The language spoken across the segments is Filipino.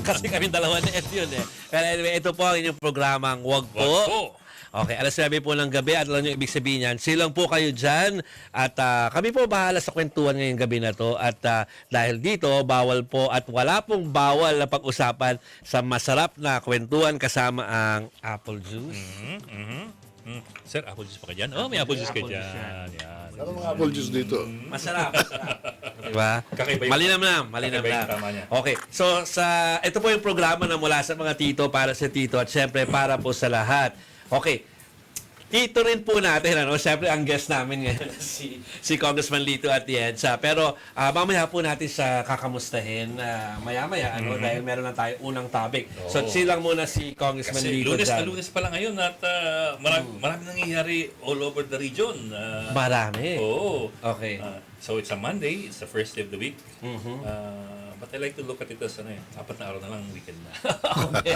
Kasi kami dalawa na yun eh. Pero anyway, ito po ang inyong programang Wag Po. Wag Po. Okay, alas 9 po ng gabi at alam nyo ibig sabihin yan, silang po kayo dyan at kami po bahala sa kwentuhan ngayong gabi na to at dahil dito, bawal po at wala pong bawal na pag-usapan sa masarap na kwentuhan kasama ang apple juice. Sir, apple juice pa ka dyan? Oh, may apple juice ka dyan. Yan. Ano mga apple juice dito? Masarap. Diba? Kakaiba yung- Malinam na. kakaiba yung tama niya. Okay. So, ito po yung programa na mula sa mga tito para sa tito at syempre para po sa lahat. Okay. Tito rin po natin, Siyempre, ang guest namin ngayon si Congressman Lito Atienza. Pero mamaya po natin sa kakamustahin maya-maya, dahil meron na tayo unang topic. So, silang muna si Congressman Kasi Lito Lunes na dyan. Lunes pa lang ngayon at marami nangyayari all over the region. Marami. Oo. Okay. So it's a Monday, it's the first day of the week. But I like to look at it as apat na araw na lang weekend na. Okay.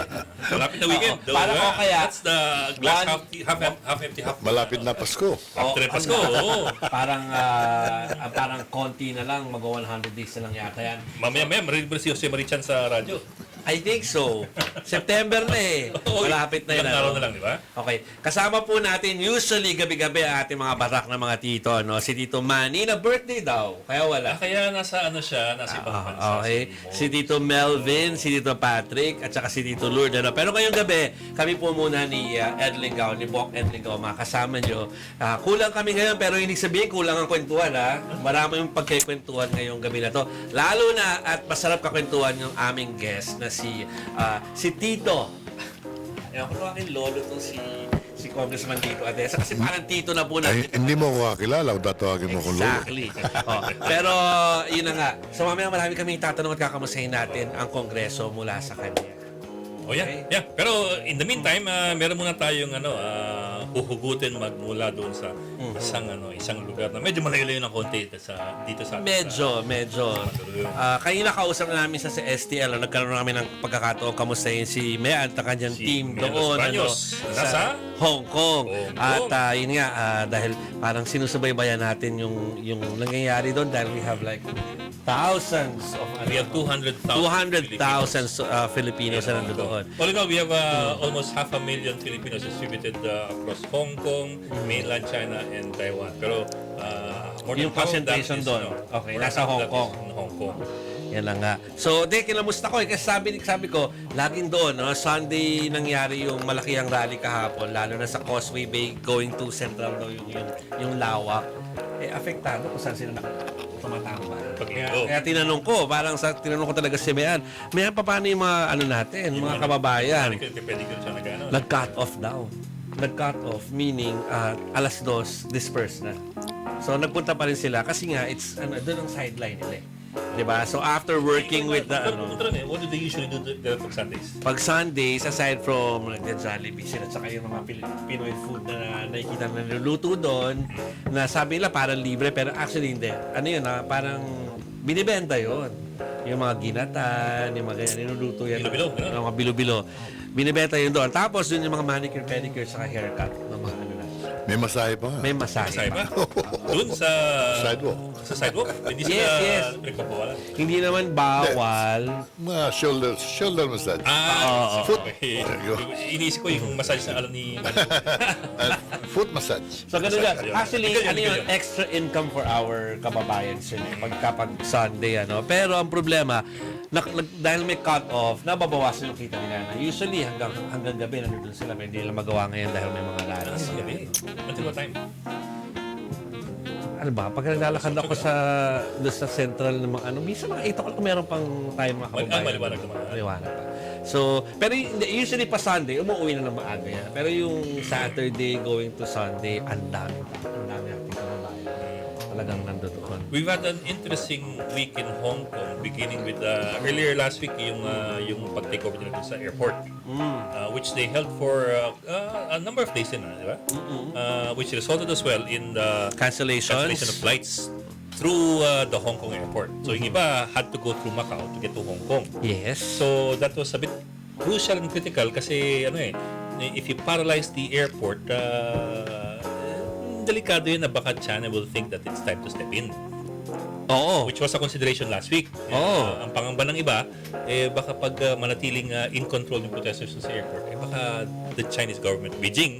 Malapit na weekend. Oo. Parang o kaya, That's the glass half empty, half Malapit na Pasko. after Pasko. Oo. Parang konti na lang, mag-100 days na lang yata yan. Mamaya, marinig mo si Jose Marichan sa radyo. I think so. September na eh. Malapit na yun. Ilang araw na lang, di ba? Okay. Kasama po natin usually gabi-gabi ang ating mga barak na mga tito. Si Tito Manny na birthday daw. Kaya wala. Kaya nasa nasa ibang bansa. Okay. Si Tito Melvin, si Tito Patrick, at saka si Tito Lourdes. Pero ngayong gabi, kami po muna ni Ed Lingao, ni Bok Ed Lingao, makasama nyo. Kulang kami ngayon, pero hindi sabihin kulang ang kwentuhan. Marami yung pagkikwentuhan ngayong gabi na to. Lalo na at masarap kakwentuhan yung aming guest na si Tito. Ewan ko aking lolo itong si Congressman Lito Atienza kasi parang Tito na po Ay, natin. hindi mo ko kakilala kung tatawagin mo kung lolo. Exactly. Pero yun na nga. So mamaya marami kami tatanong at kakamusahin natin ang Kongreso mula sa kanya. Oh, yeah. Yeah. Pero in the meantime, meron muna tayong huhugutin magmula doon sa isang lugar na medyo malayo ng konti dito sa Medyo. Kanina kausap na namin sa STL, nagkaroon kami ng pagkakataon kamustahin si Mea at ang kanyang team Mea doon sa Hong Kong. At yun nga, dahil parang sinusubaybayan natin yung nangyayari doon dahil we have like thousands of we have 200,000 Filipinos na nandoon doon. All in all, we have almost 500,000 Filipinos distributed across Hong Kong, mainland China, and Taiwan. Pero more than Yung half of that concentration is, doon, okay, more than nasa half of Hong that Kong. is in Hong Kong. Yan lang nga. So, kinamusta ko kasi sabi ko, laging doon, Sunday nangyari yung malaki ang rally kahapon, lalo na sa Causeway Bay going to Central daw yung lawak. Apektado kung saan sila tumatambal. Kaya tinanong ko talaga si Mayan, paano yung mga natin, mga kababayan? Nag-cut off daw. Nag-cut off, meaning alas 2, disperse na. So, nagpunta pa rin sila kasi nga, it's doon ang sideline nila eh. Diba? So, after working with the... What do they usually do there pag Sundays? Pag Sundays, aside from Jollibee sila, tsaka yung mga Pinoy food na nakikita na niluluto doon, na sabi nila parang libre, pero actually hindi. Parang binibenta yon. Yung mga ginatan, yung mga ganyan, niluluto yan. Bilo-bilo, Yung mga bilo-bilo. Binibenta yun doon. Tapos doon yung mga manicure, pedicure, tsaka haircut. Ng mga May masahe pa nga. May masahe. Masaya ba? Doon sa Sidewalk. Sa sidewalk? Hindi Yes, sila yes. pinagpapawalan. Hindi naman bawal. Mga shoulder massage. Foot. There you go. Iniisip ko yung massage na alam ni... Foot massage. So, ganun yan. Actually, Ganun yung yun. extra income for our kababayan sila pag Sunday, Pero ang problema, dahil may cut-off, nababawasan yung kita nila. Usually, hanggang gabi, nandun sila. Pero hindi nila magawa ngayon dahil may mga rallies. Gabi. Until what time? Ano ba? Pag naglalakad ako doon sa central ng mga minsan mga 8 o'clock meron pang tayo mga kababayan. Maliwanag naman. Maliwanag pa. So, pero usually pa Sunday, umuwi na ng maaga yan. Pero yung Saturday going to Sunday, ang dami nating kababayan. Talagang nandoon. We've had an interesting week in Hong Kong, beginning with earlier last week yung pag-take over nila dun sa airport, which they held for a number of days di ba? Which resulted as well in the cancellation of flights through the Hong Kong airport. So yung iba had to go through Macau to get to Hong Kong. Yes. So that was a bit crucial and critical kasi if you paralyze the airport, delikado yun na baka China will think that it's time to step in. Oo. which was a consideration last week. Oo. Ang pangamba ng iba, baka pag manatiling in control yung protesters sa airport, baka the Chinese government, Beijing,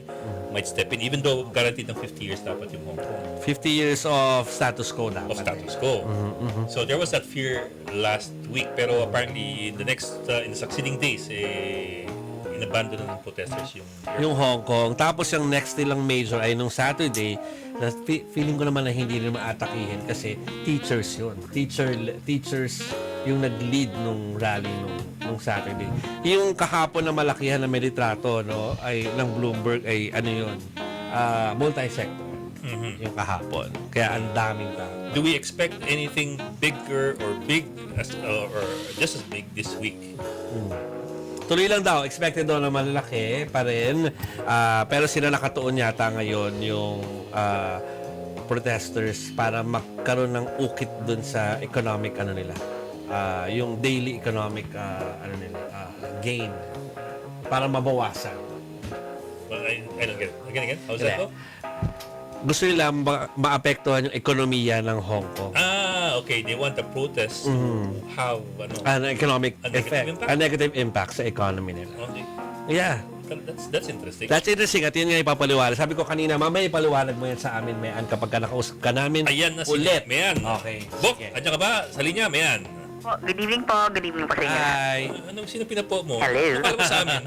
might step in, even though guaranteed ng 50 years dapat yung Hong Kong. 50 years of status quo dapat. Of status quo. So there was that fear last week, pero apparently in the succeeding days, inabandon na ng protesters Yung Hong Kong. Tapos yung next nilang major ay nung Saturday, na feeling ko naman na hindi nila maatakihin kasi teachers yun. Teachers yung nag-lead nung rally nung Saturday. Yung kahapon na malakihan na may litrato, no, ay ng Bloomberg ay ano yun, multi-sector. Yung kahapon. Kaya ang daming tao. Do we expect anything bigger or or just as big this week? Tuloy lang daw, expected daw na malaki pa rin. Pero sila nakatuon yata ngayon yung protesters para magkaroon ng ukit dun sa economic nila. Yung daily economic gain para mabawasan. Well, I don't get it. Again? How's that go? Gusto nila maapektuhan yung ekonomiya ng Hong Kong. Okay. They want the protests to have An economic a negative effect. impact? A negative impact sa economy nila. Okay. Yeah. That's interesting. That's interesting. At yun nga ipapaliwanag. Sabi ko kanina, mamaya ipaliwanag mo yan sa amin, Mayan, kapag nakausap ka namin Ayan na si ulit. Mayan. Okay. Bok, Sige. andyan ka ba? Sa linya, Mayan. Good evening po. Good evening po sa inyo. Hi. Sino pinapo mo? Hello. Akala mo sa amin.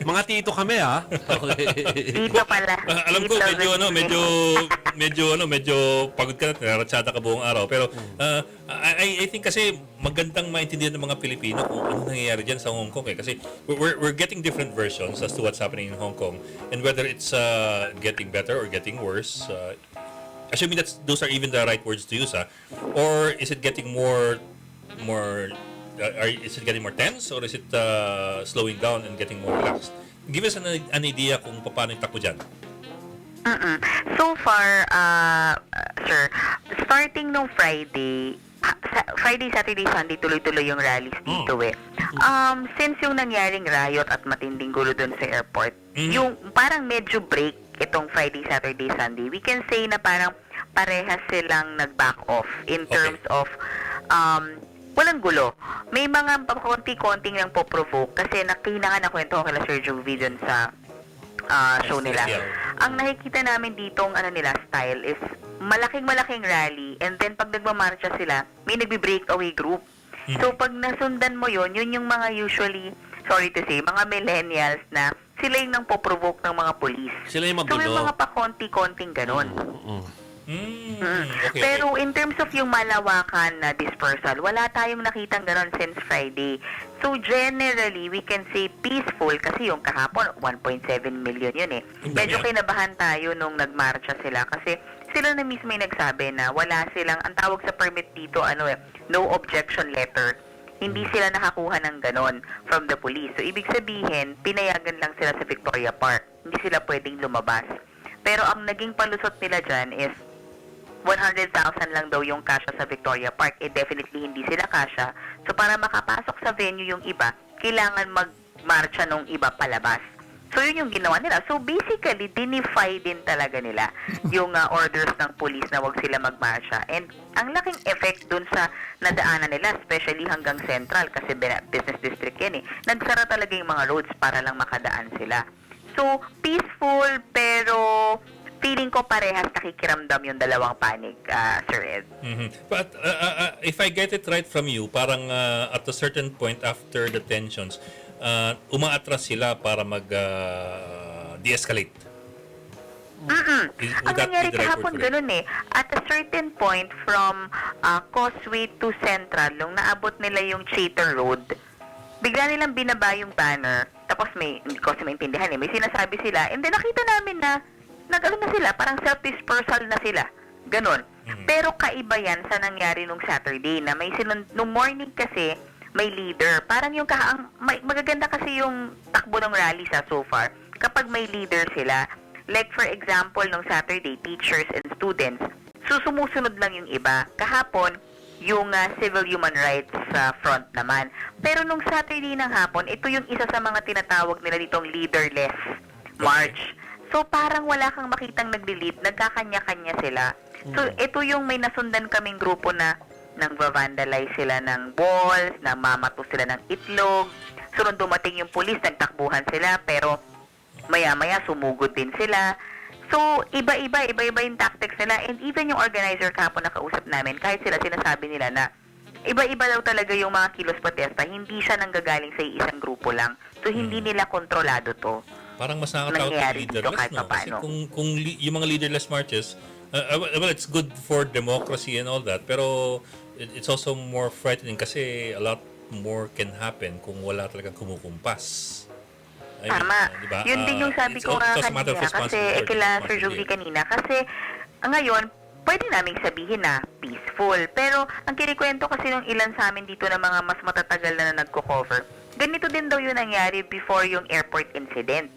Mga tito kami, ha? Okay. Dito pala. Alam ko Dito, medyo pagod ka na, naratsada ka buong araw. Pero I think kasi magandang maintindihan ng mga Pilipino kung ano nangyayari diyan sa Hong Kong kasi we're getting different versions as to what's happening in Hong Kong and whether it's getting better or getting worse. Assuming those are even the right words to use, or is it getting more is it getting more tense or is it slowing down and getting more relaxed? Give us an idea kung paano yung takbo dyan. So far, sir, starting nung Friday, Saturday, Sunday, tuloy-tuloy yung rallies dito Since yung nangyaring riot at matinding gulo dun sa airport, yung parang medyo break itong Friday, Saturday, Sunday, we can say na parang parehas silang nag-back off in terms of walang gulo. May mga konti-konting lang po-provoke kasi nakina nga na kwento ko kila Sir Jovi dun sa show nila. Ang nakikita namin ditong nila style is malaking rally and then pag nagmamarcha sila, may nagbe-breakaway group. So pag nasundan mo yun yung mga usually, sorry to say, mga millennials na sila yung nang po-provoke ng mga police. Sila yung So may magulo. mga pa-konti-konting ganon. Okay. Pero in terms of yung malawakan na dispersal, wala tayong nakitang ganon since Friday. So generally, we can say peaceful kasi yung kahapon, 1.7 million yun Medyo kinabahan tayo nung nagmarcha sila kasi sila na mismo yung nagsabi na wala silang, ang tawag sa permit dito, no objection letter. Hindi sila nakakuha ng ganon from the police. So ibig sabihin, pinayagan lang sila sa Victoria Park. Hindi sila pwedeng lumabas. Pero ang naging palusot nila dyan is 100,000 lang daw yung kasya sa Victoria Park. Definitely hindi sila kasya. So, para makapasok sa venue yung iba, kailangan magmarcha nung iba palabas. So, yun yung ginawa nila. So, basically, dinify din talaga nila yung orders ng police na wag sila magmarcha. And ang laking effect dun sa nadaanan nila, especially hanggang Central, kasi business district yan Nagsara talaga yung mga roads para lang makadaan sila. So, peaceful, pero feeling ko parehas nakikiramdam yung dalawang panig, Sir Ed. But if I get it right from you, parang at a certain point after the tensions, umaatras sila para mag-de-escalate. Ang nangyari kahapon ganun At a certain point from Causeway to Central, nung naabot nila yung Chater Road, bigla nilang binaba yung banner, tapos hindi ko kasi maintindihan may sinasabi sila, and then nakita namin na nag-ano na sila, parang self-dispersal na sila. Ganon. Pero kaiba yan sa nangyari nung Saturday na nung morning kasi may leader. Parang yung magaganda kasi yung takbo ng rally so far kapag may leader sila. Like for example, nung Saturday, teachers and students, sumusunod lang yung iba. Kahapon, yung civil human rights front naman. Pero nung Saturday ng hapon, ito yung isa sa mga tinatawag nila ditong leaderless march. So, parang wala kang makitang nagli-lead, nagkakanya-kanya sila. So, ito yung may nasundan kaming grupo na nang vandalize sila ng balls, na mamato sila ng itlog. So, nung dumating yung pulis, nagtakbuhan sila, pero maya-maya sumugod din sila. So, iba-iba yung tactics nila. And even yung organizer kahapon na kausap namin, kahit sila sinasabi nila na iba-iba daw talaga yung mga kilos protesta, hindi siya nanggagaling sa isang grupo lang. So, hindi nila kontrolado to. Parang mas nakakatakot yung leaderless, no? Kasi kung yung mga leaderless marches, well, it's good for democracy and all that, pero it's also more frightening kasi a lot more can happen kung wala talagang kumukumpas. Tama. Diba? Yun din yung sabi ko nga kanina, kasi kila Sir Jovi kanina, kasi ngayon, pwede naming sabihin na peaceful. Pero ang kinikwento kasi nung ilan sa amin dito na mga mas matatagal na nagko-cover, ganito din daw yung nangyari before yung airport incident.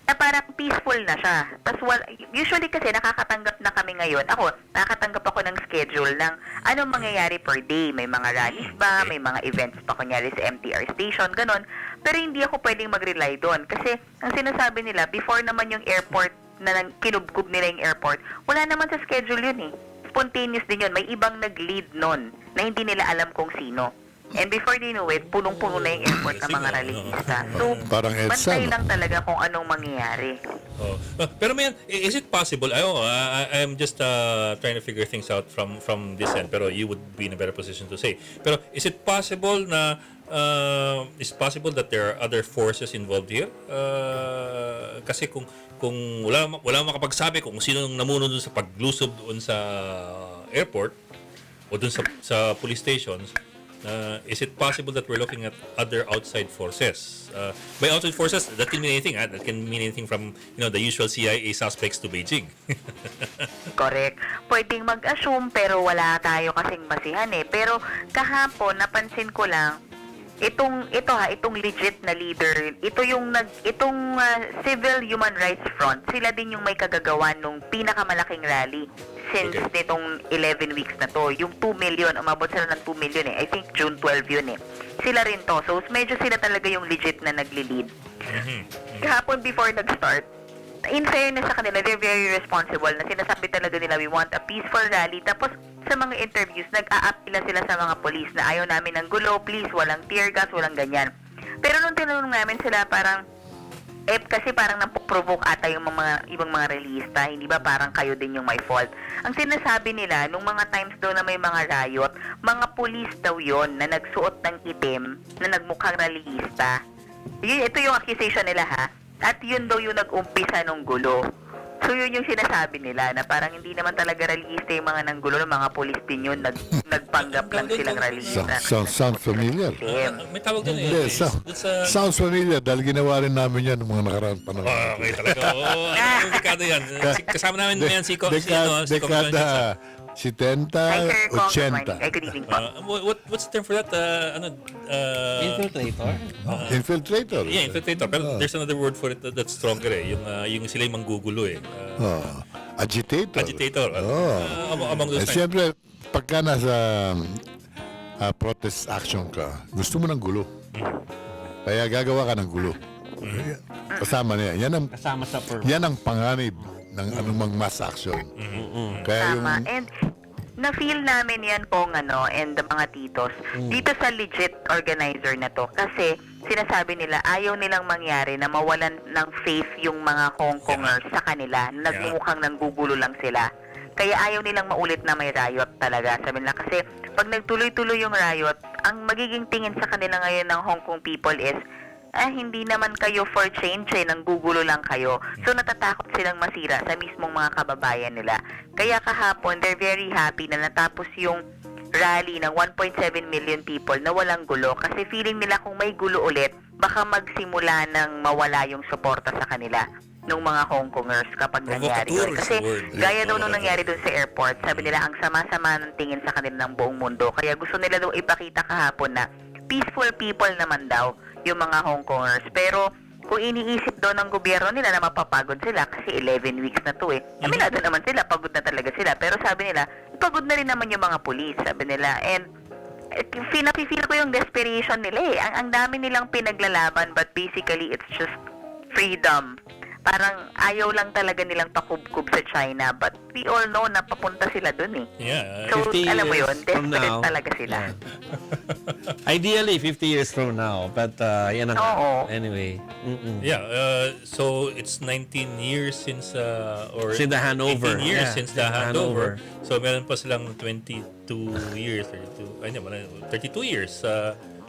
Na parang peaceful na siya. Tapos, usually kasi nakakatanggap na kami ngayon. Ako, nakakatanggap ako ng schedule ng anong mangyayari per day. May mga rallies ba? May mga events pa kunyari sa MTR station, ganon. Pero hindi ako pwedeng mag-rely doon. Kasi, ang sinasabi nila, before naman yung airport, na kinubkub nila yung airport, wala naman sa schedule yun eh. Spontaneous din yun. May ibang nag-lead nun na hindi nila alam kung sino. And before they know it, punong-puno na yung airport ng mga rallyista. So, Parang EDSA, bantay no? lang talaga kung anong mangyayari. Oh. Pero man, is it possible? I'm just trying to figure things out from this end. Pero you would be in a better position to say. Pero is it possible na that there are other forces involved here? Kasi kung wala makapagsabi kung sino namuno dun sa paglusob doon sa airport o dun sa police stations. Is it possible that we're looking at other outside forces? By outside forces, that can mean anything. That can mean anything from the usual CIA suspects to Beijing. Correct. Pwedeng mag-assume pero wala tayo kasing basihan eh. Pero kahapon, napansin ko lang, itong legit na leader, itong Civil Human Rights Front, sila din yung may kagagawan nung pinakamalaking rally since nitong 11 weeks na to. Yung 2 million, umabot sila ng 2 million eh. I think June 12 yun eh. Sila rin to. So, medyo sila talaga yung legit na nagli-lead. Kahapon before nag-start, in fairness sa kanila, they're very responsible na sinasabi talaga nila, we want a peaceful rally. Tapos, sa mga interviews, nag-a-appeal sila sa mga police na ayaw namin ng gulo, please, walang tear gas, walang ganyan. Pero nung tinanong namin sila, parang, kasi parang napoprovoke ata yung mga ibang mga rallyista, hindi ba parang kayo din yung may fault. Ang sinasabi nila, nung mga times daw na may mga riot, mga police daw yon na nagsuot ng itim, na nagmukhang rallyista. Ito yung accusation nila ha. At yun daw yung nag-umpisa ng gulo. So yun yung sinasabi nila na parang hindi naman talaga rallyista yung mga nanggulo, mga police din yun, nagpanggap lang silang rallyista. Sounds familiar. May tawag din Hindi, sounds familiar dahil ginawa rin namin yan ng mga nakaraang panahon. Okay talaga. Anong dekada yan? Kasama namin yan si Dekada 70, 80. Ay, good evening po. What's the term for that? Infiltrator? Infiltrator. Yeah, infiltrator. Pero there's another word for it that's stronger eh. Yung sila yung manggugulo eh. Agitator. Agitator. Among those Siyempre, pagka nasa protest action ka, gusto mo ng gulo. Kaya gagawa ka ng gulo. Kasama niya. Kasama sa Yan ang panganib ng anumang mass action. Kaya Tama. And na-feel namin yan pong and the mga titos dito sa legit organizer na to. Kasi sinasabi nila, ayaw nilang mangyari na mawalan ng faith yung mga Hong Kongers sa kanila. Nagmumukhang nanggugulo lang sila. Kaya ayaw nilang maulit na may riot talaga. Sabi nila, kasi pag nagtuloy-tuloy yung riot, ang magiging tingin sa kanila ngayon ng Hong Kong people is, hindi naman kayo for change nanggugulo lang kayo. So natatakot silang masira sa mismong mga kababayan nila. Kaya kahapon, they're very happy na natapos yung rally ng 1.7 million people na walang gulo. Kasi feeling nila kung may gulo ulit, baka magsimula ng mawala yung suporta sa kanila ng mga Hong Kongers kapag nangyari yun. Kasi gaya daw nung nangyari dun sa airport, sabi nila ang sama-sama ng tingin sa kanila ng buong mundo. Kaya gusto nila daw ipakita kahapon na peaceful people naman daw yung mga Hong Kongers. Pero kung iniisip daw ng gobyerno nila na mapapagod sila kasi 11 weeks na to aminado naman sila, pagod na talaga sila. Pero sabi nila, pagod na rin naman yung mga pulis, sabi nila. And napifeel ko yung desperation nila Ang dami nilang pinaglalaban, but basically it's just freedom. parang ayaw lang talaga nilang pakubkub sa China, but we all know na papunta sila dun eh. Yeah. So, 50 alam mo years yun, from desperate now, talaga sila. Ideally, 50 years from now. But, yan ang Oo. anyway. Yeah, so it's 19 years since or Since the handover. 18 years Yeah, since the since the handover. handover. So meron pa silang 22 years, 32 years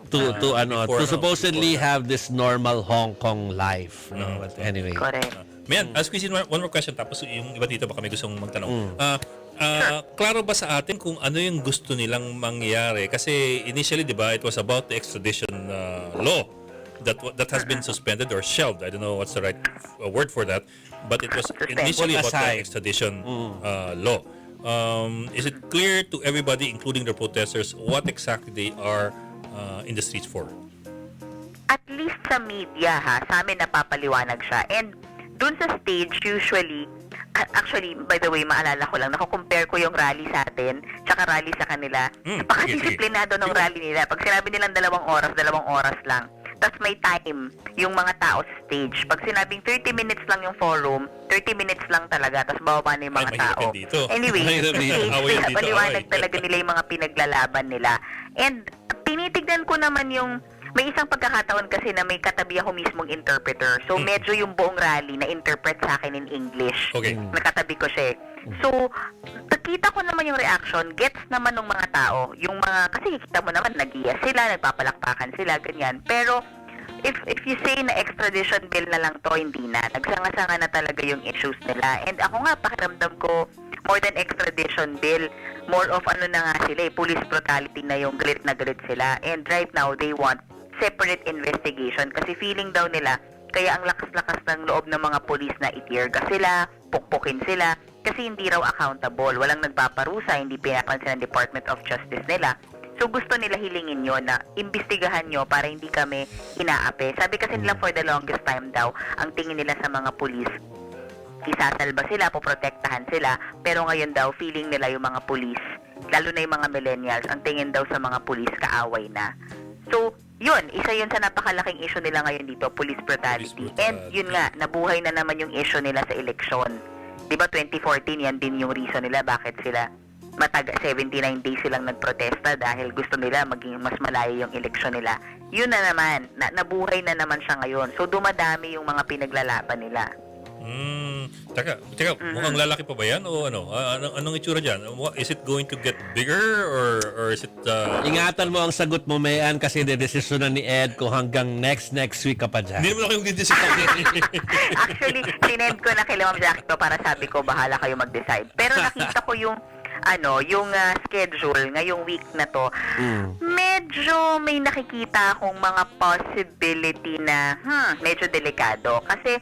before, supposedly before that. have this normal Hong Kong life. No? But anyway. Correct. Mayan, squeeze in one more question tapos yung iba dito baka may gustong magtanong. Klaro ba sa atin kung ano yung gusto nilang mangyari? Kasi initially, di ba, it was about the extradition law that has been suspended or shelved. I don't know what's the right word for that. But it was initially Put about the aside. extradition law. Is it clear to everybody, including the protesters, what exactly they are in the streets for? At least sa media sa amin napapaliwanag siya. And dun sa stage, usually, actually, by the way, maalala ko lang, nakukompare ko yung rally sa atin, tsaka rally sa kanila. Napakadisiplinado ng rally nila. Pag sinabi nilang 2 oras lang. Tapos may time yung mga tao sa stage. Pag sinabing 30 minutes lang yung forum, 30 minutes lang talaga, tapos bababa na yung mga mahirap tao. yan dito. Anyway, Mahirap dito. Away yan dito, paliwanag away. talaga nila yung mga pinaglalaban nila. And tinitignan ko naman yung may isang pagkakataon kasi na may katabi ako mismong interpreter. So, medyo yung buong rally na interpret sa akin in English. Okay. Nakatabi ko siya. So, nakita ko naman yung reaction, gets naman ng mga tao. Yung mga, kasi kita mo naman, nag-iya sila, nagpapalakpakan sila, ganyan. Pero, if you say na extradition bill na lang to, hindi na. Nagsanga-sanga na talaga yung issues nila. And ako nga, pakiramdam ko, more than extradition bill, more of ano na nga sila, police brutality na yung galit na galit sila. And right now, they want separate investigation kasi feeling daw nila kaya ang lakas-lakas ng loob ng mga polis na itirga sila, pukpukin sila kasi hindi raw accountable, walang nagpaparusa, hindi pinapansin ng Department of Justice nila. So gusto nila hilingin yun na imbestigahan nyo para hindi kami inaapi. Sabi kasi nila for the longest time daw, ang tingin nila sa mga polis, isasalba sila, poprotektahan sila, pero ngayon daw feeling nila yung mga polis, lalo na yung mga millennials, ang tingin daw sa mga polis kaaway na. So, yun, isa yun sa napakalaking issue nila ngayon dito, police brutality. And yun nga, nabuhay na naman yung issue nila sa eleksyon. Diba 2014, yan din yung reason nila bakit sila 79 days silang nagprotesta dahil gusto nila maging mas malayo yung eleksyon nila. Yun na naman, nabuhay na naman siya ngayon. So dumadami yung mga pinaglalaban nila. Teka, mukhang lalaki pa ba yan o ano? Anong itsura dyan? Is it going to get bigger or is it... Ingatan mo ang sagot mo, Mayan, kasi dedesisyonan ni Ed kung hanggang next week ka pa dyan. Hindi naman ako yung didesisyon. Actually, sinend ko na kay Ma'am Jackie to para sabi ko, bahala kayo mag-decide. Pero nakita ko yung schedule ngayong week na to. Medyo may nakikita akong mga possibility na medyo delikado. Kasi,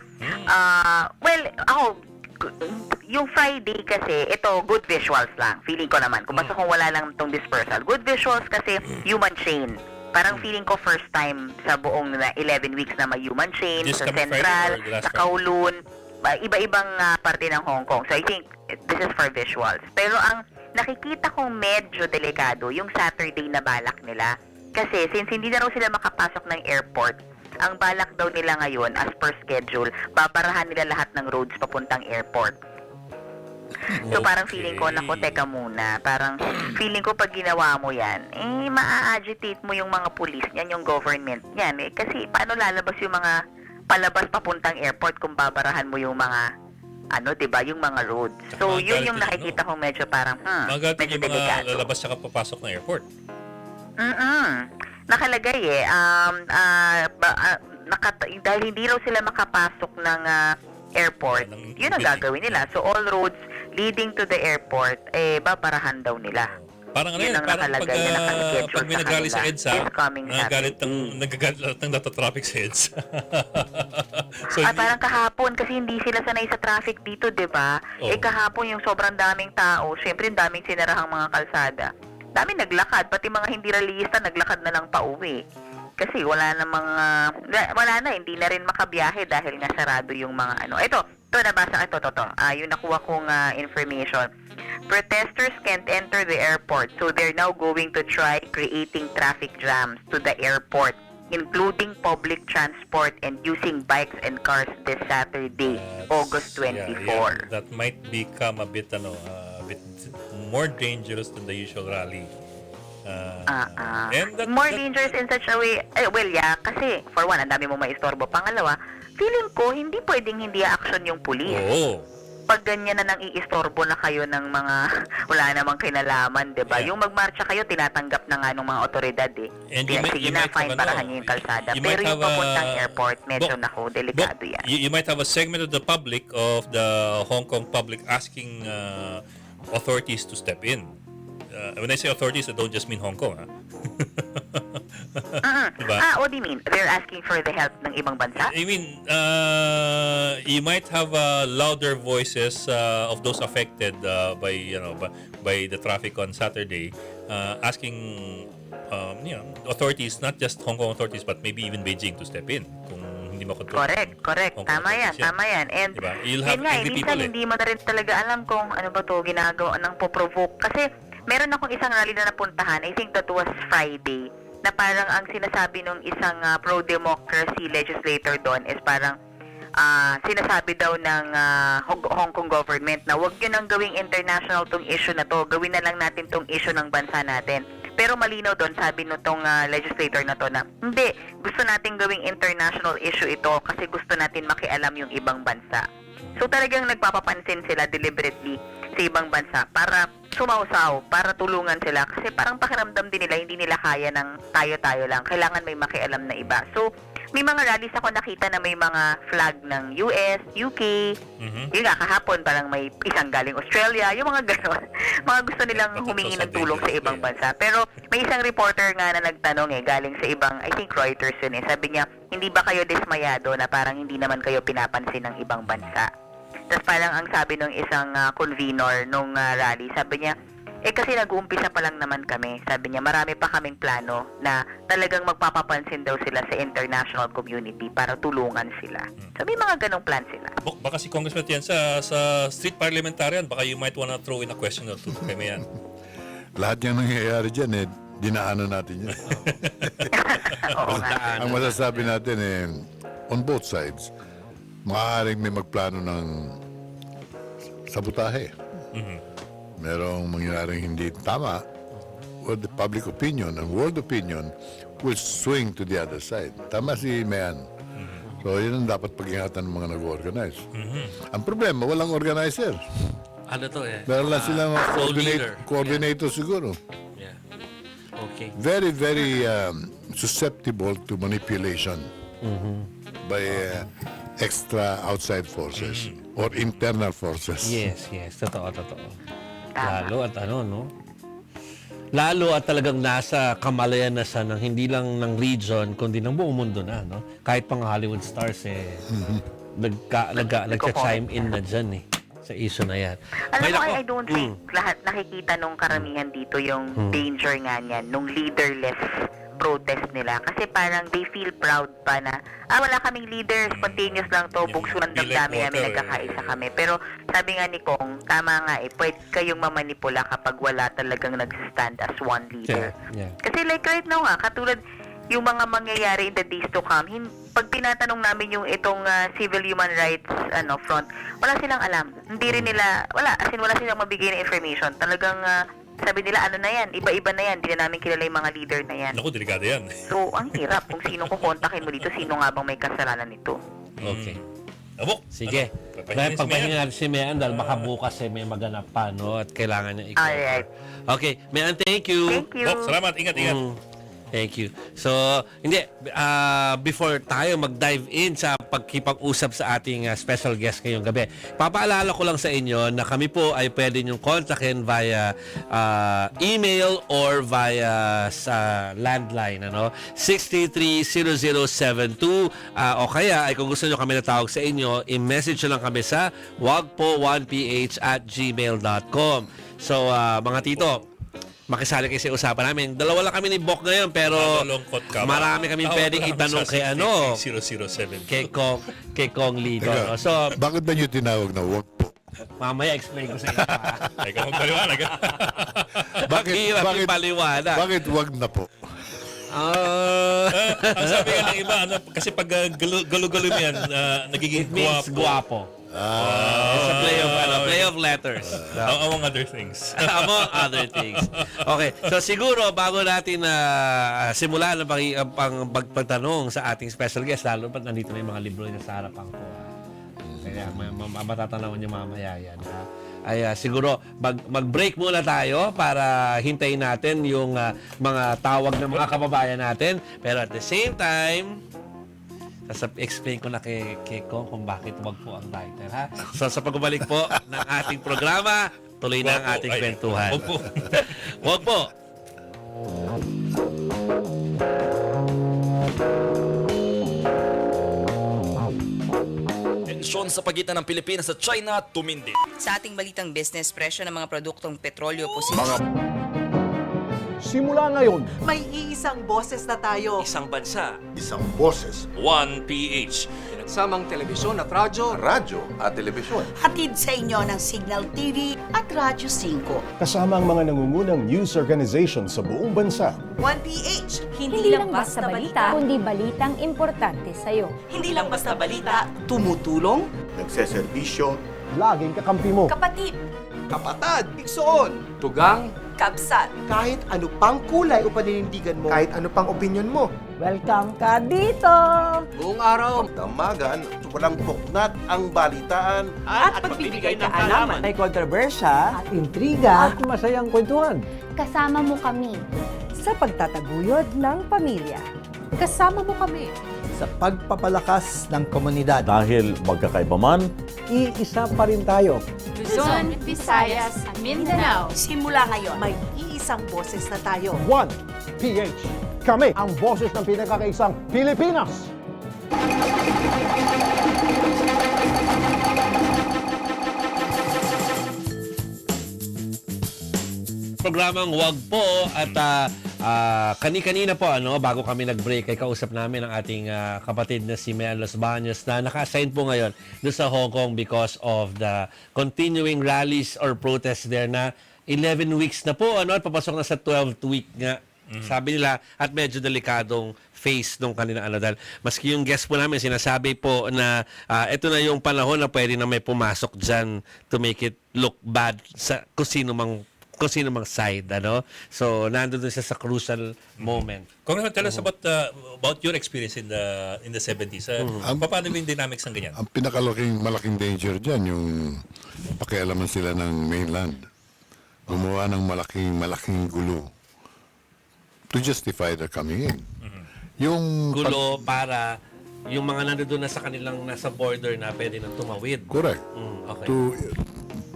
yung Friday kasi, ito, good visuals lang. Feeling ko naman. Kung basta kung wala lang tong dispersal. Good visuals kasi human chain. Parang feeling ko first time sa buong 11 weeks na may human chain, This sa coming Central, Friday or last sa Kowloon, iba-ibang parte ng Hong Kong. So I think this is for visuals. Pero ang nakikita kong medyo delikado yung Saturday na balak nila. Kasi since hindi na raw sila makapasok ng airport, ang balak daw nila ngayon as per schedule, babarahan nila lahat ng roads papuntang airport. So parang feeling ko, naku, teka muna. Parang feeling ko pag ginawa mo yan, maa-agitate mo yung mga police yan, yung government yan. Kasi paano lalabas yung mga palabas papuntang airport kung babarahan mo yung mga diba, yung mga roads. So yun yung nakikita kong medyo parang Magating medyo yung mga delikado. lalabas saka papasok ng airport. Nakalagay dahil hindi raw sila makapasok ng airport, yun ang gagawin nila. So all roads leading to the airport, babarahan daw nila. Parang Yun ang parang nakalagay na nakaschedule pag may sa nagalit sa kanila. EDSA, This coming nagagalit ng data traffic sa EDSA. So, parang kahapon kasi hindi sila sanay sa traffic dito, 'di ba? Oh. Kahapon yung sobrang daming tao, syempre yung daming sinarahang mga kalsada. Daming naglakad, pati mga hindi realista naglakad na lang pauwi. Kasi wala na, hindi na rin makabiyahe dahil nga sarado yung mga Ito nabasa ko ito. Yung nakuha kong information. Protesters can't enter the airport, so they're now going to try creating traffic jams to the airport. including public transport and using bikes and cars this Saturday, August 24. That might become a bit more dangerous than the usual rally. And More dangerous in such a way, kasi for one, ang dami mo maistorbo. Pangalawa, feeling ko, hindi pwedeng hindi action yung pulis. Oo. Pag ganyan na nang iistorbo na kayo ng mga wala namang kinalaman, di ba? Yeah. Yung magmarcha kayo, tinatanggap na nga ng mga otoridad eh. And Sige na, fine, parahan nyo yung kalsada. Pero yung papuntang airport, medyo delikado yan. You might have a segment of the public, of the Hong Kong public, asking authorities to step in. When I say authorities, I don't just mean Hong Kong. Diba? What do you mean? They're asking for the help ng ibang bansa? I mean, you might have louder voices of those affected by the traffic on Saturday, asking authorities, not just Hong Kong authorities, but maybe even Beijing to step in. Kung hindi makontrol. Correct. Hong Kong Tama yan. And diba? You'll have yun nga, angry minsan people. hindi mo na rin talaga alam kung ano ba to ginagawa ng poprovoke. Kasi meron akong isang rally na napuntahan, I think that was Friday, na parang ang sinasabi nung isang pro-democracy legislator doon is parang sinasabi daw ng Hong Kong government na wag yun ang gawing international tong issue na to, gawin na lang natin tong issue ng bansa natin. Pero malinaw doon, sabi nitong legislator na to na, hindi, gusto natin gawing international issue ito kasi gusto natin makialam yung ibang bansa. So talagang nagpapapansin sila deliberately sa ibang bansa para sumausaw, para tulungan sila. Kasi parang pakiramdam din nila, hindi nila kaya ng tayo-tayo lang. Kailangan may makialam na iba. So, may mga rallies ako nakita na may mga flag ng US, UK. Yung nga, kahapon parang may isang galing Australia. Yung mga gano'n. Mga gusto nilang humingi ng tulong sa ibang bansa. Pero may isang reporter nga na nagtanong galing sa ibang, I think Reuters yun Sabi niya, hindi ba kayo dismayado na parang hindi naman kayo pinapansin ng ibang bansa? Tapos parang ang sabi nung isang convenor nung rally, sabi niya, kasi nag-uumpisa pa lang naman kami. Sabi niya, marami pa kaming plano na talagang magpapapansin daw sila sa international community para tulungan sila. So may mga ganong plan sila. Baka si Congressman Atienza sa street parliamentarian, baka you might wanna throw in a question or two kay Mayan. Lahat yung nangyayari dyan, dinaanan natin yan. Oo nga. Ang masasabi natin on both sides, maaaring may magplano ng sabotahe. Merong mangyaring hindi tama, or the public opinion and world opinion will swing to the other side. Tama si Mayan. So, yun ang dapat pag-ingatan ng mga nag-organize. Ang problema, walang organizer. Ano to Meron lang silang leader. coordinator siguro. Yeah. Okay. Very, very susceptible to manipulation by extra outside forces or internal forces. Yes. Totoo. Lalo at Lalo at talagang nasa kamalayan na sa ng hindi lang ng region, kundi ng buong mundo na, no? Kahit pang Hollywood stars, nagka-chime in na dyan, sa issue na yan. Alam mo, I don't think lahat nakikita nung karamihan dito yung danger nga niyan, nung leaderless protest nila. Kasi parang they feel proud pa na, wala kaming leader, spontaneous lang to, bugso ng damdamin namin, nagkakaisa kami. Pero sabi nga ni Kong, tama nga pwede kayong mamanipula kapag wala talagang nag-stand as one leader. Yeah. Kasi like right now nga, katulad yung mga mangyayari in the days to come, pag tinatanong namin yung itong civil human rights front, wala silang alam. Hindi rin nila, wala silang mabigay na information. Talagang sabi nila, na yan, iba-iba na yan, hindi na namin kilala yung mga leader na yan. Naku, delikado yan. So, ang hirap kung sino kukontakin mo dito, sino nga bang may kasalanan nito. Okay. Abok. Sige. Pagpahinga natin si Mayan dahil baka bukas may maganap pa, no? At kailangan niya ikaw. Alright. Okay. Mayan, thank you. Thank you. Bok, salamat. Ingat. Thank you. So, before tayo mag-dive in sa pagkipag-usap sa ating special guest ngayong gabi, papaalala ko lang sa inyo na kami po ay pwede niyong kontakin via email or via sa landline, 633-0072 o kaya ay kung gusto niyo kami natawag sa inyo, i-message lang kami sa wagpo1ph@gmail.com. So, mga tito, makisali kayo sa usapan namin. Dalawa lang kami ni Bok ngayon, pero marami kami pwedeng itanong kay 007. kay Kong Lito. So, Bakit ba nyo tinawag na Wag Po? mamaya explain ko sa inyo. Ikaw magpaliwanag. Bakit ipaliwanag? Bakit wag na po? Ang sabi nga ng iba, kasi pag galo-galo mo yan, nagiging It means guwapo. It's a play of letters. Among other things. Among other things. Okay, so siguro bago natin simulan ang pagtanong sa ating special guest, lalo pa nandito na yung mga libro niya sa harapan ko. Kaya matatanawan niyo mamaya yan. Ay siguro mag-break muna tayo para hintayin natin yung mga tawag ng mga kababayan natin. Pero at the same time, explain ko na kay Kong kung bakit Wag Po ang title, ha? So sa pagbabalik po ng ating programa, tuloy na ang ating kwentuhan. Wag po. Wag po. Tensyon sa pagitan ng Pilipinas at China tumindi. Sa ating balitang business, presyo ng mga produktong petrolyo, posisyon. Simula ngayon, May iisang boses na tayo. Isang bansa. isang boses, 1PH. Samang telebisyon at radyo. radyo at telebisyon. Hatid sa inyo ng Signal TV at Radyo 5. Kasama ang mga nangungunang news organization sa buong bansa. 1PH, Hindi lang basta balita, kundi balitang importante sa'yo. Hindi lang basta balita, tumutulong, Nagseserbisyo, laging kakampi mo. kapatid, Kapatad. Iksoon. Tugang. kabsat. Kahit ano pang kulay o paninindigan mo, kahit ano pang opinion mo. Welcome ka dito! Buong araw. Damagan, walang puknat ang balitaan. At pagbibigay ng kaalaman. May kontrobersya. At intriga, At masayang kwentuhan. kasama mo kami sa pagtataguyod ng pamilya. Kasama mo kami Sa pagpapalakas ng komunidad. Dahil magkakaiba man, Iisa pa rin tayo. Luzon, Visayas, at Mindanao. Simula ngayon, may iisang boses na tayo. 1PH. Kami ang boses ng pinakakaisang Pilipinas. Programang Wag Po at kani-kanina po bago kami nag-break ay kausap namin ang ating kapatid na si Mahal Los Baños na naka-assign po ngayon doon sa Hong Kong because of the continuing rallies or protests there na 11 weeks na po at papasok na sa 12th week nga. Sabi nila at medyo delikadong phase nung kanina dahil maski yung guest po namin sinasabi po na ito na yung panahon na pwede na may pumasok dyan to make it look bad sa kung sino mang side, So, nandun siya sa crucial moment. Congressman, tell us about your experience in the 70s. Paano yung dynamics ng ganyan? Ang malaking danger dyan, yung pakialaman sila ng mainland. Gumawa ng malaking gulo to justify their coming in. Yung Gulo para yung mga nandun na sa kanilang nasa border na pwede nang tumawid. correct. Okay. To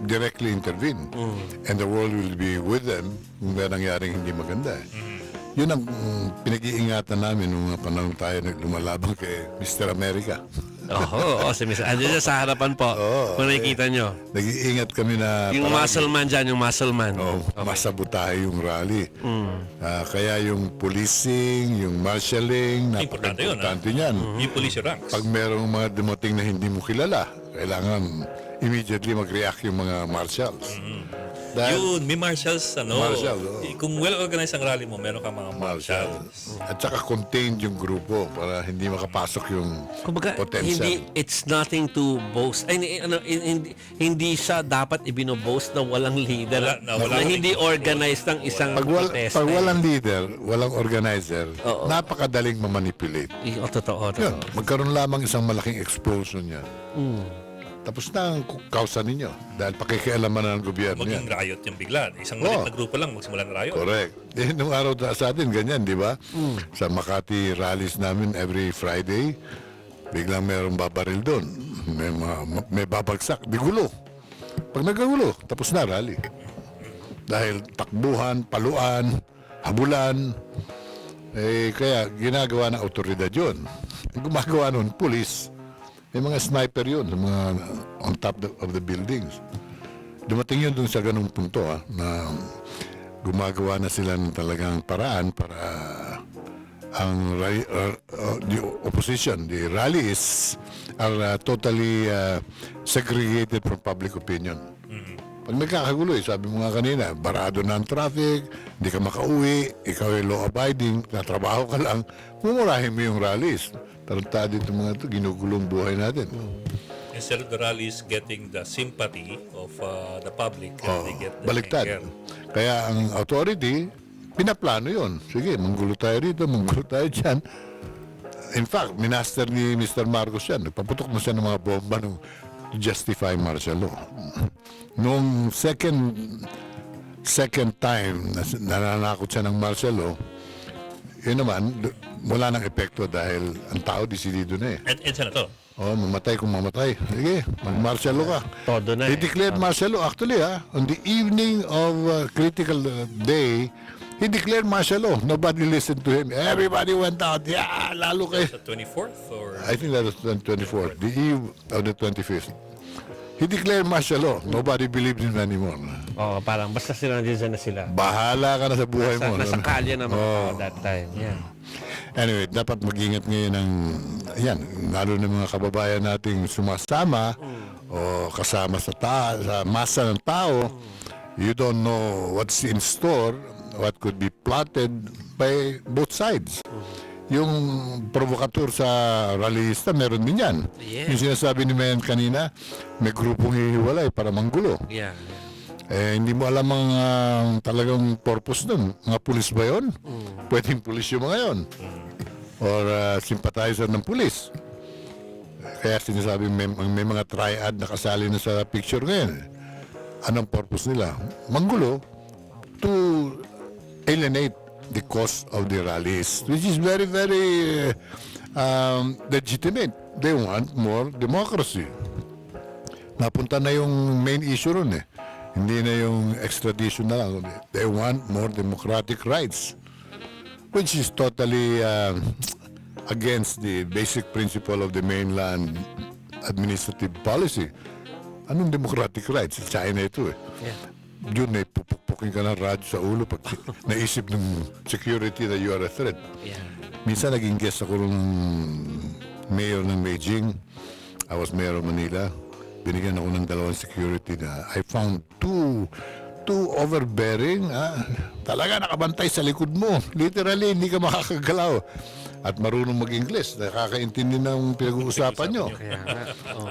directly intervene. And the world will be with them kung may nangyaring hindi maganda. Yun ang pinag-iingatan namin nung panahon tayo lumalaban kay Mr. America. Si Mr. Andyan siya sa harapan po. Kung nakikita nyo. Nag-iingat kami na Yung muscle man dyan, yung muscle man. masabutahe yung rally. Kaya yung policing, yung marshalling, Importante yun, napaka-importante niyan. Yung police ranks. Pag merong mga dumating na hindi mo kilala, kailangan immediately mag-react yung mga marshals. Yun, may marshals, Marshal, Kung well-organized ang rally mo, meron kang mga marshals. At saka contained yung grupo para hindi makapasok yung Kumbaga, potential. it's nothing to boast. Ay, hindi siya dapat ibinoboast na walang leader. Na walang hindi organized ng isang protesta. Pag walang leader, walang organizer, napakadaling mamanipulate. Totoo. Yun, magkaroon lamang isang malaking explosion yan. Tapos na ang kausa ninyo dahil pakikialaman na ng gobyerno yan. Maging riot yung bigla. Isang maliit na grupo lang magsimula ng riot. Correct. Nung araw sa atin, ganyan, di ba? Sa Makati rallies namin every Friday, biglang mayroong babaril doon. May babagsak. Di gulo. Pag nagkagulo, tapos na rally. Dahil takbuhan, paluan, habulan, kaya ginagawa ng otoridad yun. Yung gumagawa nun, police. May mga sniper yun, mga on top of the buildings. Dumating yun dun sa ganung punto na gumagawa na sila ng talagang paraan para ang the opposition, the rallies are totally segregated from public opinion. Pag nagkakagulo, sabi mo nga kanina, barado na ang traffic, hindi ka makauwi, ikaw ay law-abiding, natrabaho ka lang, mumurahin mo yung rallies. Tarantado itong mga ito, ginugulong buhay natin. Instead of the rallies getting the sympathy of the public, they get the Baliktad. anger. Kaya ang authority, pinaplano yon. Sige, manggulo tayo rito, manggulo tayo dyan. In fact, minaster ni Mr. Marcos yan. Nagpaputok mo siya ng mga bomba nung justify martial law. Noong second time na nananakot siya ng martial law, yun naman, wala nang epekto dahil ang tao desidido na eh. And Senator, Mamatay kung mamatay. Sige, mag-martial law ka. Todo na He declared martial law. Actually, on the evening of critical day, he declared martial law. Nobody listened to him. Everybody went out. Yeah, lalo kayo. the 24th or I think that was the 24th, the eve of the 25th. He declared martial law. Nobody believed him anymore. Parang basta sila nandiyan na sila. Bahala ka na sa buhay mo. Nasa kalye naman that time. Yeah. Anyway, dapat mag-ingat ngayon ng, lalo ng mga kababayan nating sumasama o kasama sa masa ng tao. You don't know what's in store, what could be plotted by both sides. Yung provokator sa rallyista, meron din yan. Yeah. Yung sinasabi ni Mayan kanina, may grupong hihiwalay para manggulo. Yeah. Hindi mo alam ang talagang purpose nun. Mga pulis ba yun? Pwedeng pulis yung mga yun. Or sympathizer ng pulis. Kaya sinasabi may mga triad na kasali na sa picture ngayon. Anong purpose nila? Manggulo to alienate the cause of the rallies, which is very, very legitimate. They want more democracy. Napunta na yung main issue ron eh. Hindi na yung extradition na lang. They want more democratic rights, which is totally against the basic principle of the mainland administrative policy. Anong democratic rights? China ito eh. Yeah. Yun eh, pupukpukin ka ng radyo sa ulo pag naisip ng security na you are a threat. Yeah. Minsan naging guest ako ng mayor ng Beijing. I was mayor of Manila. Binigyan ako ng dalawang security na I found too overbearing. Talaga nakabantay sa likod mo. Literally, hindi ka makakagalaw. At marunong mag-Ingles. Nakakaintindi ng pinag-uusapan nyo.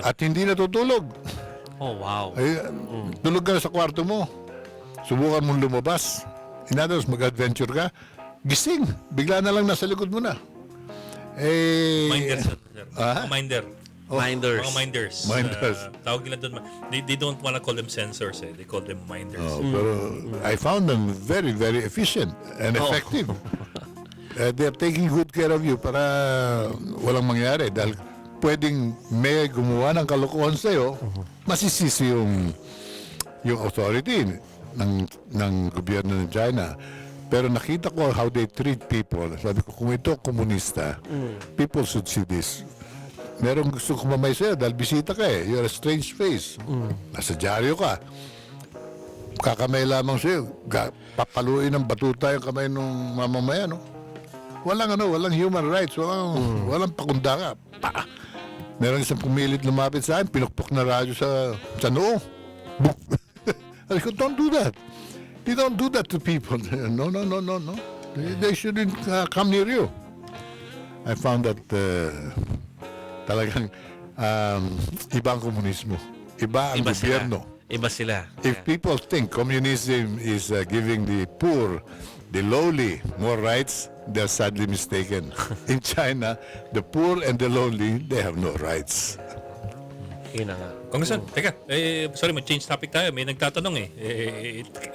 At hindi natutulog. Oh, wow. Ay, tulog ka na sa kwarto mo. Subukan mong lumabas. In other words, mag-adventure ka. Gising. Bigla na lang nasa likod mo na. minders, sir. Minder. Minders. Mga minders. Minders. Tawag nila doon. They don't wanna call them censors eh. They call them minders. Pero I found them very, very efficient and effective. They're taking good care of you para walang mangyari. Dahil pwedeng may gumawa ng kalokohan sa'yo, masisisi yung authority ng gobyerno ng China. Pero nakita ko how they treat people. Sabi ko, kung ito komunista, people should see this. Merong gusto kumamay sa'yo dahil bisita ka eh. You're a strange face. Nasa dyaryo ka. Kakamay lamang sa'yo. Papaluin ng batuta yung kamay ng mamamayan. No? Walang human rights. Walang pakundangan. Merong isang pumilit lumapit sa akin, pinukpok na radyo sa noo. Sabi ko, don't do that. You don't do that to people. No. They shouldn't come near you. I found that talagang ibang komunismo. Iba ang gobyerno. Iba sila. If people think communism is giving the poor, the lowly, more rights, they're sadly mistaken. In China, the poor and the lowly, they have no rights. Yun na nga. Congressman, teka, sorry, mag-change topic tayo. May nagtatanong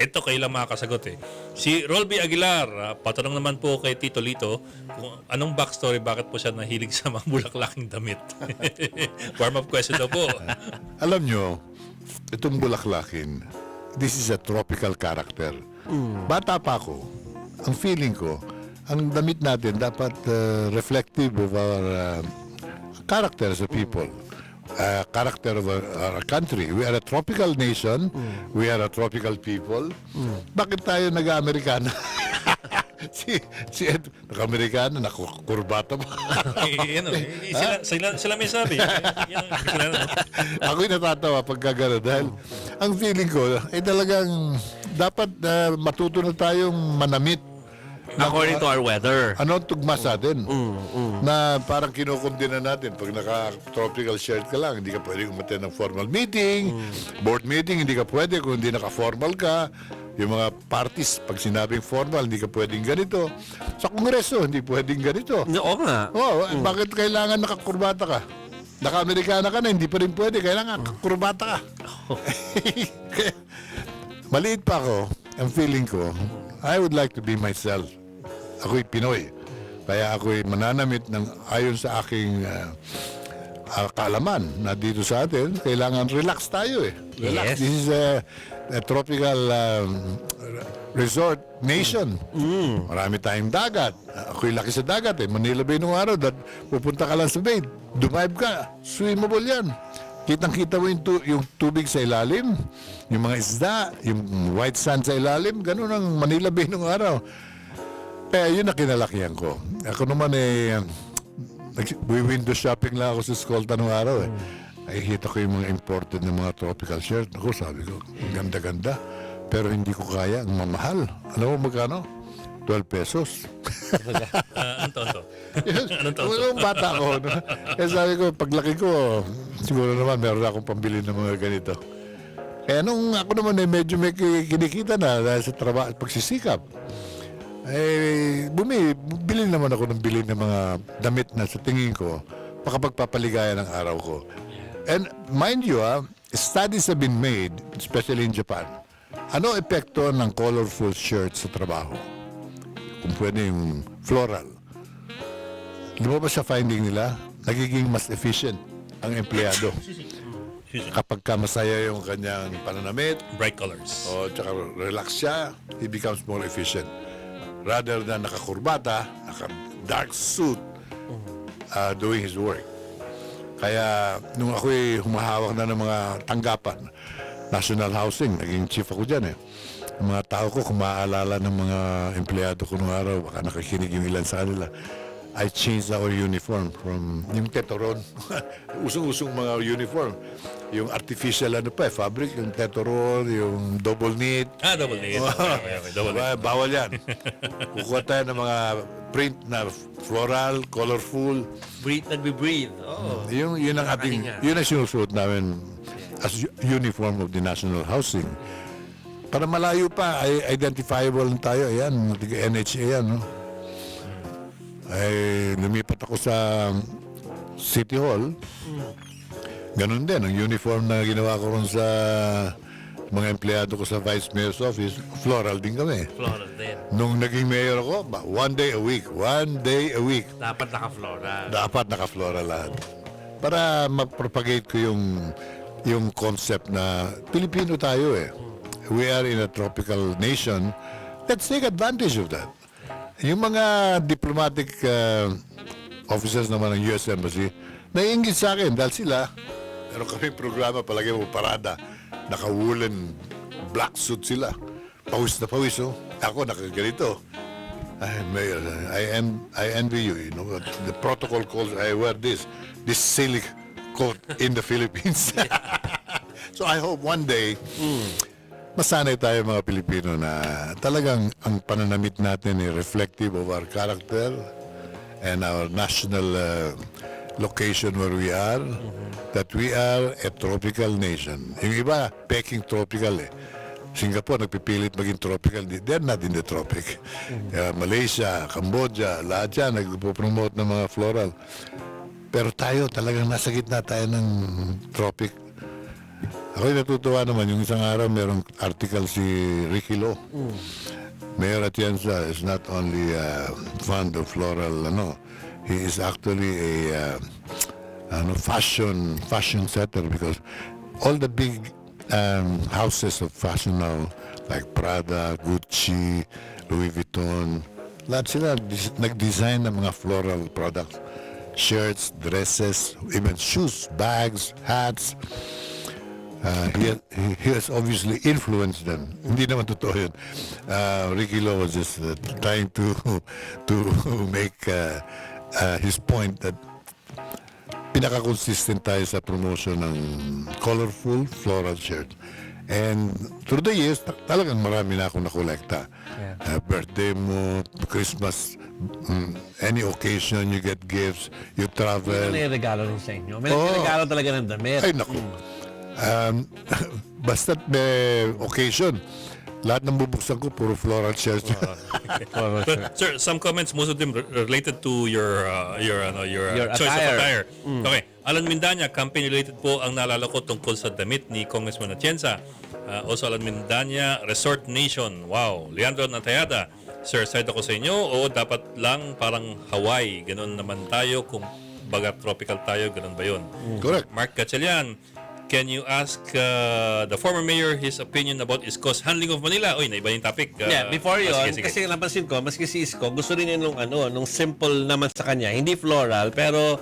ito kailan makakasagot eh. Si Rolby Aguilar, patanong naman po kay Tito Lito kung anong backstory, bakit po siya nahilig sa mga bulaklaking damit. Warm-up question daw po. Alam nyo, itong bulaklakin, this is a tropical character. Bata pa ako, ang feeling ko, ang damit natin dapat reflective of our character as a people. Character of our country. We are a tropical nation. We are a tropical people. Bakit tayo nag-Amerikana? si Ed, naka-Amerikano, nakakurbata pa. Sila may sabi. Ako'y natatawa pagka gano'n dahil ang feeling ko, talagang dapat matuto na tayong manamit. According to our weather. Ano ang tugma sa atin? Na parang kinukundina natin. Pag naka-tropical shirt ka lang, hindi ka pwede umattend ng formal meeting. Board meeting, hindi ka pwede kung hindi naka-formal ka. Yung mga parties, pag sinabing formal, hindi ka pwedeng ganito. Sa kongreso, hindi pwedeng ganito. Oo nga. Bakit kailangan nakakurbata ka? Naka-Amerikana ka na, hindi pa rin pwede. Kailangan nakakurbata ka. Maliit pa ako, ang feeling ko, I would like to be myself. Ako'y Pinoy. Kaya ako'y mananamit ng ayon sa aking kaalaman na dito sa atin, kailangan relax tayo eh. Relax. Yes. This is a tropical resort nation. Marami tayong dagat. Ako'y laki sa dagat eh. Manila Bay nung araw, pupunta ka lang sa bay. Dumive ka. Swimmable yan. Kitang-kita mo yung tubig sa ilalim, yung mga isda, yung white sand sa ilalim, ganun ang Manila Bay nung araw. Kaya yun na kinalakihan ko. Ako naman window shopping lang ako sa Escolta nung araw eh. Nakikita ko yung mga imported na mga tropical shirt. Ako sabi ko, ganda-ganda. Pero hindi ko kaya, ang mamahal. Alam mo magkano? 12 pesos. Anong taon to? Anong taon to? Anong bata ko. No? Kaya sabi ko, paglaki ko, siguro naman meron akong pambili ng mga ganito. Kaya nung ako naman medyo may kinikita na dahil sa trabaho at pagsisikap, bili naman ako ng bili ng mga damit na sa tingin ko, makapagpapaligaya ng araw ko. And mind you, studies have been made, especially in Japan. Ano epekto ng colorful shirt sa trabaho? Kung pwede yung floral. Lumabas sa finding nila, nagiging mas efficient ang empleyado. Kapag ka masaya yung kanyang pananamit, Bright colors. tsaka relax siya, he becomes more efficient. Rather than nakakurbata, naka-dark suit, doing his work. Kaya nung ako'y humahawak na ng mga tanggapan, National Housing, naging chief ako dyan eh. Ang mga tao ko, kung maaalala ng mga empleyado ko nung araw, baka nakikinig yung ilan sa kanila, I changed our uniform from yung tetoron. Usong-usong mga uniform. Yung artificial fabric, yung tetoron, yung double knit. Double knit. Double knit. Bawal yan. Kukuha tayo ng mga print na floral, colorful. Nagbe-breathe. Yun ang ating, yun ang sinusuot namin as uniform of the National Housing. Para malayo pa, identifiable tayo. Ayan, NHA yan, no? Lumipat ako sa City Hall. Ganun din, ang uniform na ginawa ko ron sa mga empleyado ko sa Vice Mayor's Office, floral din kami. Floral din. Nung naging mayor ako, one day a week. Dapat naka-floral. Dapat naka-floral lahat. Para ma-propagate ko yung concept na Pilipino tayo eh. We are in a tropical nation. Let's take advantage of that. Yung mga diplomatic officers naman ng US Embassy, naiingit sa akin dahil sila, meron kaming programa, palagi mo parada, naka-woolen black suit sila. Pawis na pawis, oh. Ako, nakaganito. Mayor, I envy you, you know. The protocol calls, I wear this silly coat in the Philippines. So I hope one day, masanay tayo mga Pilipino na talagang ang pananamit natin ay reflective of our character and our national location where we are, that we are a tropical nation. Yung iba, peking tropical eh. Singapore, nagpipilit maging tropical. They're not in the tropic. Malaysia, Cambodia, lahat yan, nagpo-promote ng mga floral. Pero tayo, talagang nasa gitna tayo ng tropic. Ako'y natutuwa naman, yung isang araw, merong article si Ricky Lo. Mayor Atienza is not only fond of floral, he is actually a fashion setter because all the big houses of fashion now, like Prada, Gucci, Louis Vuitton, lahat sila nag-design ng mga floral products. Shirts, dresses, even shoes, bags, hats. he has obviously influenced them. Hindi naman totoo yun. Ricky Lo was just trying to make his point that pinaka-consistent tayo sa promotion ng colorful floral shirt. And through the years, talagang marami na akong nakolekta. Birthday mo, Christmas, any occasion, you get gifts, you travel. May regalo rin sa inyo. May regalo talaga ng damit. Ay, naku. Basta't may occasion, lahat ng bubuksan ko, puro floral shirts. But, sir, some comments, most of them related to your choice of attire. Okay. Alan Mindanya, campaign-related po ang naalala ko tungkol sa damit ni Congressman Atienza. Also, Alan Mindanya, Resort Nation. Wow. Leandro Natayada, sir, side ako sa inyo o dapat lang parang Hawaii? Ganon naman tayo kung baga tropical tayo, ganon ba yun? Correct. Mark Gatchalian, can you ask the former mayor his opinion about Isko's handling of Manila? Uy, naiba yung topic. Before yun, sige. kasi napansin ko, maski si Isko, gusto rin niya nung simple naman sa kanya. Hindi floral, pero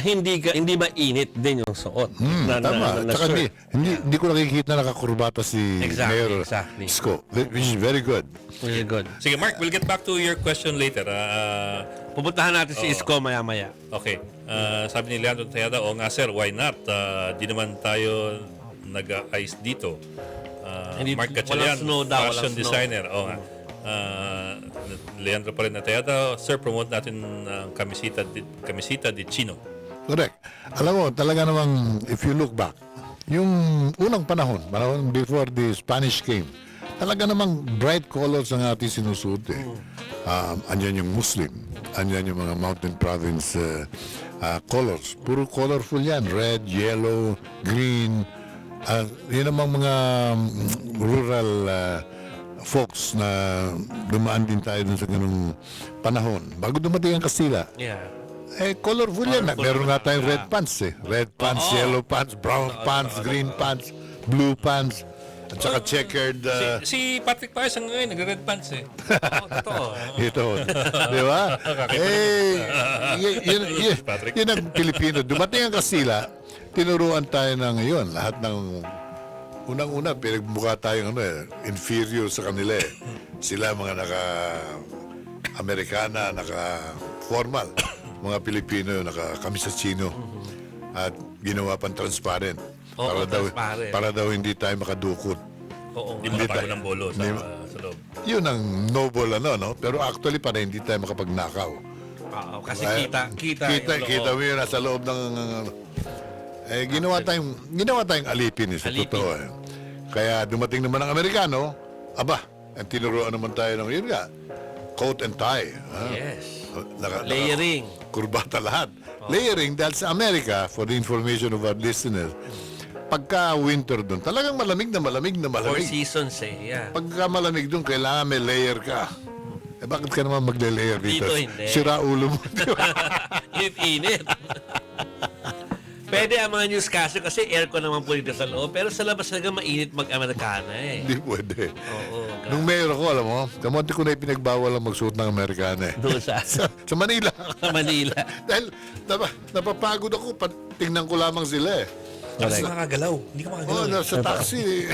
hindi mainit din yung suot. Tama. Tsaka hindi ko nakikita nakakurbata si Mayor Isko, which is very good. Very good. Sige, Mark, we'll get back to your question later. Pupuntahan natin si Isko maya-maya. Okay. Sabi ni Leandro Tayada, o nga sir, why not? Di naman tayo nag-ice dito. Mark Gatchalian, fashion designer. O nga. Leandro pa rin na Tayada, sir, promote natin ang kamisita di Chino. Correct. Alam mo, talaga namang, if you look back, yung unang panahon before the Spanish came, talaga namang bright colors ang ating sinusuot eh. Andyan yung Muslim, andyan yung mga mountain province colors. Puro colorful yan. Red, yellow, green. Yun namang mga rural folks na dumaan din tayo dun sa ganung panahon. Bago dumating ang Kastila. Yeah. Colorful yan. Meron nga tayong red pants eh. Red pants, yellow pants, brown pants, green pants, blue pants. At saka checkered... Si Patrick Paes ang ngayon, nag-red pants eh. Totoo. Ito. Di ba? Yun ang Pilipino. Dumating ang Kastila, tinuruan tayo ng ngayon. Lahat ng... Unang-una, pinagmukha tayong inferior sa kanila eh. Sila mga naka-Amerikana, naka-formal. Mga Pilipino, naka-kamisachino. At ginawa pang transparent. Para daw hindi tayo makadukot. Hindi makatago ng bolo sa loob. Yun ang noble no? Pero actually para hindi tayo makapagnakaw. Kasi kita mo yun nasa loob ng ginawa tayong alipin sa totoo eh. Kaya dumating naman ang Amerikano, tinuruan naman tayo ng yun nga, coat and tie. Yes. Layering. Kurbata lahat. Layering dahil sa Amerika, for the information of our listeners, pagka winter doon, talagang malamig na malamig. 4 seasons eh, yeah. Pagka malamig doon, kailangan may layer ka. Bakit ka naman magle-layer dito? Dito hindi. Sira ulo mo. Init. Pwede ang mga newscaster kasi aircon naman po dito sa loob. Pero sa labas talaga mainit mag-Amerikana eh. Hindi pwede. Oo. Nung mayor ako, alam mo, kamonti ko na ipinagbawal ang magsuot ng Amerikana eh. Doon sa Manila. Sa Manila. Dahil napapagod ako, tingnan ko lamang sila eh. Kasi makagalaw. Hindi ka makagalaw. Sa taxi,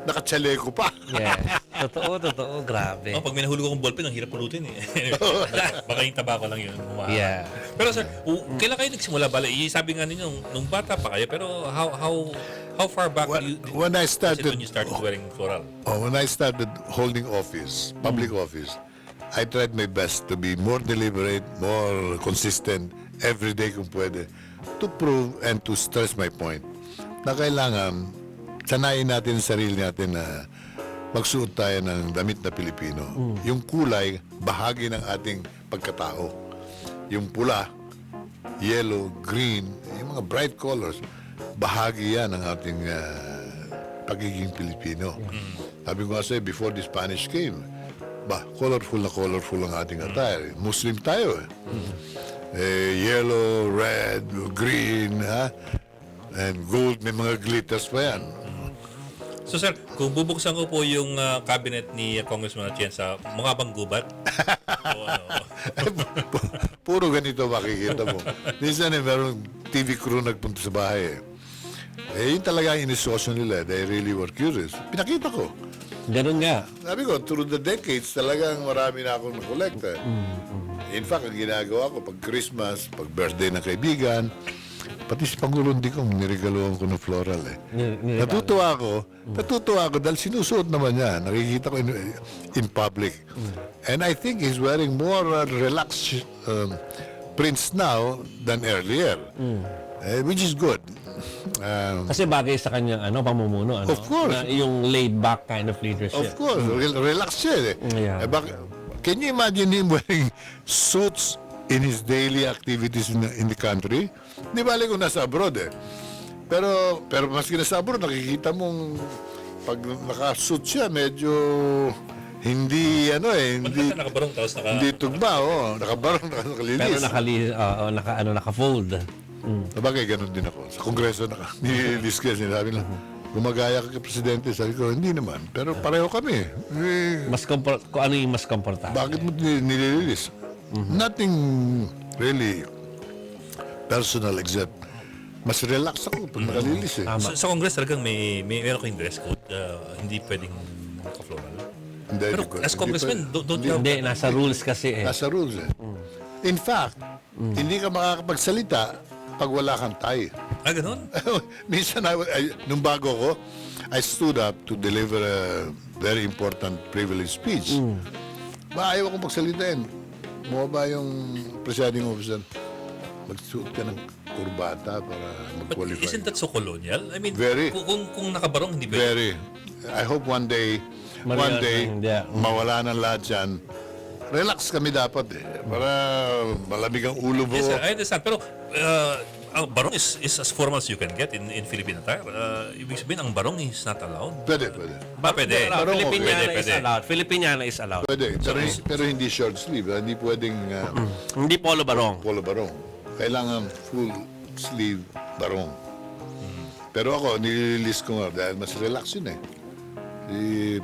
nakachaleco pa. Yeah. Totoo. Grabe. Pag may nahulog akong ballpen, ang hirap pulutin eh. Baka yung tabako lang yun. Yeah. Pero sir, kailan kayo nagsimula bala? Sabi nga ninyo, nung bata pa kayo, pero how far back when I started wearing floral? When I started holding office, public office, I tried my best to be more deliberate, more consistent, every day kung pwede, to prove and to stress my point na kailangan sanayin natin ang sarili natin na magsuot tayo ng damit na Pilipino. Yung kulay, bahagi ng ating pagkatao. Yung pula, yellow, green, yung mga bright colors, bahagi yan ng ating pagiging Pilipino. Sabi ko nga sa'yo, before the Spanish came, colorful ang ating attire. Muslim tayo eh. Yellow, red, green, and gold, may mga glitters pa yan. So sir, kung bubuksan ko po yung cabinet ni Congressman Atienza, mukha bang gubat? Puro ganito makikita mo. Minsan meron TV crew nagpunta sa bahay eh. Yun talaga ang inisosyo nila. They really were curious. Pinakita ko. Ganun nga. Sabi ko, through the decades, talagang marami na akong nakolekta. In fact, ang ginagawa ko, pag Christmas, pag birthday ng kaibigan, pati si Pangulong Digong, niregaluhan ko ng floral eh. Natutuwa ako dahil sinusuot naman niya. Nakikita ko in public. And I think he's wearing more relaxed prints now than earlier. Which is good. Kasi bagay sa kanyang pamumuno. Of course. Na yung laid-back kind of leadership. Of course. Relaxed siya eh. Yeah. Can you imagine him wearing suits in his daily activities in the country? Di bali kung nasa abroad eh. Pero maski nasa abroad, nakikita mong pag nakasuit siya, medyo hindi hindi nakabarong tapos hindi tugma, nakabarong, nakalilis. Pero naka-fold. Sabagay, ganun din ako. Sa Kongreso, nililis ko, sinabi lang, gumagaya ka kay Presidente. Sabi ko, hindi naman. Pero pareho kami. Kung ano yung mas komportable. Bakit mo nilililis? Nothing really personal except mas relax ako pag nakalilis eh. Sa Congress talagang meron kayong dress code. Hindi pwedeng naka-floral. Pero as congressman, don't you have... Hindi, nasa rules kasi eh. Nasa rules eh. In fact, hindi ka makakapagsalita pag wala kang tie. Ganun? Minsan, nung bago ko, I stood up to deliver a very important privilege speech. Ayaw akong pagsalitain. Bumaba yung presiding officer. Magsuot ka ng kurbata para mag-qualify. Isn't that so colonial? I mean, Very. Kung nakabarong, hindi pwede. Very. I hope one day, mawala ng lahat yan. Relax kami dapat eh. Para malamig ang ulo mo. Yes, I understand. Pero ang barong is as formal as you can get in Philippine attire. Ibig sabihin, ang barong is not allowed. Pwede. Pwede. Filipiniana is allowed. Pwede. Pero hindi short sleeve. Hindi pwedeng Hindi polo barong. polo barong. Kailangan full sleeve barong. Pero ako, nililis ko nga dahil mas relax yun eh. Si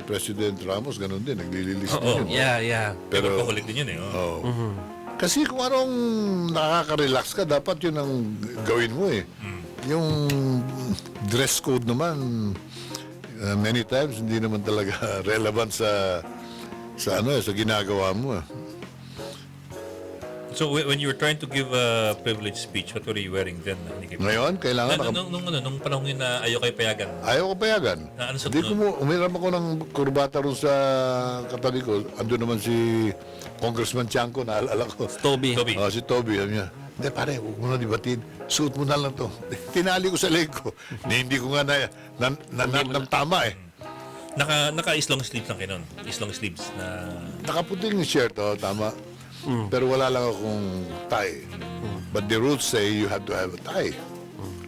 President Ramos, ganun din. Naglililis din yun. Yeah. Pero pahulik din yun eh. Kasi kung anong nakaka-relax ka, dapat yun ang gawin mo eh. Yung dress code naman, many times, hindi naman talaga relevant sa ginagawa mo. So when you were trying to give a privilege speech, what were you wearing then? Ngayon, kailangan... Nung panahon yun na ayaw kayo payagan. Ayaw ko payagan. Hindi ko umiram ako ng kurbata ron sa katabi ko. Ando naman si Congressman Chanco, naalala ko. Toby. Si Toby. Sabi niya, hindi pare, huwag mo na dibatin. Suot mo na lang to. Tinali ko sa leg ko. Hindi ko nga na tama eh. Naka-islong sleeves lang kayo nun. Islong sleeves na... Nakaputing shirt, tama. Pero wala lang akong tie. But the rules say you have to have a tie.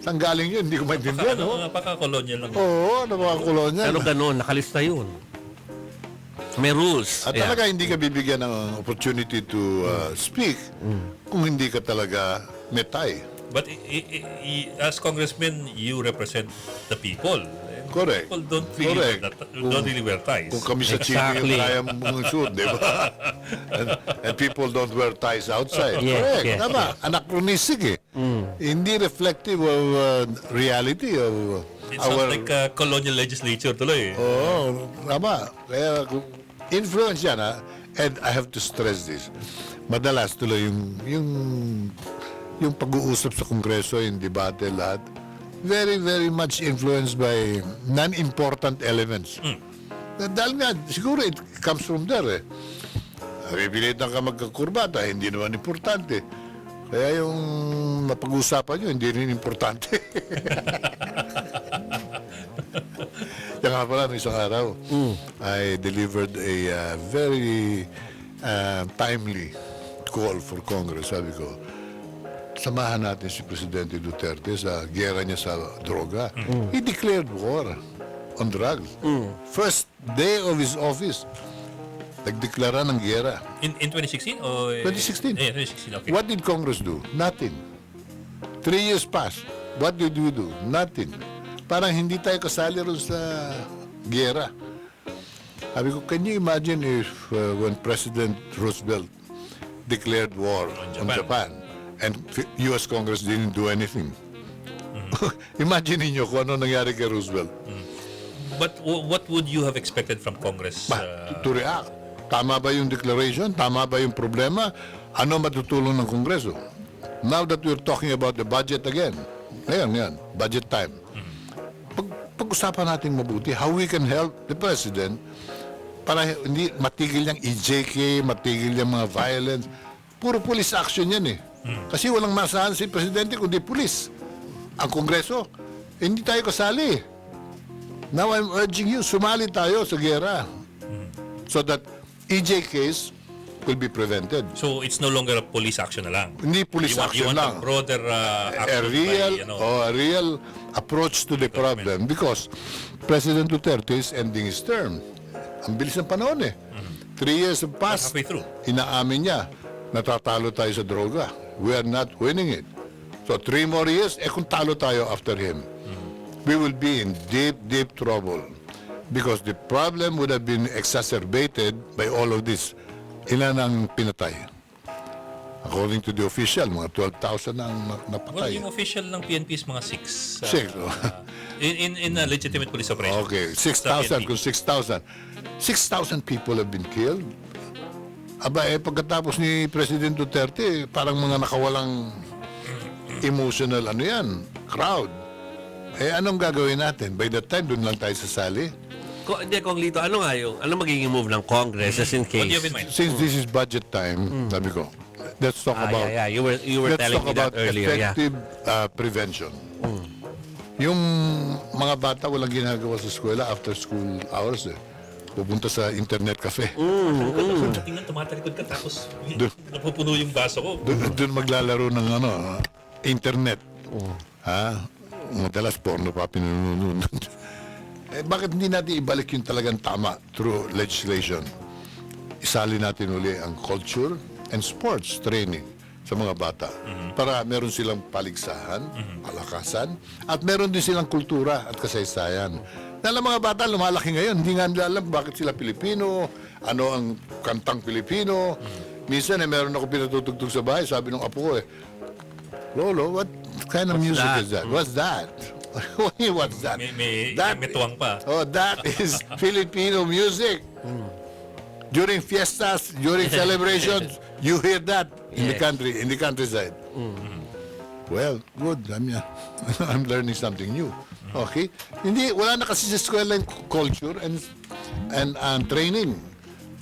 Saan galing yun? Hindi ko maintindihan. Napaka-colonial lang. Oo, napaka-colonial. Pero ganun, nakalista yun. May rules. At talaga hindi ka bibigyan ng opportunity to speak kung hindi ka talaga may tie. But as congressman, you represent the people. Correct. People don't really wear ties. Kung kami sa Chile yung kaya mong suit, di ba? and people don't wear ties outside. Correct. Tama. Anachronistic eh. Hindi reflective of reality of It sounds like colonial legislature tuloy eh. Oo, tama. Kaya influence yan ha. And I have to stress this. Madalas tuloy yung pag-uusap sa Kongreso, yung debate, lahat, very, very much influenced by non-important elements. Dahil nga, siguro it comes from there eh. Pipilitan ka magkakurbata, hindi naman importante. Kaya yung mapag-usapan nyo, hindi rin importante. Yan nga pala, isang araw, I delivered a very timely call for Congress. Sabi ko, samahan natin si Presidente Duterte sa gera niya sa droga. He declared war on drugs. First day of his office, nagdeklara ng gera. In 2016? O 2016. Yeah, 2016, okay. What did Congress do? Nothing. 3 years passed. What did we do? Nothing. Parang hindi tayo kasali rin sa gera. Sabi ko, can you imagine if when President Roosevelt declared war on Japan and U.S. Congress didn't do anything? Imagine niyo kung ano nangyari kay Roosevelt. But what would you have expected from Congress? To react. Tama ba yung declaration? Tama ba yung problema? Ano matutulong ng Kongreso? Now that we're talking about the budget again, ngayon, budget time. Pag-usapan natin mabuti how we can help the President para hindi matigil yung EJK, matigil yung mga violence. Puro police action yan eh. Kasi walang masahan si Presidente kundi police. Ang Kongreso, hindi tayo kasali. Now I'm urging you, sumali tayo sa gera. So that EJKs will be prevented. So it's no longer a police action na lang. Hindi police You action want lang. a broader action A real approach to the problem because President Duterte is ending his term. Ang bilis ng panahon eh. 3 years have passed. Halfway through. Inaamin niya, natatalo tayo sa droga. We are not winning it. So 3 more years, kung talo tayo after him, we will be in deep, deep trouble. Because the problem would have been exacerbated by all of this. Ilan ang pinatay? According to the official, mga 12,000 ang Well, napatay. yung official ng PNP is mga 6. 6. In a legitimate police operation. Okay, Sa 6,000 PNP. kung 6,000. 6,000 people have been killed. Aba, pagkatapos ni President Duterte, parang mga nakawalang emotional crowd. Anong gagawin natin? By that time, dun lang tayo sasali. Kung Lito, ano magiging move ng Congress just in What do you case? have in mind? Since this is budget time, sabi ko, let's talk about You were let's telling talk me that about earlier. Yeah. effective prevention. Yung mga bata walang ginagawa sa eskwela after school hours pupunta sa internet cafe. Tingnan, tumatalikod ka tapos napupuno yung baso ko. Doon maglalaro ng internet. Madalas porno pa pinununan. Bakit hindi natin ibalik yung talagang tama through legislation? Isali natin uli ang culture and sports training sa mga bata para meron silang paligsahan, palakasan, at meron din silang kultura at kasaysayan. Dahil ang mga bata lumalaki ngayon, hindi nga nila alam bakit sila Pilipino, ano ang kantang Pilipino. Minsan meron ako pinatutugtog sa bahay, sabi ng apo ko Lolo, what kind of music is that? What's that? What's that? May tuwang pa. Oh, that is Filipino music. During fiestas, during celebrations, you hear that in the country, in the countryside. Well, good. I'm learning something new. Okay? Wala na kasi sa eskwela yung culture and training.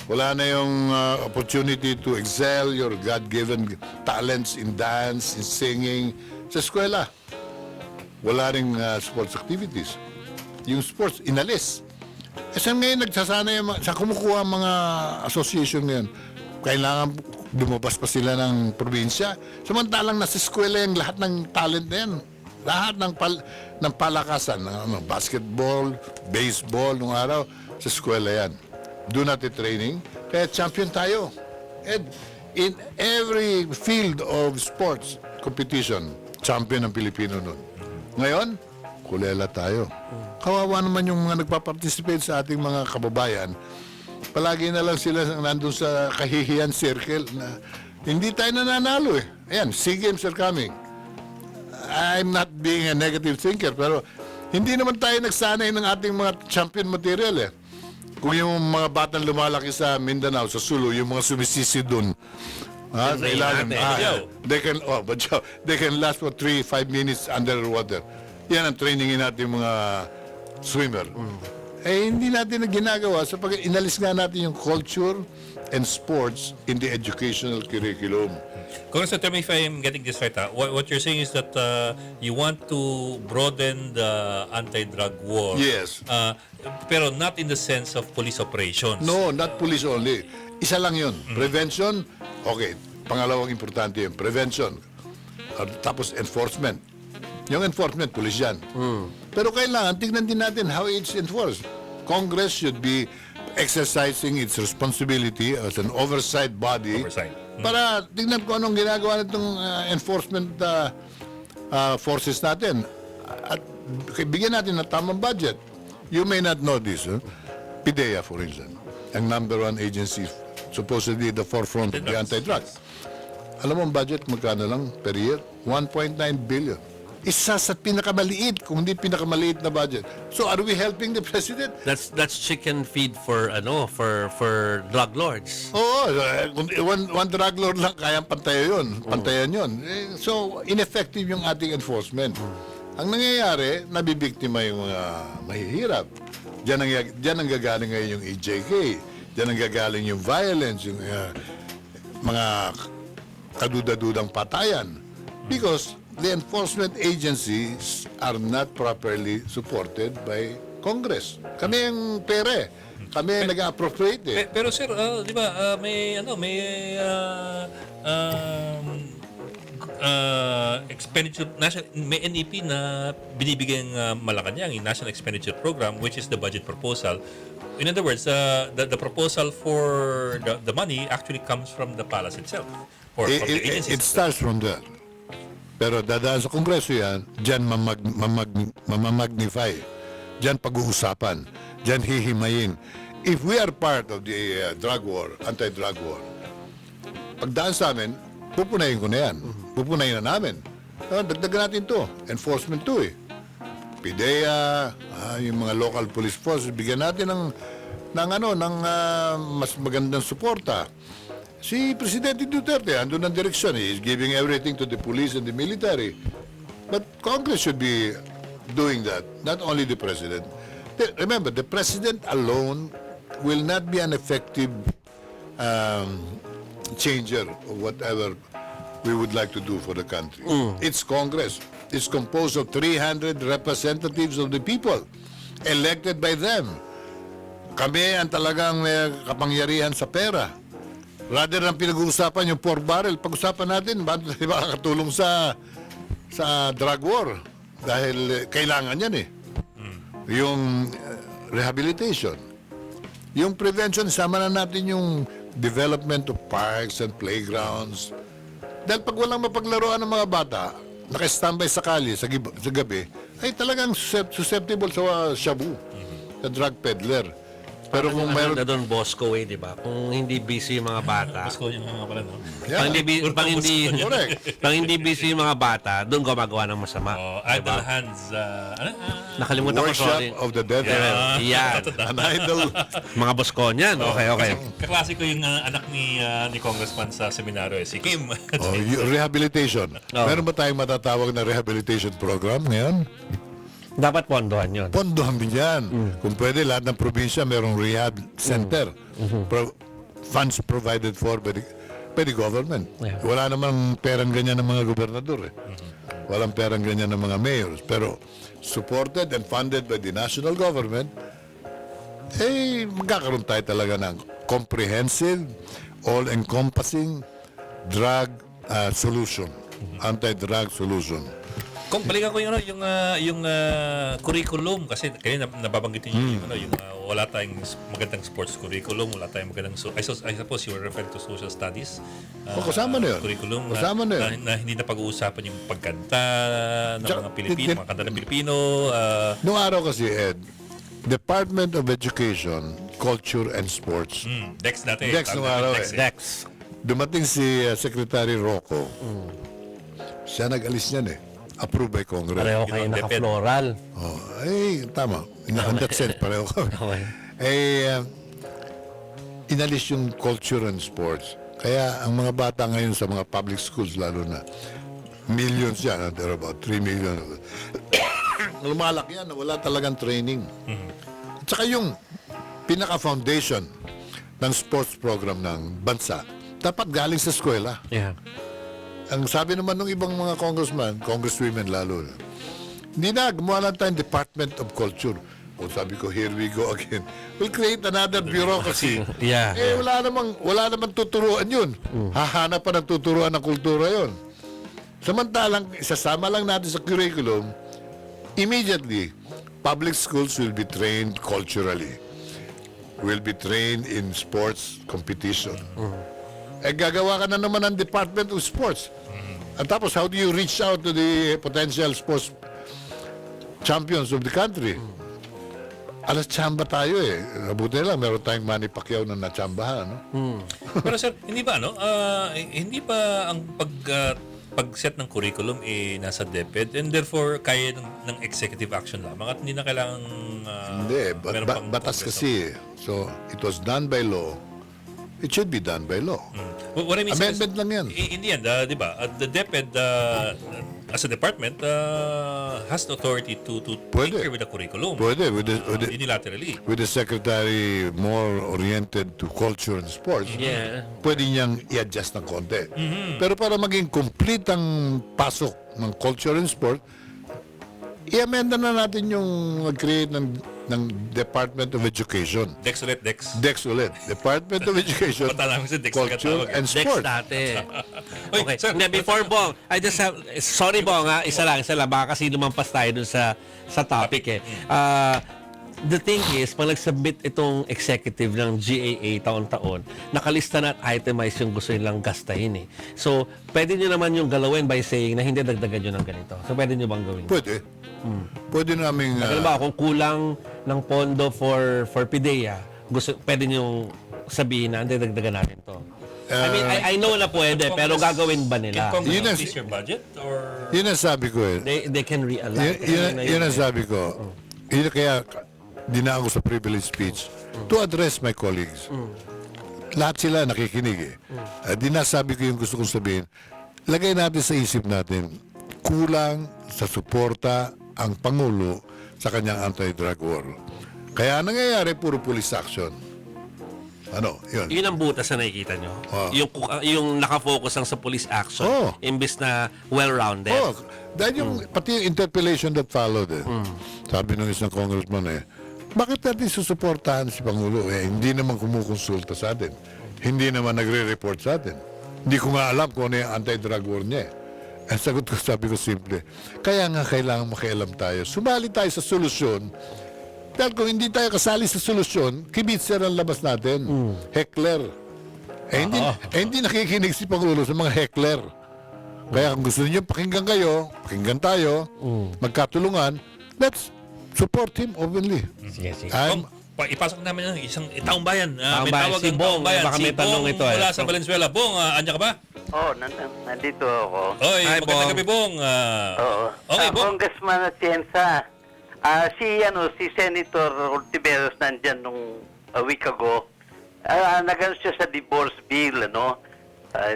Wala na yung opportunity to excel your God-given talents in dance, in singing sa eskwela. Wala ring sports activities. Yung sports, inalis. Saan ngayon nagsasanay, sa kumukuha ang mga association ngayon, kailangan lumabas pa sila ng probinsya. Samantalang nasa eskwela yung lahat ng talent na yan. Lahat ng palakasan, basketball, baseball, nung araw, sa eskwela yan. Doon natin training, kaya champion tayo. And in every field of sports competition, champion ang Pilipino nun. Ngayon, kulela tayo. Kawawa naman yung mga nagpa-participate sa ating mga kababayan. Palagi na lang sila nandun sa kahihiyan circle na hindi tayo nananalo Ayan, SEA Games are coming. I'm not being a negative thinker, pero hindi naman tayo nagsanay ng ating mga champion material Kung yung mga batang lumalaki sa Mindanao, sa Sulu, yung mga sumisisi dun, sa ilalim, they can last for 3-5 minutes underwater. Yan ang trainingin natin mga swimmer. Hindi natin na ginagawa sapagkat inalis nga natin yung culture and sports in the educational curriculum. Congressman, tell me if I'm getting this right. What you're saying is that you want to broaden the anti-drug war. Yes. Pero not in the sense of police operations. No, not police only. Isa lang yun. Prevention, okay. Pangalawang importante yun. Prevention. Tapos enforcement. Yung enforcement, police yan. Pero kailangan, tignan din natin how it's enforced. Congress should be exercising its responsibility as an oversight body para tignan ko anong ginagawa nitong enforcement forces natin. At bigyan natin ng tamang budget. You may not know this. PIDEA, for instance, ang number one agency, supposedly the forefront of the anti-drugs. Alam mo ang budget, magkano lang per year? 1.9 billion. isa sa pinakamaliit, kung hindi pinakamaliit na budget. So are we helping the president? That's chicken feed for drug lords. Oo, kung one drug lord lang, kayang pantayan yun. So, ineffective yung ating enforcement. Ang nangyayari, nabibiktima yung mga mahihirap. Diyan ang gagaling ngayon yung EJK. Diyan ang gagaling yung violence, yung mga kadudadudang patayan. Because the enforcement agencies are not properly supported by Congress. Kami ang pere. Kami ang nag-appropriate eh. Pero sir, di ba, may expenditure, may NEP na binibigyan Malacanang, yung National Expenditure Program, which is the budget proposal. In other words, the proposal for the money actually comes from the palace itself. Or from the agencies. It starts from there. Pero dadaan sa Kongreso yan, dyan mamamagnify. Dyan pag-uusapan. Dyan hihimayin. If we are part of the drug war, anti-drug war, pagdaan sa amin, pupunayin ko na yan. Pupunayin na namin. Dagdagan natin to. Enforcement to eh. PIDEA, yung mga local police forces, bigyan natin ng mas magandang suporta. Si Presidente Duterte, andun ang direksyon. He is giving everything to the police and the military. But Congress should be doing that, not only the President. Remember, the President alone will not be an effective changer of whatever we would like to do for the country. It's Congress. It's composed of 300 representatives of the people, elected by them. Kami ang talagang may kapangyarihan sa pera. Rather than pinag-uusapan yung 4 barrel, pag-usapan natin, ba makakatulong sa drug war? Dahil kailangan yan eh. Yung rehabilitation. Yung prevention, sama na natin yung development of parks and playgrounds. Dahil pag walang mapaglaruan ng mga bata, naka-standby sa kalye, sa gabi, ay talagang susceptible sa shabu, sa drug peddler. Pero kung mayroon na doon Bosco di ba? Kung hindi busy yung mga bata. Bosco yung mga pala, no? Pang hindi busy yung mga bata, doon gumagawa ng masama. Idle hands. Nakalimutan ko, sorry. worship of the devil. Yan. An idol. Mga Bosconian. Okay. Kaklase ko yung anak ni congressman sa seminaryo, si Kim. Rehabilitation. Meron ba tayong matatawag na rehabilitation program ngayon? Dapat pondohan yun. Pondohan din yan. Kung pwede, lahat ng probinsya mayroong rehab center. Funds provided for by the government. Yeah. Wala namang perang ganyan ng mga gobernador eh. Walang perang ganyan ng mga mayors. Pero supported and funded by the national government, magkakaroon tayo talaga ng comprehensive, all-encompassing drug solution. Anti-drug solution. Kung balikan ko yung curriculum, kasi kayo nababanggitin yung wala tayong magandang sports curriculum, wala tayong magandang I suppose you were referring to social studies. Kasama na yun. Curriculum Kasama na yun. na hindi na pag-uusapan yung pagkanta ng mga Pilipino, mga kanta ng Pilipino. Noong araw kasi, Ed, Department of Education, Culture and Sports. Dex dati. Dex noong araw eh. Dex. Dumating si Secretary Rocco. Siya nag-alis niyan eh. Approved by Congress. Pareho kayo naka-floral. Tama. In that sense, pareho kami. Inalis yung culture and sports. Kaya ang mga bata ngayon sa mga public schools, lalo na, millions yan. There are about 3 million. Lumalaki yan, wala talagang training. At saka yung pinaka-foundation ng sports program ng bansa, dapat galing sa eskwela. Yeah. Ang sabi naman ng ibang mga congressman, congresswomen lalo, hindi na, gumawa lang tayong Department of Culture. O sabi ko, here we go again. We'll create another bureaucracy. Yeah. Wala namang tuturuan yun. Hahanap pa ng tuturuan ng kultura yun. Samantalang, isasama lang natin sa curriculum, immediately, public schools will be trained culturally. Will be trained in sports competition. Gagawa ka na naman ng Department of Sports. At tapos, how do you reach out to the potential sports champions of the country? Alas tsamba tayo eh. Mabuti lang, meron tayong Manny Pacquiao na natsambahan. No? Pero sir, hindi ba ang pag-set ng curriculum nasa DepEd and therefore kaya ng executive action lamang at hindi na kailangan Hindi, meron pang batas Kongreso. kasi. So, it was done by law. It should be done by law. What I mean is, Amendment lang yan. in the end, di ba, the DepEd as a department has the authority to Pwede. tinker with the curriculum. Pwede, unilaterally. with the secretary more oriented to culture and sports, Yeah. pwede niyang i-adjust ng konti. Pero para maging complete ang pasok ng culture and sport, i-amenda na natin yung mag-create ng Department of Education. Dex ulit, Dex. Dex ulit. Department of Education, Mata namin sa Dex Culture nagkatawag. and Next Sport. dati. Oy, Okay. sir. Hindi, before Bong, I just have, sorry Bong ha, isa lang, baka kasi lumampas tayo dun sa topic eh. The thing is, pag nag-submit itong executive ng GAA taon-taon, nakalista na at itemize yung gusto nilang gastahin eh. So, pwede nyo naman yung galawin by saying na hindi dagdagan nyo ng ganito. So, pwede nyo bang gawin? Pwede. Pwede namin... Halimbawa, kung kulang ng pondo for PIDEA, pwede nyo sabihin na hindi dagdagan natin to. I mean, I know na pwede, pero gagawin ba nila? Can Congress Yun ang- increase your budget? Or... Yun ang sabi ko eh. They can realign. Yun ang sabi ko. Yun kaya dinaan ko sa privilege speech to address my colleagues. Lahat sila nakikinig eh. Dinasabi ko yung gusto kong sabihin. Lagay natin sa isip natin, kulang sa suporta ang Pangulo sa kanyang anti-drug war. Kaya nangyayari puro police action. Ano, yun. Yun ang butas na nakikita nyo. Oh. Yung nakafocus lang sa police action, Oh. imbis na well-rounded. Oh, dahil yung, pati yung interpellation that followed eh. Sabi ng isang congressman eh, bakit natin susuportahan si Pangulo? Eh, hindi naman kumukonsulta sa atin. Hindi naman nagre-report sa atin. Hindi ko nga alam kung ano yung anti-drug war niya eh. Ang sagot ko, sabi ko simple, kaya nga kailangan makialam tayo. Sumali tayo sa solusyon. Dahil kung hindi tayo kasali sa solusyon, kibitser ang labas natin. Heckler. Hindi nakikinig si Pangulo sa mga heckler. Kaya kung gusto niyo pakinggan kayo, pakinggan tayo, magkatulungan, let's support him openly. Sige. Ipasok namin ng isang taong bayan. Taong May bayan, tawag si ng Bong. taong bayan. Baka Si may tanong Bong ito, eh. mula sa Valenzuela. Bong, andyan ka ba? Nandito ako. Oy, Hi, magandang Bong. gabi, Bong. Oo. Okay, Bong. Congressman Atienza. Si Senator Ortiveros nandyan nung a week ago. Nagano siya sa divorce bill, ano?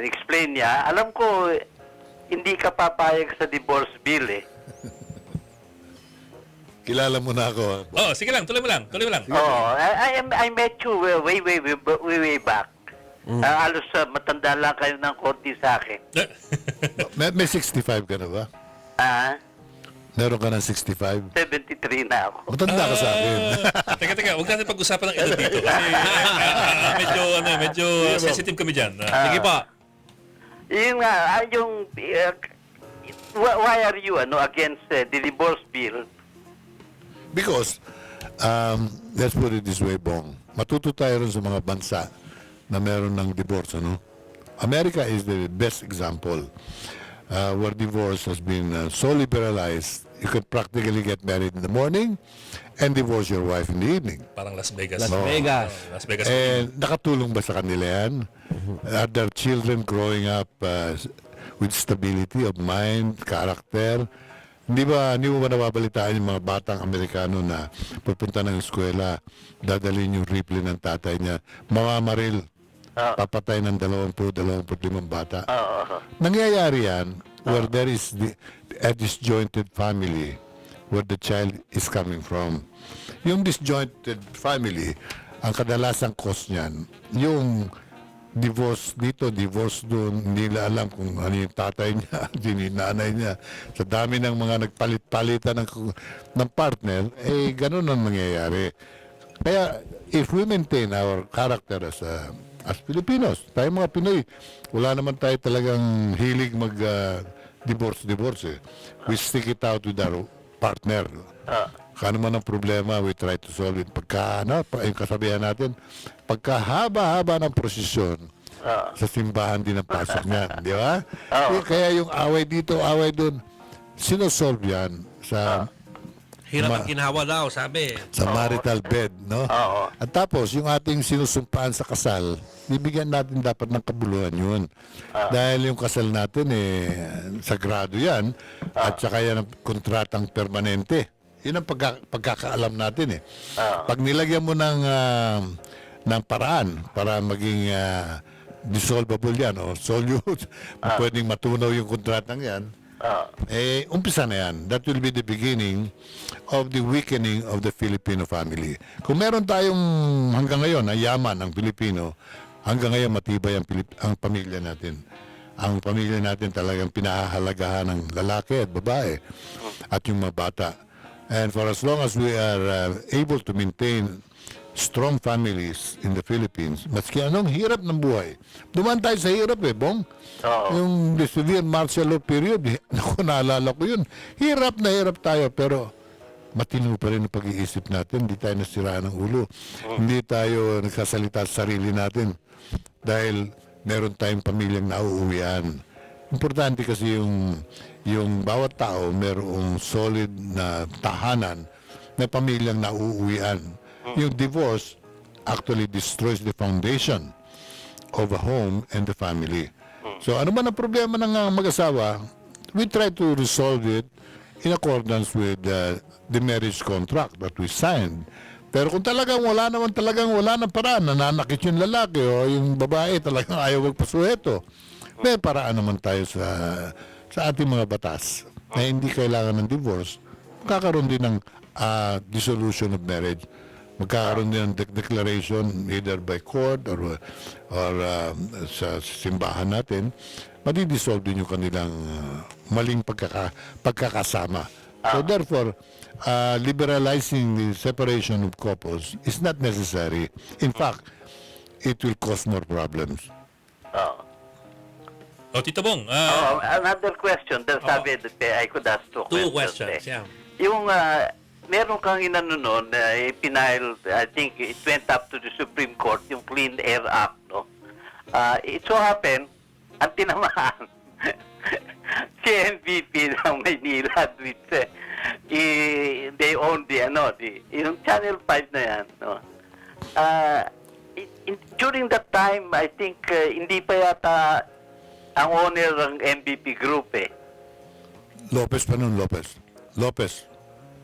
Explain niya. Alam ko, hindi ka papayag sa divorce bill eh. Kilala mo na ako. Oh, sige lang, tuloy mo lang. Oo. I met you way back. Alos matanda lang kayo ng konti sa akin. May 65 ka na ba? Meron ka ng 65? 73 na ako. Matanda ka sa akin. Teka, huwag natin pag-usapan ng edad dito. Kasi medyo sensitive kami dyan. Sige pa. Yun nga, why are you against the divorce bill? Because, let's put it this way, Bong. Matuto tayo rin sa mga bansa na meron ng divorce, ano? America is the best example where divorce has been so liberalized. You can practically get married in the morning and divorce your wife in the evening. Parang Las Vegas. Las Vegas. Las Vegas. And nakatulong ba sa kanila yan? Are their children growing up with stability of mind, character? Hindi mo ba nababalitaan yung mga batang Amerikano na pupunta ng eskwela, dadalhin yung rifle ng tatay niya, mamamaril, papatay ng 20-25 bata. Nangyayari yan where there is a disjointed family where the child is coming from. Yung disjointed family, ang kadalasang cause niyan, yung divorce dito, divorce doon, hindi nila alam kung ano yung tatay niya, yung nanay niya. Sa dami ng mga nagpalit-palitan ng partner, ganun ang nangyayari. Kaya, if we maintain our character as Filipinos, tayo mga Pinoy, wala naman tayo talagang hilig mag-divorce eh. We stick it out with our partner. Kano man ang problema, we try to solve it. Yung kasabihan natin, pagkahaba-haba ng prosesyon, sa simbahan din ang pasok niyan, di ba? Kaya yung away dito, away doon, sinosolve yan sa Hirap ang ginawa daw, sabi. Sa marital bed, no? Oo. At tapos, yung ating sinusumpaan sa kasal, bibigyan natin dapat ng kabuluhan yun. Dahil yung kasal natin, sagrado yan, at saka yan ang kontratang permanente. Yun ang pagkakaalam natin, Pag nilagyan mo ng paraan para maging dissolvable yan, o solute, pwedeng matunaw yung kontratang yan, umpisa na yan. That will be the beginning of the weakening of the Filipino family. Kung meron tayong hanggang ngayon na yaman ang Pilipino, hanggang ngayon matibay ang pamilya natin. Ang pamilya natin talagang pinahahalagahan ng lalaki at babae at yung mga bata. And for as long as we are able to maintain strong families in the Philippines, maski anong hirap ng buhay. Dumaan tayo sa hirap Bong. Yung the severe martial law period, naku, naalala ko yun. Hirap na hirap tayo, pero matino pa rin ang pag-iisip natin. Hindi tayo nasiraan ng ulo. Hindi tayo nagsasalita sa sarili natin dahil meron tayong pamilyang nauuwian. Importante kasi yung bawat tao merong solid na tahanan na pamilyang nauuwian. Yung divorce actually destroys the foundation of a home and the family. So ano man ang problema ng mag-asawa, we try to resolve it in accordance with the marriage contract that we signed. Pero kung talagang wala ng paraan, nananakit yung lalaki o yung babae talagang ayaw magpasuheto, may paraan naman tayo sa ating mga batas na hindi kailangan ng divorce. Magkakaroon din ng dissolution of marriage. Magkakaroon din ng declaration either by court or sa simbahan natin. Madi-dissolve din yung kanilang maling pagkakasama. So therefore, liberalizing the separation of couples is not necessary. In fact, it will cause more problems. Tito Bong. Another question. Sabi that I could ask two questions. Yeah. Yung meron kang inano noon, ipinail, I think it went up to the Supreme Court, yung Clean Air Act, no? It so happened, ang tinamaan, si MVP ng Maynila, which they own yung Channel 5 na yan, no? During that time, I think, hindi pa yata ang owner ng MVP Group, Lopez pa nun, Lopez.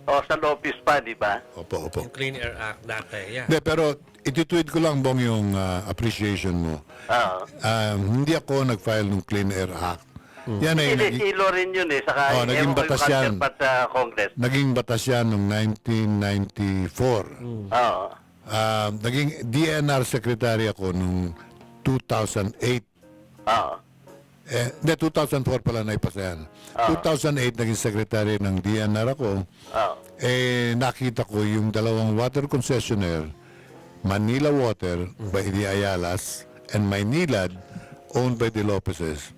Sa Lopez pa, di ba? Opo. Yung Clean Air Act dati, yeah. Pero ititweet ko lang, Bong, yung appreciation mo. Hindi ako nag-file ng Clean Air Act. Yan ay Si Loren yun saka naging batas yan. Sa Congress. Naging batas yan noong 1994. Naging DNR Secretary ako noong 2008. 2004 pala naipasa yan. 2008 naging secretary ng DNR ako. Nakita ko yung dalawang water concessionaire, Manila Water by the Ayalas and Maynila owned by the Lopezes.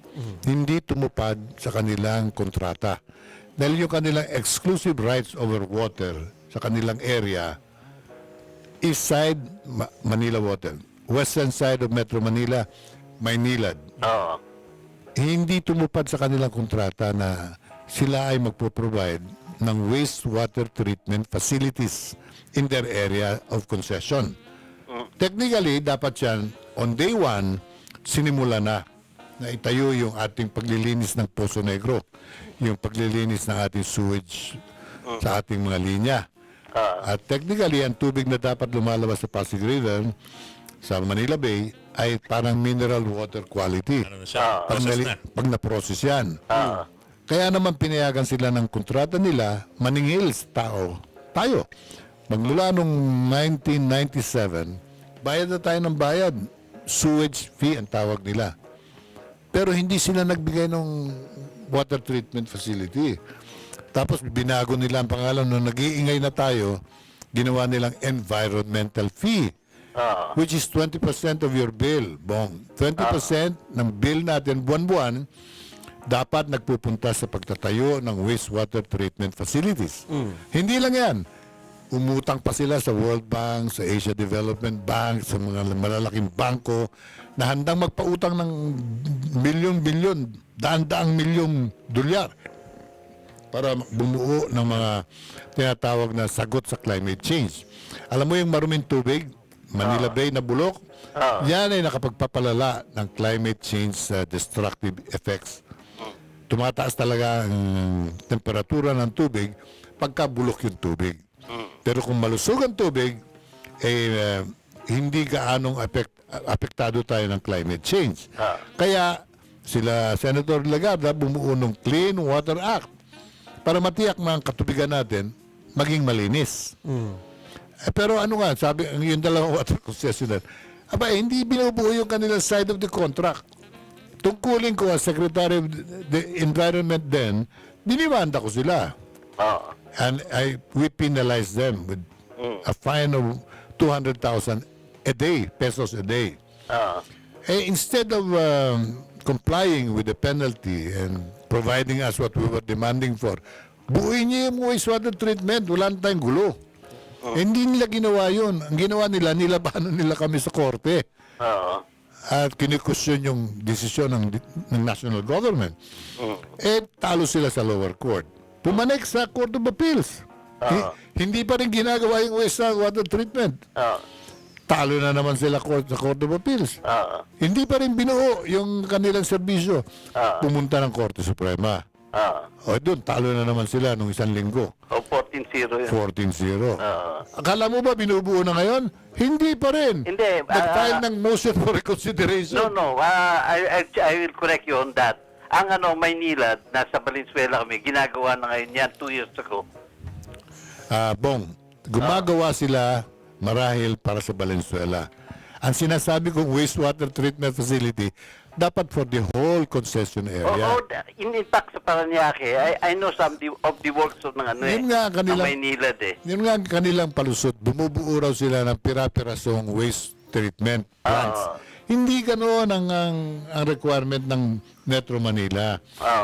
Hindi tumupad sa kanilang kontrata. Dahil yung kanilang exclusive rights over water sa kanilang area, east side, Manila Water. Western side of Metro Manila, Maynila. Hindi tumupad sa kanilang kontrata na sila ay magpo-provide ng wastewater treatment facilities in their area of concession. Technically, dapat yan, on day 1, sinimula na itayo yung ating paglilinis ng Poso Negro, yung paglilinis ng ating sewage sa ating mga linya. At technically, ang tubig na dapat lumalabas sa Pasig River sa Manila Bay ay parang mineral water quality. Pag na-process yan. Kaya naman pinayagan sila ng kontrata nila, maningil sa tayo. Magmula nung 1997, bayad na tayo ng bayad. Sewage fee ang tawag nila. Pero hindi sila nagbigay ng water treatment facility. Tapos binago nila ang pangalan nung nag-iingay na tayo, ginawa nilang environmental fee. Which is 20% of your bill, Bong. 20% ng bill natin buwan-buwan dapat nagpupunta sa pagtatayo ng wastewater treatment facilities. Hindi lang yan. Umutang pa sila sa World Bank, sa Asia Development Bank, sa mga malalaking bangko na handang magpautang ng milyon-milyon, daan-daang milyong dolyar para bumuo ng mga tinatawag na sagot sa climate change. Alam mo yung maruming tubig, Manila Bay na bulok, yan ay nakapagpapalala ng climate change destructive effects. Tumataas talaga ang temperatura ng tubig pagka bulok yung tubig. Pero kung malusog ang tubig, hindi gaanong apektado tayo ng climate change. Kaya sila Senator Lagarda bumuo ng Clean Water Act para matiyak na ang katubigan natin maging malinis. Pero ano nga, sabi yung dalawang water concessionaire, hindi binubuo yung kanilang side of the contract. Tungkulin ko as Secretary of the Environment then, dinimanda ko sila. And we penalize them with a fine of 200,000 a day, pesos a day. Instead of complying with the penalty and providing us what we were demanding for, buuin niyo yung wastewater treatment, wala na tayong gulo. Hindi nila ginawa yun. Ang ginawa nila, nilabanan nila kami sa korte. At kinikusyon yung desisyon ng national government. Talo sila sa lower court. Pumanik sa Court of Appeals. Hindi pa rin ginagawa yung wastewater treatment. Talo na naman sila sa Court of Appeals. Hindi pa rin binuo yung kanilang serbisyo. Pumunta ng Korte Suprema. Doon, talo na naman sila nung isang linggo. 14-0 yun. 14-0. Akala mo ba binubuo na ngayon? Hindi pa rin. Hindi. Nag-file ng motion for reconsideration. No. I will correct you on that. Ang Maynila, nasa Valenzuela kami, ginagawa na ngayon yan 2 years ago. Bong, gumagawa sila marahil para sa Valenzuela. Ang sinasabi kong wastewater treatment facility, dapat for the whole concession area. In fact, sa Paranaque, I know some of the works of ng Maynila de. Yun nga ang kanilang palusot. Bumubuo raw sila ng pira-pirasong waste treatment plants. Hindi ganoon ang requirement ng Metro Manila.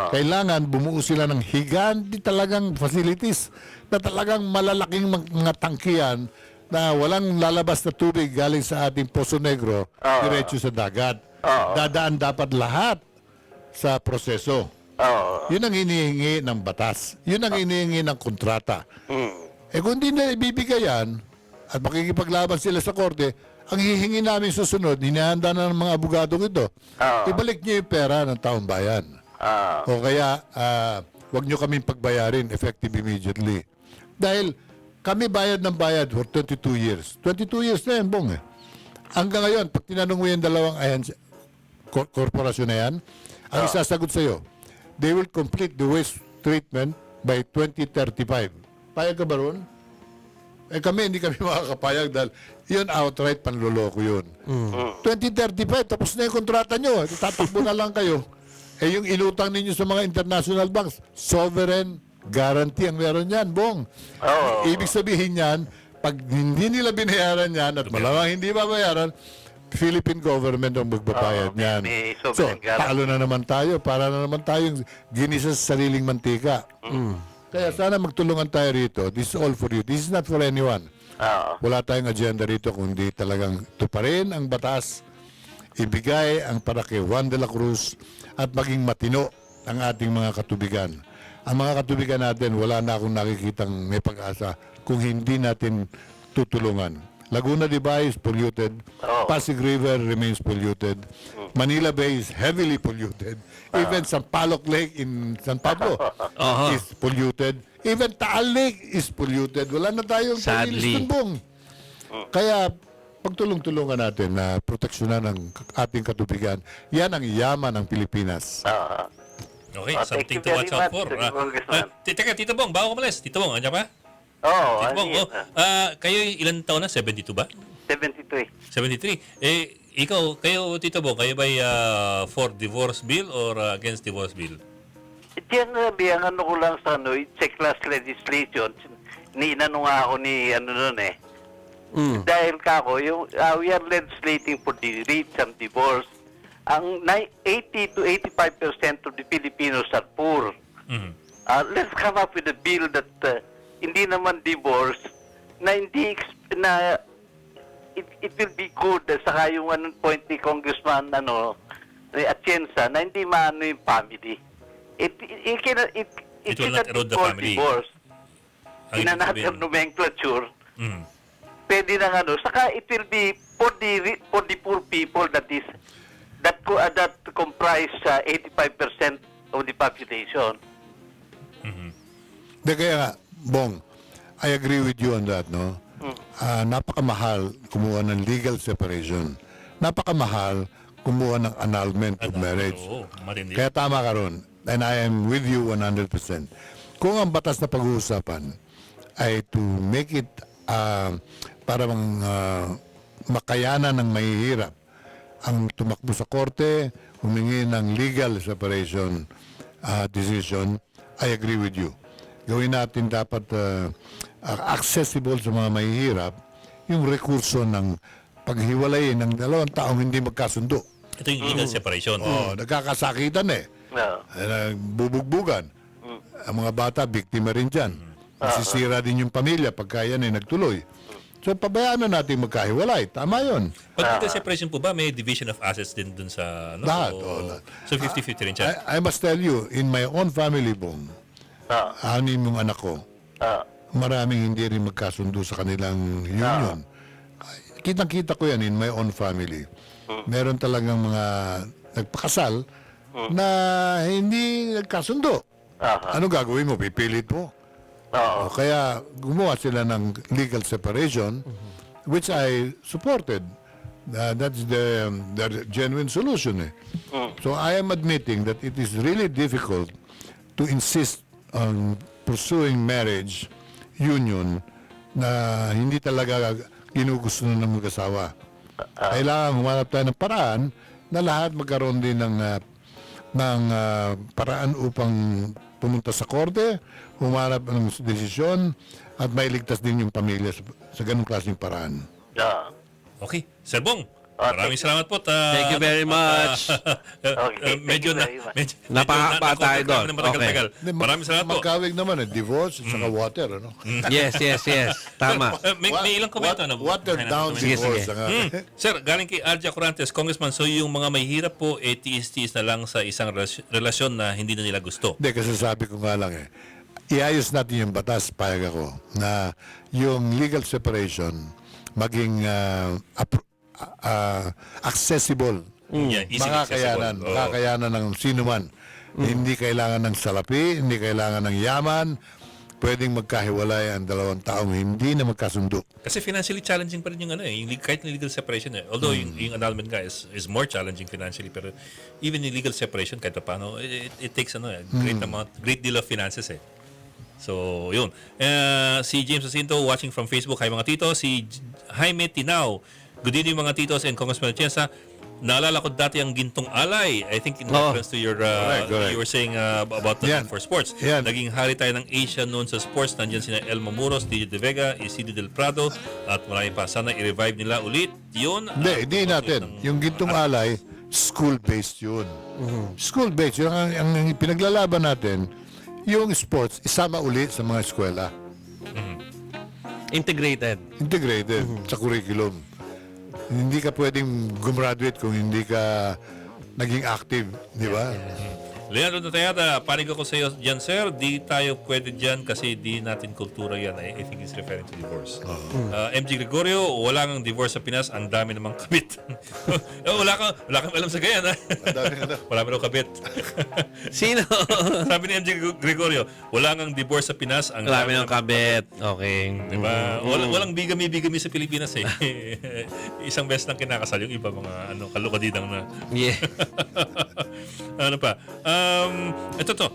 Kailangan bumuo sila ng higanti talagang facilities na talagang malalaking mga tangkiyan na walang lalabas na tubig galing sa ating Poso Negro diretso sa dagat. Dadaan dapat lahat sa proseso. Yun ang hinihingi ng batas. Yun ang hinihingi ng kontrata. Kung hindi na ibibigay yan at makikipaglaban sila sa korte, ang hihingi namin susunod, hinahanda na ng mga abogadong ito, ibalik niyo yung pera ng taong bayan. O kaya, wag niyo kaming pagbayarin effective immediately. Dahil kami bayad ng bayad for 22 years. 22 years na yan, Bong. Hanggang ngayon, pag tinanong mo yung dalawang korporasyon na yan, ang isasagot sa'yo, they will complete the waste treatment by 2035. Payag ka ba ron? Kami, hindi kami makakapayag dahil yun outright panloloko yun. 2035, tapos na yung kontrata nyo. Tatakbo na lang kayo. Yung inutang ninyo sa mga international banks, sovereign guarantee ang meron yan, Bong. Ibig sabihin yan, pag hindi nila binayaran yan at malamang hindi babayaran, Philippine government ang magbabayad niyan. So, talo na naman tayo. Para na naman tayong ginisa sa sariling mantika. Kaya sana magtulungan tayo rito. This is all for you. This is not for anyone. Wala tayong agenda rito kundi talagang tuparin ang batas, ibigay ang para kay Juan de la Cruz at maging matino ang ating mga katubigan. Ang mga katubigan natin, wala na akong nakikitang may pag-asa kung hindi natin tutulungan. Laguna de Bay is polluted. Pasig River remains polluted. Manila Bay is heavily polluted. Even Sampaloc Lake in San Pablo is polluted. Even Taal Lake is polluted. Wala na tayong palilis ng Bong. Kaya pagtulong-tulungan natin na proteksyonan ng ating katubigan. Yan ang yaman ng Pilipinas. Okay, something to watch out for. Teka, Tito Bong, bago umalis. Tito Bong, andyan pa? Tito Bong, kayo ilan taon na? 72 ba? 73. 73. Kayo, Tito Bong, kayo ba for divorce bill or against divorce bill? Diyan ang ko lang sa it's a class legislation. Inano nga ako ni nun eh. Dahil kako, we are legislating for the rich and divorce. Ang 80 to 85% of the Filipinos are poor. Let's come up with a bill that hindi naman divorce na hindi na it will be good saka yung point ni Congressman Atienza na hindi maano yung family. It will is not a erode the default family. divorce. Ang In ibig another sabihin- nomenclature, Mm. pwede na saka it will be for the poor people that comprise 85% of the population. De kaya nga, Bong, I agree with you on that, no? Napakamahal kumuha ng legal separation. Napakamahal kumuha ng annulment of marriage. Oo, matindi. Kaya tama ka ron. And I am with you 100%. Kung ang batas na pag-uusapan ay to make it para makayanan ng mahihirap ang tumakbo sa korte, humingi ng legal separation decision, I agree with you. Gawin natin dapat accessible sa mga mahihirap yung rekurso ng paghiwalay ng dalawang taong hindi magkasundo. Ito yung legal separation. Nagkakasakitan bubugbugan. Ang mga bata, biktima rin dyan. Masisira din yung pamilya pagka yan ay nagtuloy. So, pabayaan na natin magkahiwalay. Tama yun. Pag legal separation po ba, may division of assets din dun sa... Lahat. So, 50-50 rin siya. I must tell you, in my own family, Bong, anim yung anak ko, maraming hindi rin magkasundo sa kanilang union. Kitang-kita ko yan in my own family. Meron talagang mga nagpakasal na hindi nagkasundo. Ano gagawin mo? Pipilit mo? Kaya gumawa sila ng legal separation, which I supported. That's the genuine solution. So I am admitting that it is really difficult to insist on pursuing marriage union na hindi talaga ginugusto ng mag-asawa. Kailangan humanap tayo ng paraan na lahat magkaroon din ng paraan upang pumunta sa korte, humanap ng desisyon at mailigtas din yung pamilya sa ganung klaseng paraan. Okay. Sir Bong, maraming salamat po. Thank you very much. Medyo Napakapa tayo doon. Matagal-tagal. Maraming salamat po. Magkawig naman, divorce at saka water, ano? Yes. Tama. May ilang komento. Water down Sige, divorce. sige. Sir, galing kay Arja Corantes, Congressman, so yung mga may hirap po, tiis-tiis na lang sa isang relasyon na hindi na nila gusto. Hindi, kasi sabi ko nga lang iayos natin yung batas, payag ako, na yung legal separation maging accessible. Yeah, easily accessible. Makakayanan ng sino man. Hindi kailangan ng salapi, hindi kailangan ng yaman. Pwedeng magkahiwalay ang dalawang taong hindi na magkasundo. Kasi financially challenging pa rin yung kahit yung legal separation Although yung annulment nga is more challenging financially, pero even yung legal separation kahit paano it takes great deal of finances So, yun. Si James Jacinto watching from Facebook. Hi mga tito. Si Jaime Tinao. Good evening mga titos and Congressman Atienza. Naalala ko dati ang gintong alay. I think in reference to your correct. you were saying about the for sports. Yan. Naging hari tayo ng Asia noon sa sports. Nandiyan sina Elmo Muros, DJ De Vega, Isidro Del Prado at marami pa. Sana i-revive nila ulit. Yun. Hindi natin. Yung gintong alay, school-based yun. School-based. Yung ang pinaglalaban natin, yung sports, isama ulit sa mga eskwela. Integrated Sa curriculum. Hindi ka pwedeng gumraduate kung hindi ka naging active, di ba? Leandro Natayata, panig ako sa iyo dyan, sir. Di tayo pwede dyan kasi di natin kultura yan. I think he's referring to divorce. MG Gregorio, wala kang divorce sa Pinas. Ang dami namang kabit. wala kang alam sa gayan, ha? Wala mo kabit. Sino? Sabi ni MG Gregorio, wala kang divorce sa Pinas. Ang Dami ng kabit. Okay. Diba? Walang bigami sa Pilipinas Isang beses lang kinakasal, yung iba mga kalukadidang na. Yeah. Ano pa? Ito to.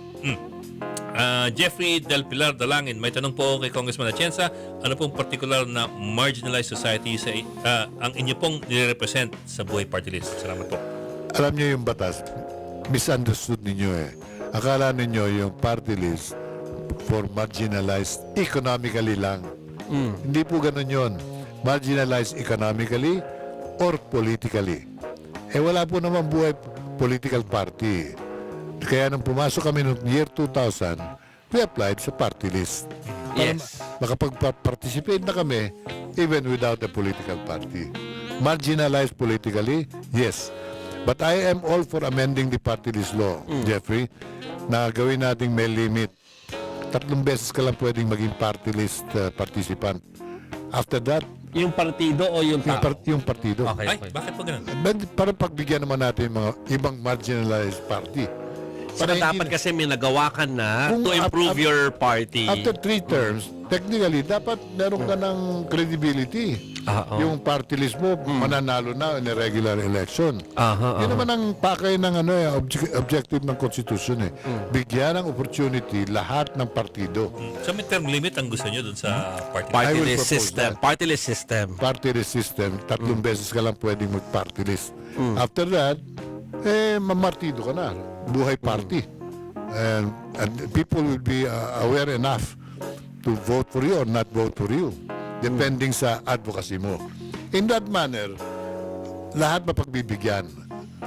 Jeffrey Del Pilar Dalangin, may tanong po kay Congressman Atienza. Ano pong particular na marginalized society ang inyo pong nire-represent sa Buhay Partylist? Salamat po. Alam niyo yung batas, misunderstood ninyo Akala ninyo yung party list for marginalized economically lang. Hindi po ganun yun. Marginalized economically or politically. Wala po naman buhay political party. Kaya nung pumasok kami noong year 2000, we applied sa party list. Yes. Makapag-participate na kami even without a political party. Marginalized politically, yes. But I am all for amending the party list law, Jeffrey, na gawin nating may limit 3 beses ka lang pwedeng maging party list participant. After that, Yung partido o yung tao? yung partido. Okay, Ay, okay. bakit po ganun? Para pagbigyan naman natin yung mga ibang marginalized party. So, dapat kasi may nagawa ka na Kung to improve your party. After 3 terms, technically, dapat meron ka ng credibility. Yung party list mo, mananalo na in a regular election. Yun naman ang pakay ng objective ng Constitution. Bigyan ng opportunity lahat ng partido. So may term limit ang gusto nyo dun sa party? Party I will list propose system. that. Party list system. Party list system, 3 beses ka lang pwedeng mag-party list. After that, mamartido ka na. Buhay party. And people will be aware enough to vote for you or not vote for you, depending sa advocacy mo. In that manner, lahat mapagbibigyan.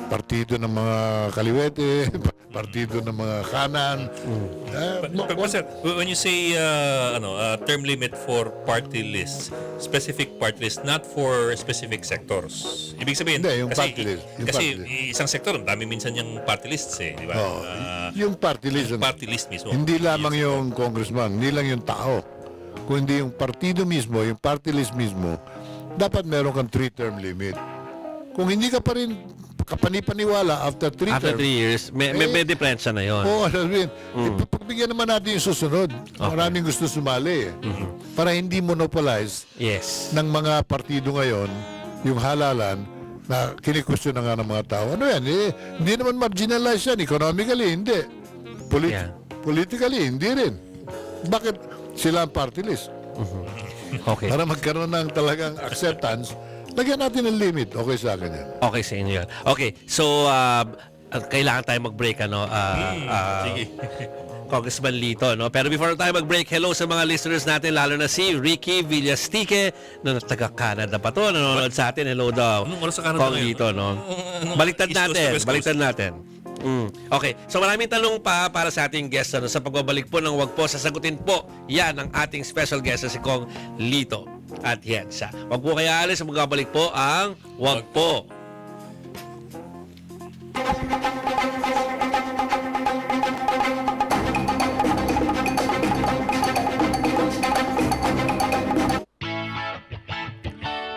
Partido ng mga kaliwete, partido ng mga kanan. But sir, when you say term limit for party lists, specific party list, not for specific sectors. Ibig sabihin, Hindi, yung kasi, party list, yung kasi party list. isang sektor, dami minsan yung party lists di ba? Yung party list, Party list mismo. hindi lamang yung congressman, hindi lang yung tao. Kung hindi yung partido mismo, yung party list mismo, dapat meron kang 3-term limit. Kung hindi ka pa rin kapanipaniwala after 3 After terms, 3 years, may diferensya na yun. Oo, sabihin, pagbigyan naman natin yung susunod. Maraming gusto sumali. Para hindi monopolize Yes. ng mga partido ngayon yung halalan na kinikwestiyon na nga ng mga tao. Ano yan? Hindi naman marginalized yan. Economically, hindi. Yeah. Politically, hindi rin. Bakit sila ang party list? Okay. Para magkaroon ng talagang acceptance, lagyan natin ng limit. Okay sa akin yan. Okay sa inyo yan. Okay, so kailangan tayo mag-break, Sige. Congressman Lito, no? Pero before tayo mag-break, hello sa mga listeners natin, lalo na si Ricky Villastique, na taga-Canada pa to, nanonood sa atin. Hello daw. Anong oras sa Canada Kong ngayon? Lito, no? Baliktad East Coast to natin, West Coast? baliktad natin. Okay, so maraming tanong pa para sa ating guest sa pagbabalik po ng Wag Po. Sasagutin po yan ang ating special guest na si Kong Lito Atienza. Wag po kaya alis, magbabalik po ang Wag Po.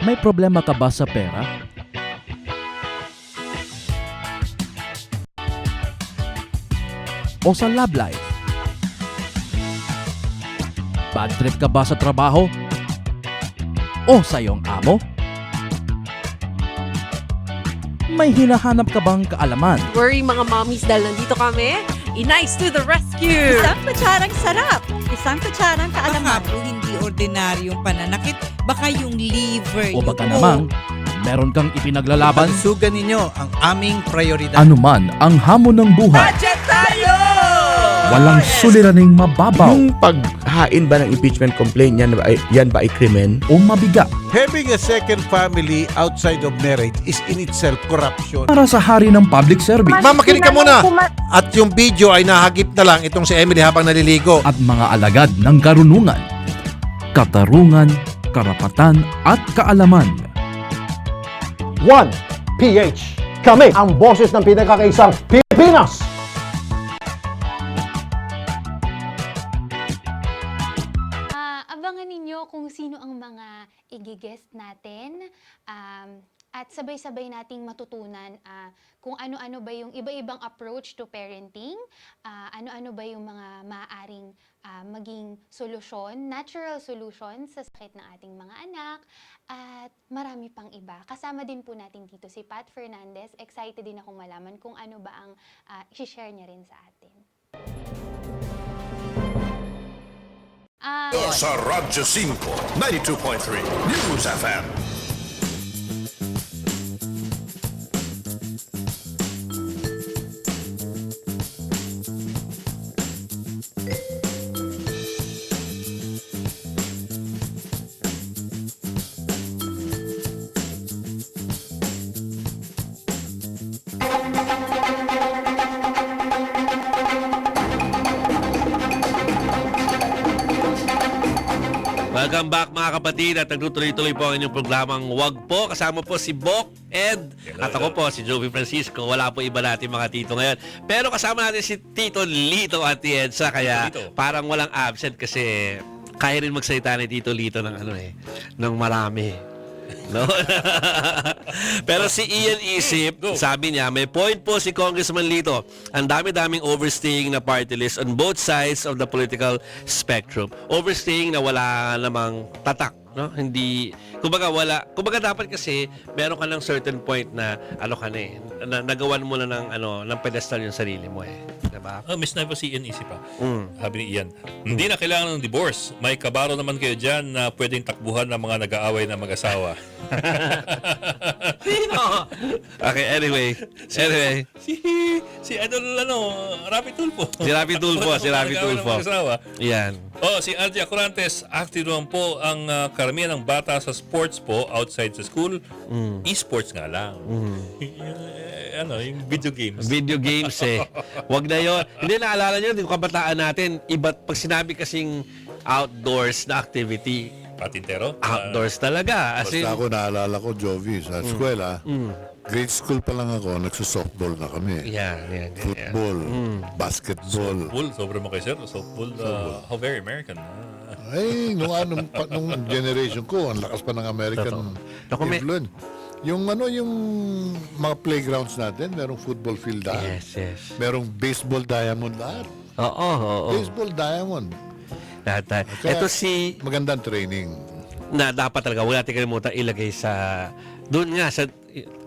May problema ka ba sa pera? O sa love life? Bad trip ka ba sa trabaho? O sa iyong amo? May hinahanap ka bang kaalaman? Worry mga mommies dahil nandito kami. Inais to the rescue! Isang kutsarang sarap. Isang kutsarang kaalaman. po hindi ordinaryong pananakit. Baka yung liver O baka namang meron kang ipinaglalaban? Sugan ninyo ang aming prioridad. Ano man ang hamon ng buhay, walang suliraning mababaw Yung paghain ba ng impeachment complaint, yan ba ay krimen? o mabigat. Having a second family outside of marriage is in itself corruption. Para sa hari ng public service Mamakinig ka muna! At yung video ay nahagip na lang itong si Emily habang naliligo. at mga alagad ng karunungan, katarungan, karapatan at kaalaman. 1PH. Kami ang boses ng pinakakaisang Pilipinas. Abangan ninyo kung sino ang mga i-guest natin at sabay-sabay nating matutunan kung ano-ano ba yung iba-ibang approach to parenting, ano-ano ba yung mga maaaring maging solusyon, natural solution sa sakit ng ating mga anak, at marami pang iba. Kasama din po natin dito si Pat Fernandez. Excited din akong malaman kung ano ba ang i-share niya rin sa atin. Sa Radyo 5, 92.3 News FM. Welcome back mga kapatid at nagtutuloy-tuloy po ang inyong programang Wag Po. Kasama po si Bok, Ed, at ako po si Jovi Francisco. Wala po iba natin mga tito ngayon. Pero kasama natin si Tito Lito Atienza, kaya parang walang absent kasi kaya rin magsalita ni Tito Lito ng ng marami. No? Pero si Ian Isip, sabi niya, may point po si Congressman Lito. Ang dami-daming overstaying na party list on both sides of the political spectrum. Overstaying na wala namang tatak, no? Hindi, kumbaga dapat kasi meron ka ng certain point na nagawan mo na ng pedestal yung sarili mo diba? Miss na po si Ian Isip Sabi ni Ian, hindi na kailangan ng divorce. May kabaro naman kayo dyan na pwedeng takbuhan ng mga nag-aaway na mag-asawa. Okay, anyway. Si Rapi Tulfo. Si Rapi Tulfo. Yan. Si Aldia Corantes, active naman po ang karamihan ng bata sa sports po outside sa school. E-sports nga lang. Yung video games. Video games Wag na yun. Hindi, naalala nyo, yung kabataan natin, iba't pag sinabi kasing outdoors na activity, patintero? Outdoors talaga. Basta ako naalala ko, Jovi, sa eskwela, grade school pa lang ako, nagsusoftball na kami. Yan. Football, basketball. Softball, sobrang mga sir. Softball, how very American. Nung generation ko, ang lakas pa ng American influence. Yung mga playgrounds natin, merong football field lahat. Yes. Merong baseball diamond lahat. Oo. Baseball diamond. Lahat. Ito magandang training. Na dapat talaga, wala natin kalimutan ilagay sa, doon nga,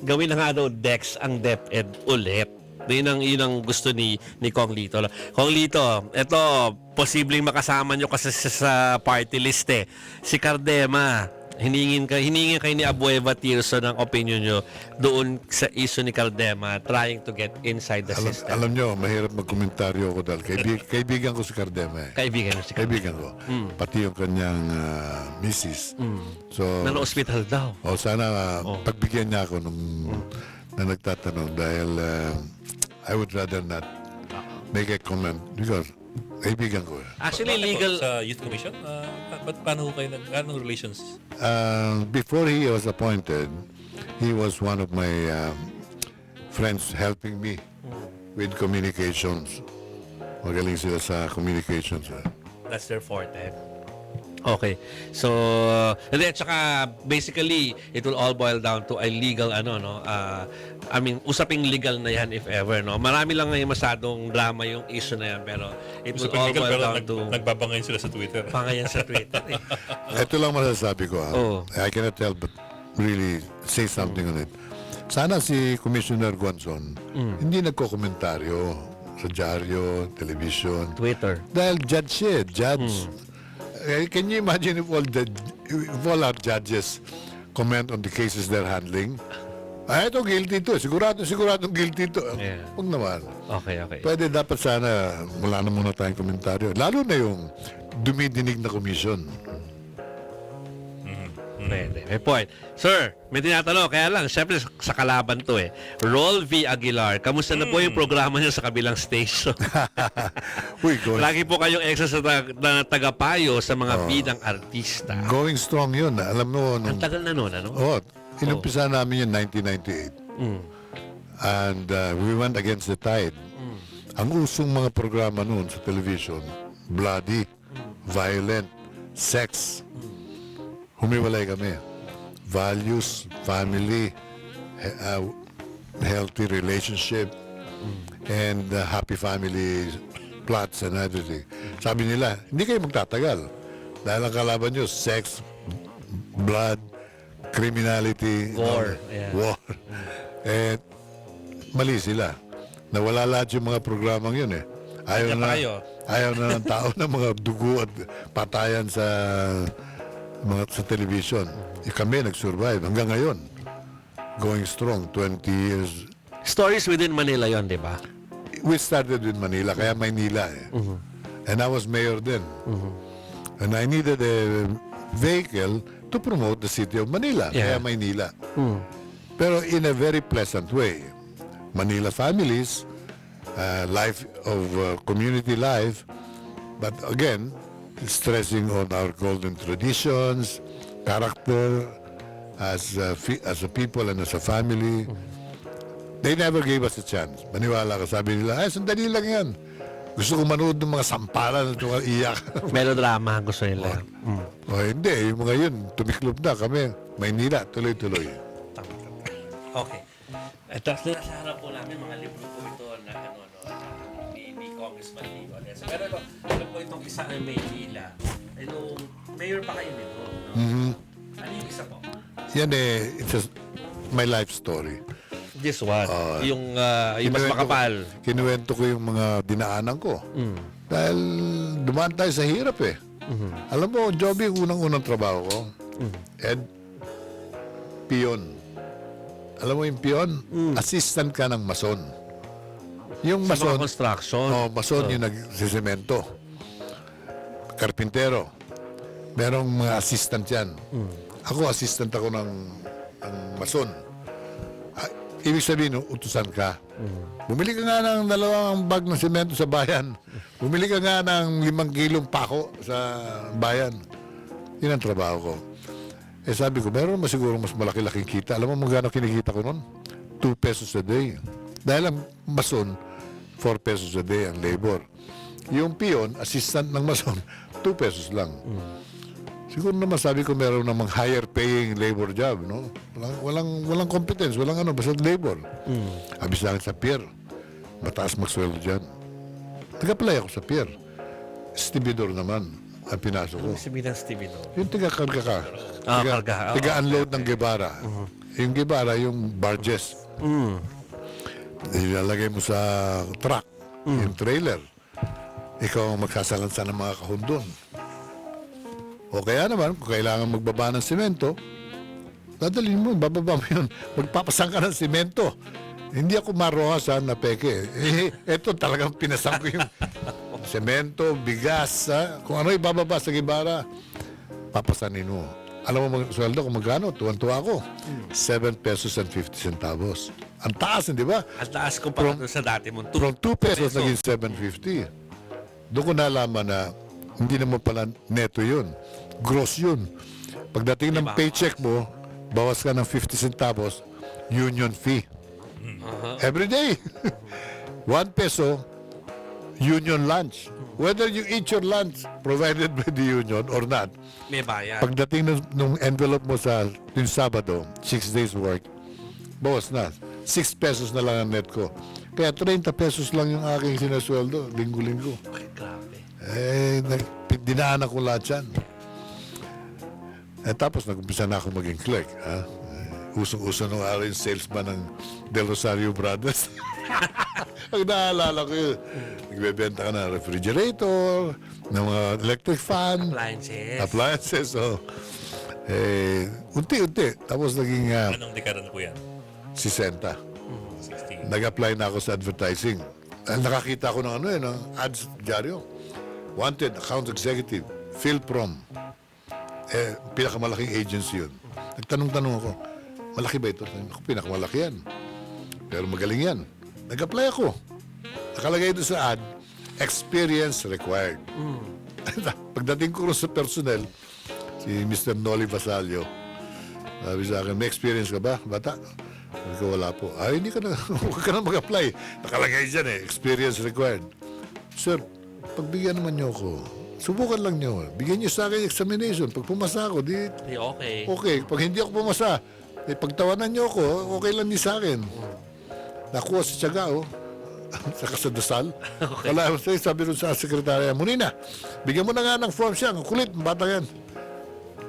gawin na nga daw Dex ang DepEd ulit. Yun ang gusto ni Kong Lito. Kong Lito, ito, posibleng makasama nyo kasi sa party list Si Cardema, hiningin kayo ni Abueva Tirso ng opinion nyo doon sa issue ni Cardema trying to get inside the system. Alam nyo, mahirap magkomentaryo ako dahil kaibigan ko si Cardema. Kaibigan ko. Pati yung kanyang misis. So, nano-hospital daw. Sana pagbigyan niya ako na nagtatanong dahil I would rather not make a comment because kaibigan ko. Actually, legal... Sa Youth Commission? Paano kayo anong relations? Before he was appointed, he was one of my friends helping me with communications. Magaling sila sa communications. That's their forte. Okay. So, tsaka basically, it will all boil down to a legal, usaping legal na yan if ever, no? Marami lang ngayon masadong drama yung issue na yan, pero it will all boil down to... Nagbabangayin sila sa Twitter. Bangayan sa Twitter. Ito lang masasabi ko, I cannot tell but really say something on it. Sana si Commissioner Guanzon, hindi nagko-komentaryo sa dyaryo, television, Twitter. Dahil judge Can you imagine if all our judges comment on the cases they're handling? Ito guilty to. Siguradong guilty to. Huwag naman. Okay. Pwede dapat sana wala na muna tayong komentaryo. Lalo na yung dumidinig na commission. Pwede. May point. Sir, may tinatanong. Kaya lang, syempre sa kalaban to Roll V. Aguilar, kamusta na po yung programa niyo sa kabilang station? Lagi po kayong extra na tagapayo sa mga bidang artista. Going strong yun. Alam mo, ang tagal na nun, inumpisa namin yun 1998. And we went against the tide. Ang usong mga programa noon sa television, bloody, violent, sex. Humiwalay kami. Values, family, healthy relationship, and happy family plots and everything. Sabi nila, hindi kayo magtatagal. Dahil ang kalaban nyo, sex, blood, criminality, war. War. Mali sila. Nawala lahat yung mga programang yun Ayaw na ng tao ng mga dugo at patayan sa television. Kami nag-survive hanggang ngayon. Going strong, 20 years. Stories within Manila yon, di ba? We started with Manila, kaya Maynila And I was mayor then. And I needed a vehicle to promote the city of Manila, kaya Maynila. Pero in a very pleasant way. Manila families, life of community life. But again, stressing on our golden traditions, character, as a people and as a family. They never gave us a chance. Maniwala ka, sabi nila, ay, sandali lang yan. Gusto ko manood ng mga sampalan at mga iyak. Melodrama gusto nila. O hindi, yung mga yun, tumiklop na kami. Maynila, tuloy-tuloy. Okay. At tapos nasa harap po namin, mga libro po ito na ni Congressman Lito Atienza. Pero ano po itong isa ay Maynila. Nung mayor pa kayo nito. No? Ano yung isa po? Yan it's my life story. This one. Yung mas makapal. Kinuwento ko yung mga dinaanan ko. Dahil dumaan tayo sa hirap eh. Alam mo, Joby, unang-unang trabaho ko, piyon. Alam mo yung piyon? Assistant ka ng mason. Yung Sa mason, mga construction. mason yung nagsisemento. Karpintero. Merong mga assistant yan. Ako, assistant ako ng mason. Ibig sabihin, utusan ka. Bumili ka nga ng 2 bag ng semento sa bayan. Bumili ka nga ng 5 kilong pako sa bayan. Yun ang trabaho ko. Sabi ko, meron naman siguro mas malaki-laking kita. Alam mo magkano kinikita ko nun? 2 pesos a day. Dahil ang mason, 4 pesos a day ang labor. Yung piyon, assistant ng mason, 2 pesos lang. Siguro naman sabi ko meron namang higher paying labor job, no? Walang competence, basta labor. Abis lang sa pier. Mataas magsweldo dyan. Nag-apply ako sa pier. Stibidor naman ang pinasok ko. Sabihin ng Stevino. Yung tiga-karga ka. Karga. Tiga-unload ng Guevara. Yung Guevara, yung barges. Ilalagay mo sa truck, yung trailer. Ikaw ang magsasalansa ng mga kahon doon. O kaya naman, kung kailangan magbaba ng semento, dadalhin mo, bababa mo yun. Magpapasang ka ng semento. Hindi ako marohasan na peke. Eto talagang pinasang ko yung semento, bigas, kung ano ibababa sa Guevara, papasanin mo. Alam mo sweldo kung magkano? Tuwan-tuwa ako. 7 pesos and 50 centavos. Ang taas, hindi ba? Ang taas kumpara sa dati mo. From 2 pesos naging 7.50. Doon ko nalaman na hindi naman pala neto yun. Gross yun. Pagdating ng paycheck mo, bawas ka ng 50 centavos, union fee. Every day. 1 peso, union lunch. Whether you eat your lunch provided by the union or not, may bayan. pagdating ng envelope mo sa yung Sabado, 6 days work, bawas na. 6 pesos na lang ang net ko. Kaya 30 pesos lang yung aking sinasweldo, linggo-linggo. Ay, grabe. Dinaanan ko lahat yan. Tapos nag-umpisa na ako maging clerk. Usong-uso nung araw yung salesman ng Del Rosario Brothers. Ang naalala ko yun. Nagbebenta ka ng refrigerator, ng mga electric fan. Appliances. Unti-unti. Tapos naging... Anong dekada na po yan? 60. Nag-apply na ako sa advertising. Nakakita ko ng ng ads dyaryo. Wanted, account executive, Philprom. Pinakamalaking agency yun. Nagtanong-tanong ako, malaki ba ito? Ako, pinakamalaki yan. Pero magaling yan. Nag-apply ako. Nakalagay doon sa ad, experience required. Pagdating ko rin sa personnel, si Mr. Noli Vasallo, sabi sa akin, may experience ka ba, bata? Sabi ko, wala po. Hindi ka na, huwag ka na mag-apply. Nakalagay dyan experience required. Sir, pagbigyan naman niyo ako. Subukan lang niyo. Bigyan niyo sa akin examination. Pag pumasa ako, okay. Okay. Pag hindi ako pumasa, pagtawanan niyo ako, okay lang niyo sa akin. Nakuha sa tiyaga, sa kasadasal. Okay. Wala, sabi rin sa sekretarya, Munina, bigyan mo na nga ng form siya. Ang kulit, bata yan.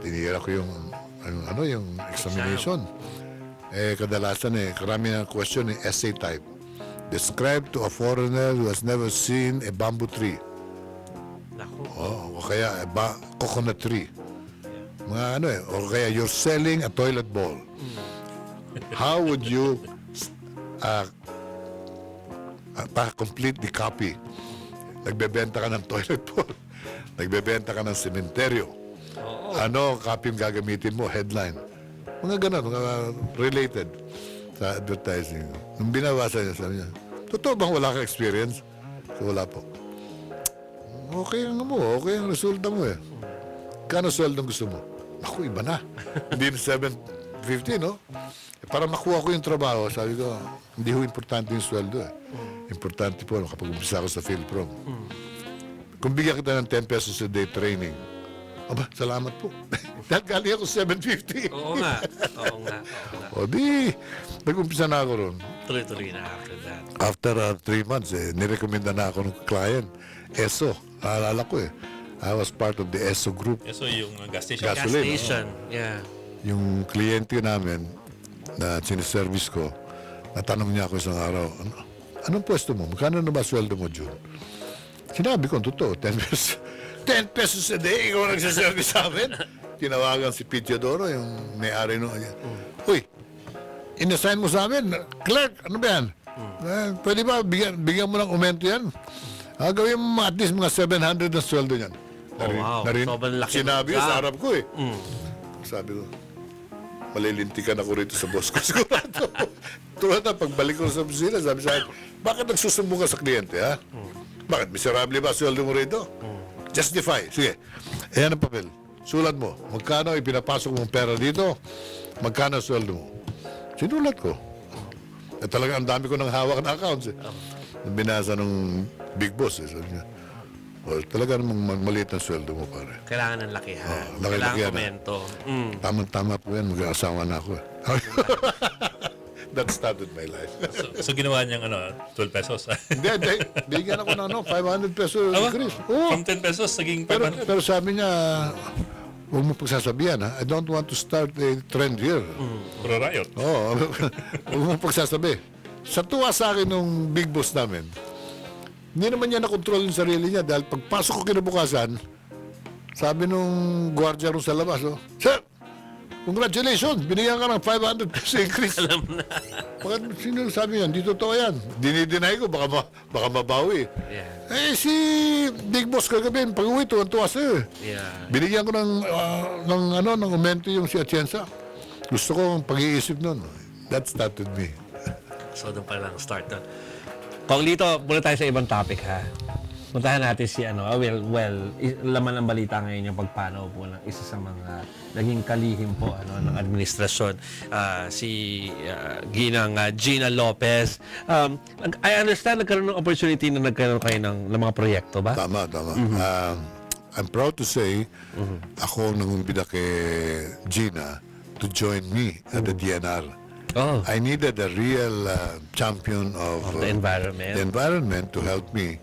Tinira ko yung examination. Kadalasan karami ng question essay type. Describe to a foreigner who has never seen a bamboo tree. O kaya coconut tree. Mga o kaya you're selling a toilet bowl. How would you complete the copy? Nagbebenta ka ng toilet bowl. Nagbebenta ka ng sementeryo. Ano copy yung gagamitin mo? Headline. Mga ganun, mga related sa advertising. Nung binabasa niya, sabi niya, totoo bang wala kang experience? So, wala po. okay ang mo, okay ang resulta mo eh. Kano sweldo gusto mo? Naku, iba na. Hindi na 750, no? Para makuha ko yung trabaho, sabi ko, hindi ho importante yung sweldo eh. Importante po kapag umpisa ako sa PhilProm. Kung bigyan kita ng 10 pesos a day training, aba, salamat po. Dahil galing ako 750. Oo nga. Oo nga. O di, nag-umpisa na ako ron. Tuloy-tuloy na after that. After 3 months, nirekomenda na ako ng client. ESO, naalala ko eh. I was part of the ESO group. So yung gas station. Gas station, yeah. Yung kliyente namin na siniservice ko, natanong niya ako isang araw, anong pwesto mo? Magkano na ba sweldo mo, June? Sinabi ko, totoo, 10 pesos. 10 pesos a day, ikaw nagsiservice sa amin? Tinawagan si Pityodoro, yung may-ari nung Uy, inassign mo sa amin, clerk, ano ba yan? Pwede ba, bigyan mo ng aumento yan? Gawin mo at least mga 700 na sweldo niyan. Wow, sobrang laki. Sinabi sa harap ko eh. Sabi ko, malilintikan ako rito sa boss ko. Sigurado. Tulad na, pagbalik ko sa opisina, sabi sa akin, bakit nagsusumbong ka sa kliyente, ha? Bakit? Miserable ba sweldo mo rito? Justify. Sige. Ayan ang papel. Sulat mo. Magkano ipinapasok mong pera dito? Magkano sweldo mo? Sinulat ko. At talaga ang dami ko ng hawak na accounts eh. Binasa ng big boss eh. Sabi niya, well, talaga namang maliit ang sweldo mo, pare. Kailangan ng lakihan. Laki-lakihan, Kailangan komento. Tama-tama po yan. Mag-aasawa na ako eh. That started my life. So ginawa niyang 12 pesos. Hindi. Bigyan ako ng 500 pesos increase. Oo. From 10 pesos, naging 500. Pero sabi niya, huwag mo pagsasabihan, ha? I don't want to start a trend here. Puro riot. Oo. Huwag mo pagsasabi. Sa tuwa sa akin nung big boss namin, hindi naman niya nakontrol yung sarili niya dahil pagpasok ko kinabukasan, sabi nung gwardiya ron sa labas, Sir, congratulations, binigyan ka ng 500 pesos increase. Alam na. Bakit sino sabi yan? Di totoo yan. Dinideny ko, baka mabawi. Yeah. Eh, si big boss kagabi, pag-uwi, tuwan-tuwa sa'yo. Yeah. Binigyan ko ng aumento yung si Atienza. Gusto ko pag-iisip nun. That started me. So, doon pa lang start doon. Kung Lito, muna tayo sa ibang topic, ha? Puntahan natin si laman ng balita ngayon yung pagpanaw po ng isa sa mga naging kalihim po ng administrasyon, si Ginang Gina Lopez. I understand nagkaroon ng opportunity na nagkaroon kayo ng mga proyekto ba? Tama. I'm proud to say, ako nangumbida kay Gina to join me at the DNR. Oh. I needed a real champion of the environment to help me.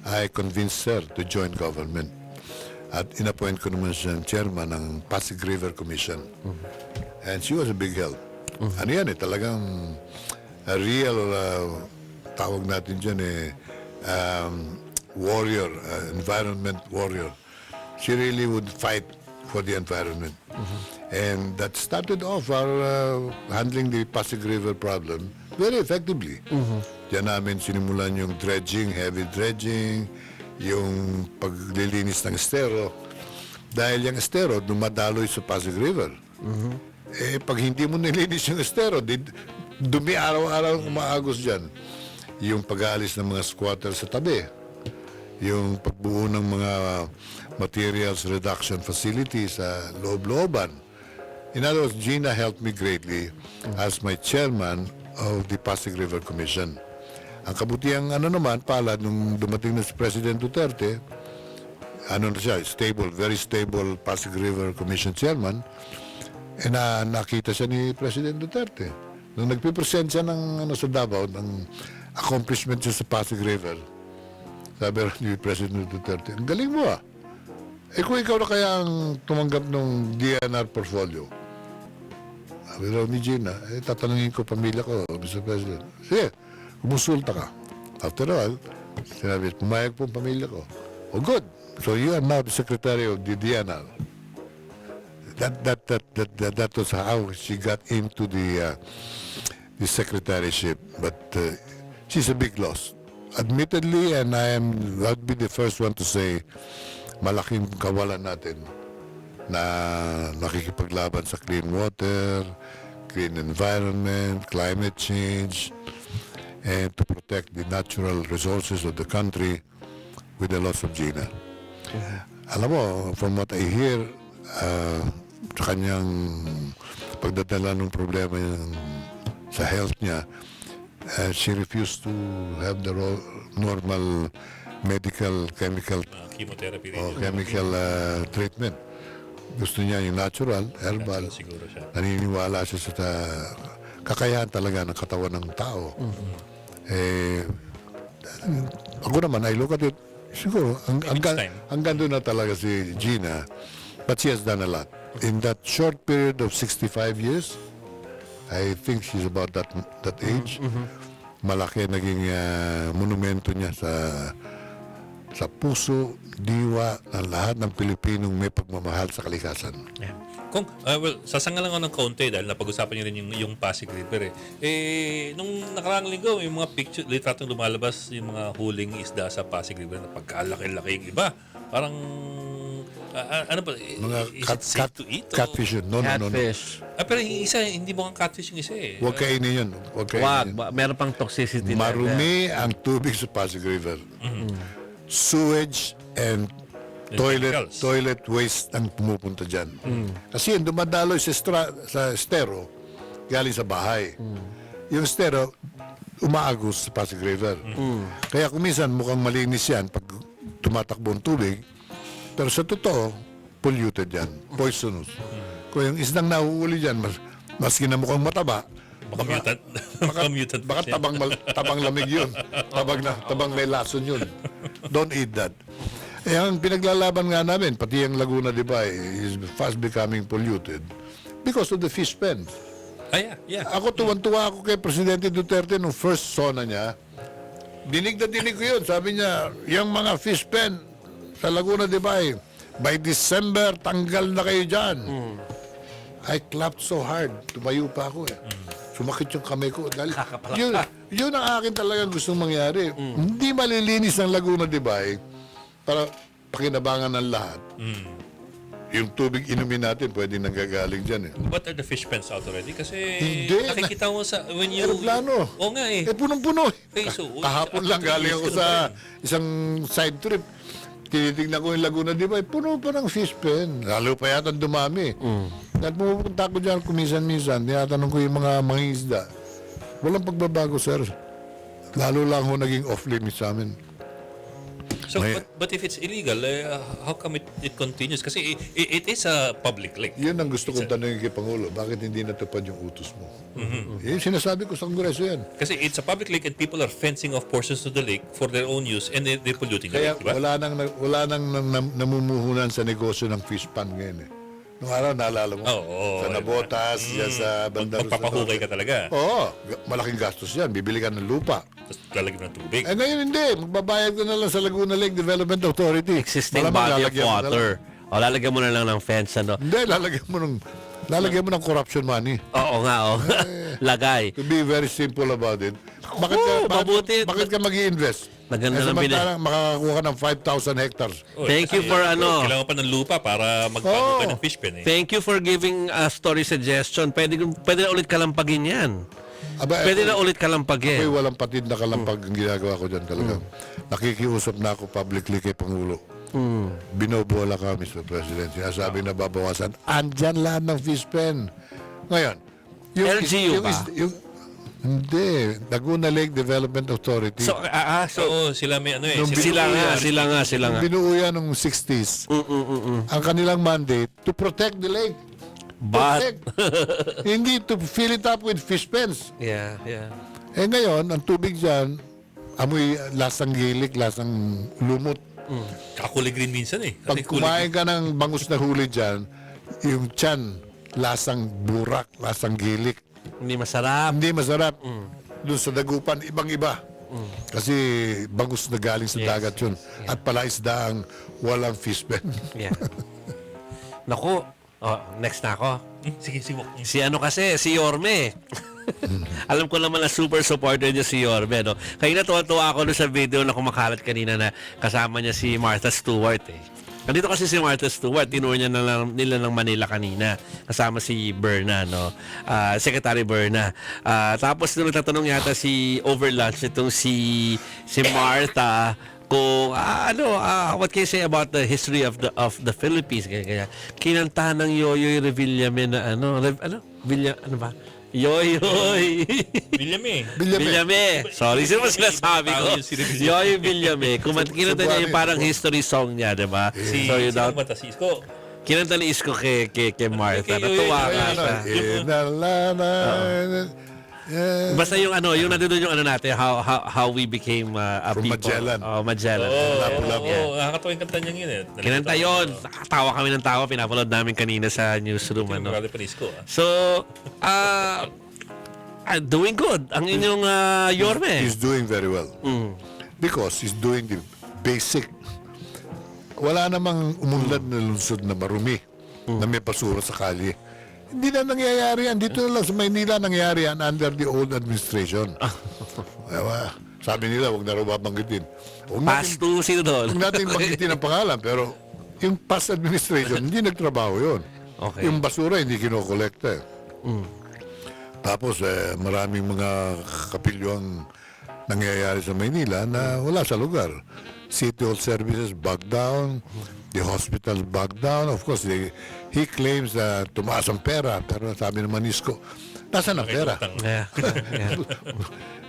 I convinced her to join government. At in-appoint ko naman siyang chairman ng Pasig River Commission. And she was a big help. Ano yan talagang a real, tawag natin dyan warrior, environment warrior. She really would fight for the environment. And that started off our handling the Pasig River problem very effectively. Diyan namin sinimulan yung dredging, heavy dredging, yung paglilinis ng estero. Dahil yung estero dumadaloy sa Pasig River. Eh, pag hindi mo nilinis yung estero, dumi araw-araw umaagos dyan. Yung pag-aalis ng mga squatters sa tabi. Yung pagbuo ng mga materials reduction facilities sa loob-looban. In other words, Gina helped me greatly as my chairman of the Pasig River Commission. Ang kabutiang naman, palad, nung dumating na si President Duterte, na siya, very stable Pasig River Commission chairman, nakita siya ni President Duterte. Nung nagpipresent siya ng sa Davao, ng accomplishment siya sa Pasig River, sabi ni President Duterte, ang galing mo kung ikaw na kaya ang tumanggap ng DNR portfolio, sabi raw ni Gina, tatanungin ko pamilya ko, Mr. President. Sige, kumonsulta ka. After all, sinabi, pumayag po ang pamilya ko. Oh, good. So you are now the secretary of the DNR. That was how she got into the secretaryship. But she's a big loss. Admittedly, and I'd be the first one to say, malaking kawalan natin na nakikipaglaban sa clean water, clean environment, climate change, and to protect the natural resources of the country. with the loss of Gina. Alam mo, from what I hear, sa kanyang pagdadala ng problema sa health niya, she refused to have the normal medical, chemical chemotherapy chemical treatment. Gusto niya yung natural, herbal. Siguro siya. Naniniwala siya sa kakayahan talaga ng katawan ng tao. Ako naman, I look at it, siguro, hanggang doon na talaga si Gina, but she has done a lot. In that short period of 65 years, I think she's about that age. Malaki naging monumento niya sa puso, diwa ng lahat ng Pilipinong may pagmamahal sa kalikasan. Yeah. Kung, sasanga lang ako ng kaunti dahil napag-usapan niyo rin yung Pasig River nung nakaraang linggo, yung mga picture, litratong lumalabas yung mga huling isda sa Pasig River na pagkalaki-laki yung iba. Parang, ano ba? Mga Is it safe to eat? catfish yun. No. Catfish. Pero yung isa, hindi mo kang catfish yung isa eh. Huwag kainin yun. Wag. Meron pang toxicity. Marumi ang tubig sa Pasig River. Sewage and toilet waste ang pumupunta dyan. Kasi yung dumadaloy sa estero, galing sa bahay. Yung estero, umaagos sa Pasig River. Kaya kung minsan mukhang malinis yan pag tumatakbo ang tubig, pero sa totoo, polluted yan, poisonous. Kung yung isdang nahuhuli dyan, maski na mukhang mataba, baka tabang lamig yun. Tabang may lason yun. Don't eat that. Ang pinaglalaban nga namin, pati yung Laguna, di ba, is fast becoming polluted because of the fish pen. Yeah. Ako, tuwan-tuwa ako kay Presidente Duterte nung first sona niya. Dinig ko yun. Sabi niya, yung mga fish pen sa Laguna, di ba, by December, tanggal na kayo dyan. I clapped so hard. Tumayo pa ako Sumakit yung kamay ko. Dahil, yun ang akin talagang gustong mangyari. Hindi malilinis ang Laguna, di ba, para pakinabangan ng lahat. Yung tubig inumin natin, pwede nanggagaling dyan What are the fish pens out already? Kasi nakikita mo sa... Aeroplano. Oo nga punong-puno. Kahapon lang galing ako sa isang side trip. Tinitignan ko yung Laguna, di ba? Puno pa ng fish pen. Lalo pa yata dumami. Dahil pumupunta ko dyan kuminsan-minsan, tinatanong ko yung mga isda. Walang pagbabago, sir. Lalo lang ho naging off-limit sa amin. So, but if it's illegal, how come it continues? Kasi it is a public lake. Yun ang gusto kong tanongin kay Pangulo. Bakit hindi natupad yung utos mo? Yung sinasabi ko sa Kongreso yan. Kasi it's a public lake and people are fencing off portions of the lake for their own use and they're polluting the lake, diba? Wala nang namumuhunan sa negosyo ng fish pan ngayon Nung araw, naalala mo? Sa Nabotas, sa bandang... Magpapahukay ka talaga. Oo. Malaking gastos yan. Bibili ka ng lupa. Tapos lalagyan ng tubig. Ngayon hindi. Magbabayad ka na lang sa Laguna Lake Development Authority. Existing body of water. Lalagyan mo na lang ng fence, Hindi, lalagyan mo ng corruption money. Oo nga, lagay. To be very simple about it. Bakit ka mag-i-invest? Maganda ng samantalang makakakuha ka ng 5,000 hectares. Thank you for Kailangan pa ng lupa para magpago ka ng fish pen Thank you for giving a story suggestion. Pwede na ulit kalampagin yan. Pwede na ulit kalampagin. Ako'y walang patid na kalampag ang ginagawa ko dyan talaga. Nakikiusap na ako publicly kay Pangulo. Binobola kami sa President. Sinasabi na babawasan. Andyan lahat ng fish pen. Ngayon, LGU ba? Hindi. Laguna Lake Development Authority. Sila may Sila nga. Binuo yan noong 60s. Ang kanilang mandate to protect the lake. But hindi to fill it up with fish pens. Yeah. Ngayon, ang tubig dyan, amoy lasang gilik, lasang lumot. Kakulay green minsan Pag kumain ka ng bangus na huli dyan, yung tiyan, lasang burak, lasang gilik. Hindi masarap. Doon sa dagupan, ibang-iba. Kasi bangus na galing sa dagat yun. At palaisda ang walang fish pen. Naku, next na ako. Sige. Si Yorme. Alam ko naman na super supporter niya si Yorme, Kaya natuwa ako doon sa video na kumakalat kanina na kasama niya si Martha Stewart, Nandito kasi si Martha Stewart, tinuro niya nila ng Manila kanina. Kasama si Berna, Secretary Berna. Tapos nung nagtatanong yata si over lunch itong si Martha kung what can you say about the history of the Philippines? Kaya kinantahan ng Yoyoy Revillame na ano ba? Yoyoy Villame. Sorry, sino ba sinasabi ko? Yoyoy Villame. Kinanta niya yung parang history song niya, di ba? Si Isko. Kinanta ni Isko kay Martha. Natuwa ka siya. Basta yung yung nandun yung natin, how we became a From people. Magellan. Magellan. Nakakatawa yung kanta niya yun eh. Kinanta yun. Nakatawa kami ng tawa. Pinapanood namin kanina sa newsroom. So, doing good. Ang inyong Yorme. He's doing very well. Because he's doing the basic. Wala namang umunlad na lungsod na marumi na may basura sa kalye. Hindi na nangyayari yan. Dito na lang sa Maynila nangyayari yan under the old administration. Sabi nila, huwag na raw babanggitin. Past two, sino doon? Huwag natin banggitin ang pangalan, pero yung past administration, hindi nagtrabaho yun. Okay. Yung basura, hindi kinokolekta. Tapos, maraming mga kapilyo ang nangyayari sa Maynila na wala sa lugar. City Hall services back down, the hospitals back down. Of course, he claims na tumaas ang pera, pero sabi naman Isko, nasaan ang pera?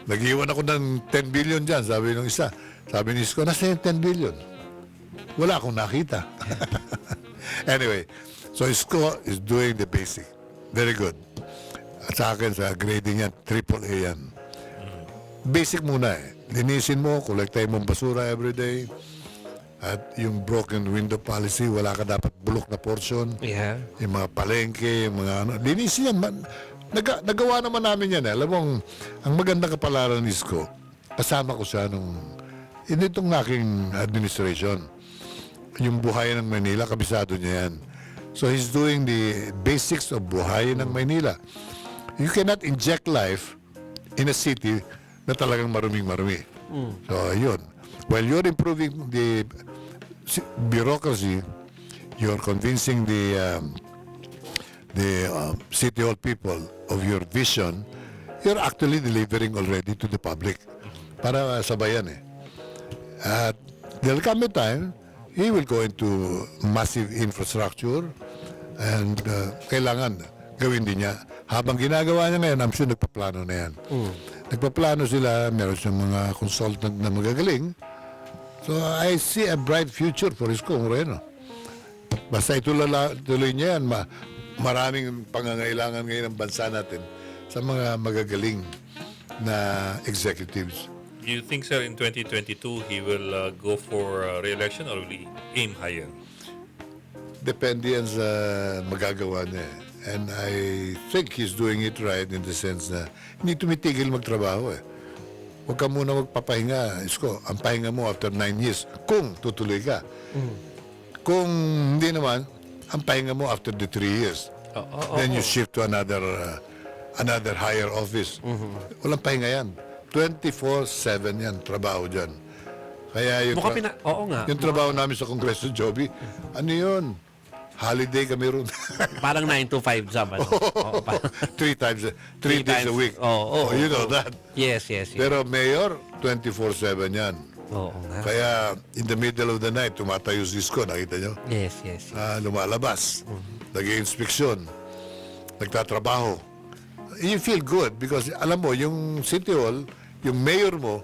Nag-iwan ako ng 10 billion dyan, sabi ng isa. Sabi ni Isko, nasa yung 10 billion? Wala akong nakita. Anyway, so Isko is doing the basic. Very good. At sa akin, sa grading yan, AAA yan. Basic muna eh. Linisin mo, kolektahin mo basura everyday. At yung broken window policy, wala ka dapat bulok na portion. Yeah. Yung mga palengke, yung mga linisin yan. Nagawa naman namin yan. Alam mo, ang magandang kapalaran ni Isko, kasama ko siya itong aking administration. Yung buhay ng Maynila, kabisado niya yan. So he's doing the basics of buhay ng Maynila. You cannot inject life in a city na talagang maruming-marumi. So, yun. While you're improving the bureaucracy, you're convincing the City Hall people of your vision, you're actually delivering already to the public. Para sa bayan eh. At there'll come a time, he will go into massive infrastructure and kailangan gawin din niya. Habang ginagawa niya ngayon, I'm sure nagpaplano na yan. Nagpaplano sila, meron siyang mga consultant na magagaling. So I see a bright future for Isko Moreno. Basta ituloy niya yan, maraming pangangailangan ngayon ng bansa natin sa mga magagaling na executives. Do you think, sir, in 2022, he will go for re-election or will he aim higher? Depende yan sa magagawa niya. And I think he's doing it right in the sense na hindi tumitigil magtrabaho eh. Huwag ka muna magpapahinga, Isko. Ang pahinga mo after 9 years, kung tutuloy ka. Kung hindi naman, ang pahinga mo after the 3 years. Then you shift to another higher office. Walang pahinga yan. 24/7 yan, trabaho dyan. Kaya yung, yung trabaho namin sa Kongreso, Joby, ano yun? Holiday kami ron. Parang 9 to 5 job. Three days a week. You know that. Yes. Pero mayor, 24/7 yan. Kaya in the middle of the night, tumatayo si Isko, nakita nyo? Yes. Lumalabas. Nag-i-inspeksyon. Nagtatrabaho. You feel good because alam mo, yung City Hall, yung mayor mo,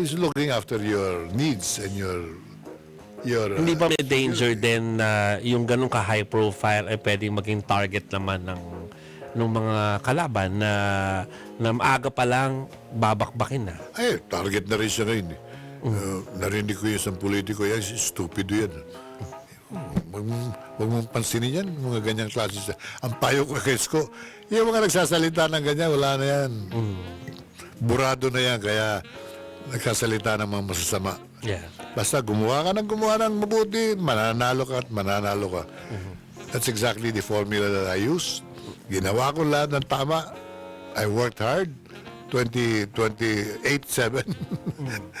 is looking after your needs and your hindi ba may danger din na yung ganun ka high profile ay pwedeng maging target naman ng mga kalaban na maaga pa lang babakbakin na? Ay, target na rin siya ngayon. Narinig ko yung isang politiko, yan, stupido yan. Huwag mong pansinin yan, mga ganyang klase. Ang payo ko kay Isko, yung mga nagsasalita ng ganyan, wala na yan. Burado na yan, kaya nagsasalita ng mga masasama. Yeah. Basta gumawa ka ng mabuti, mananalo ka at mananalo ka. That's exactly the formula that I use. Ginawa ko lahat ng tama. I worked hard. 28/7.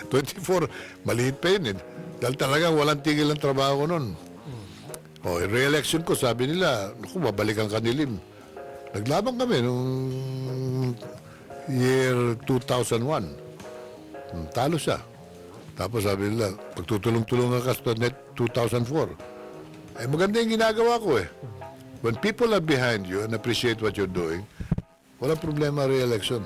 24. Maliit pa yun. Dahil talagang walang tigil ang trabaho ko nun. Re-election ko, sabi nila, babalikan ka nilim. Naglaban kami nung year 2001. Talo siya. Tapos sabi nila, pagtutulong-tulungan ka sa 2004. Eh, maganda yung ginagawa ko eh. When people are behind you and appreciate what you're doing, walang problema re-election.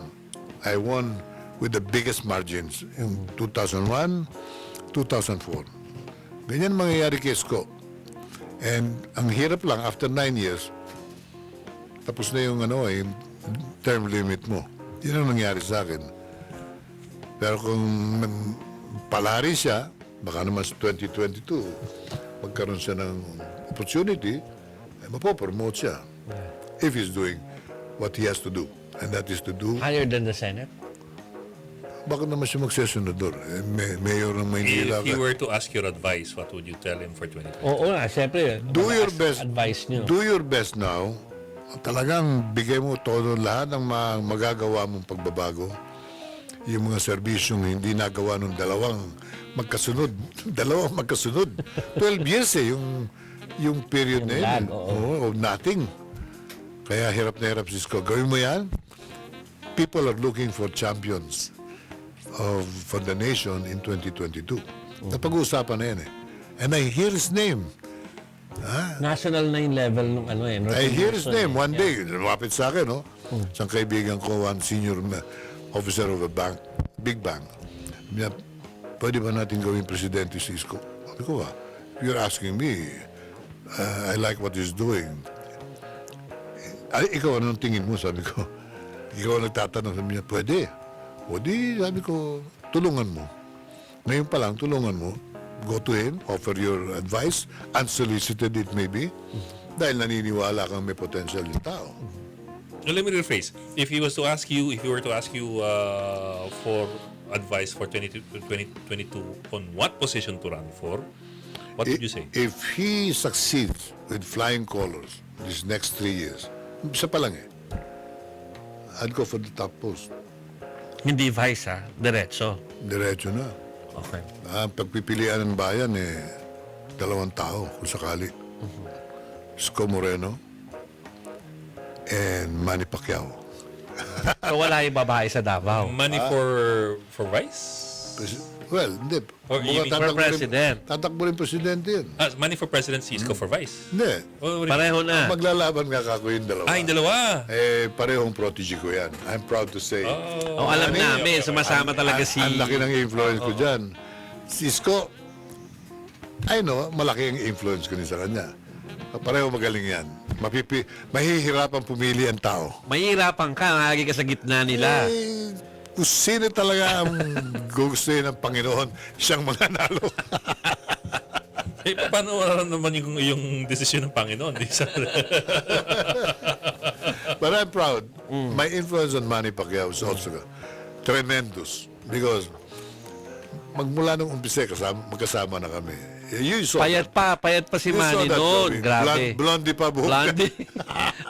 I won with the biggest margins in 2001, 2004. Ganyan mangyayari kay Isko. And ang hirap lang, after 9 years, tapos na yung, yung term limit mo. Yun ang nangyari sa akin. Pero kung palari siya, baka naman sa 2022, magkaroon siya ng opportunity, ay mapopromote siya. If he's doing what he has to do. And that is to do... Higher than the Senate? Bakit naman siya magsesenador? Mayor ng Maynila. If he were to ask your advice, what would you tell him for 2020? Oo nga, siyempre. Do your best. Advice niyo. Do your best now. Talagang bigay mo todo lahat ng magagawa mong pagbabago. Yung mga serbisyong hindi nagawa ng dalawang magkasunod. 12 years yung period na yun. Oo, nothing. Kaya hirap na hirap si Isko. Gawin mo yan. People are looking for champions for the nation in 2022. Napag-uusapan na yan eh. And I hear his name. National na yung level nung I hear his name one day. Lumapit sa akin, no? Isang kaibigan ko, one senior officer of a bank, big bank. Pwede ba natin gawing presidente si Isko? Sabi ko, if you're asking me, I like what he's doing. Ikaw, anong tingin mo? Sabi ko, ikaw nagtatanong, sabi niya, pwede. O di, sabi ko, tulungan mo. Ngayon pa lang, tulungan mo. Go to him, offer your advice, unsolicited it may be, dahil naniniwala kang may potential yung tao. Let me rephrase. If he were to ask you for advice for 2022 on what position to run for, what would you say? If he succeeds with flying colors these next 3 years, isa pa lang I'd go for the top post. Hindi vice diretso. Diretso na. Okay. Pagpipilian ng bayan, dalawang tao kung sakali. Isko Moreno and Manny Pacquiao. So wala yung babae sa Davao. Money for vice? Well, hindi. Or you mean for president? Tatakbo rin presidente yun. Money for presidency, Isko for vice? Hindi. Pareho na. Maglalaban nga kako yung dalawa. Yung dalawa? Parehong protege ko yan. I'm proud to say. Alam namin, sumasama talaga si... Ang laki ng influence ko dyan. Si Isko, I know, malaki ang influence ko sa kanya. Pareho magaling yan. Mahihirapan pumili ang tao. Mahihirapan ka, lagi ka sa gitna nila. Kung sino talaga ang gugustuhin ng Panginoon, siyang mananalo. Paano naman yung desisyon ng Panginoon? But I'm proud. My influence on Manny Pacquiao is also tremendous. Because magmula nung umpisa, magkasama na kami. Payat pa si Manny noon. Grabe. Blondie pa buhok. Blondie.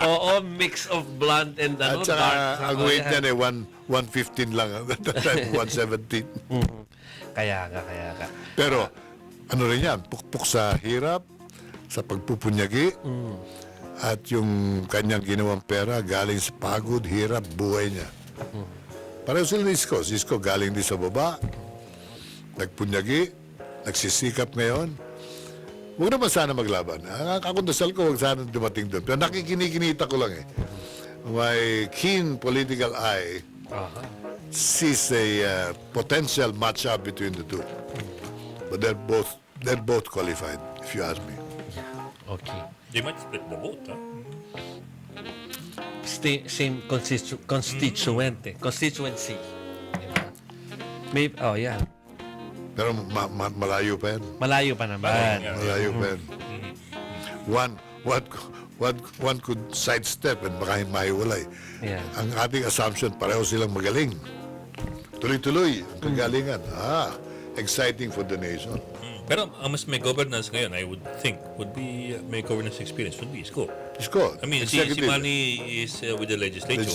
Oo, mix of blonde and At dark. saka, ang weight niya 115 lang. At that time, 117. Kaya ka. Pero, ano rin yan, pukpuk sa hirap, sa pagpupunyagi, at yung kanyang ginawang pera galing sa pagod, hirap, buhay niya. Pareho sila ni Isko. Si Isko galing din sa baba, nagpunyagi, nagsisikap ngayon. Huwag naman sana maglaban. Ako dasal ko, huwag sana dumating doon. Pero nakikinikinita ko lang My keen political eye sees a potential match-up between the two. But they're both qualified, if you ask me. Okay. They might split the vote, Same constituency. Yan. Pero malayo pa yan. Malayo pa naman. Malayo pa yan. One could sidestep and baka mahiwalay. Yeah. Ang ating assumption, pareho silang magaling. Tuloy-tuloy ang kagalingan. Exciting for the nation. Pero ang mas may governance ngayon, I would think, would be may governance experience would be Isko. Isko. I mean, si Manny is with the legislature.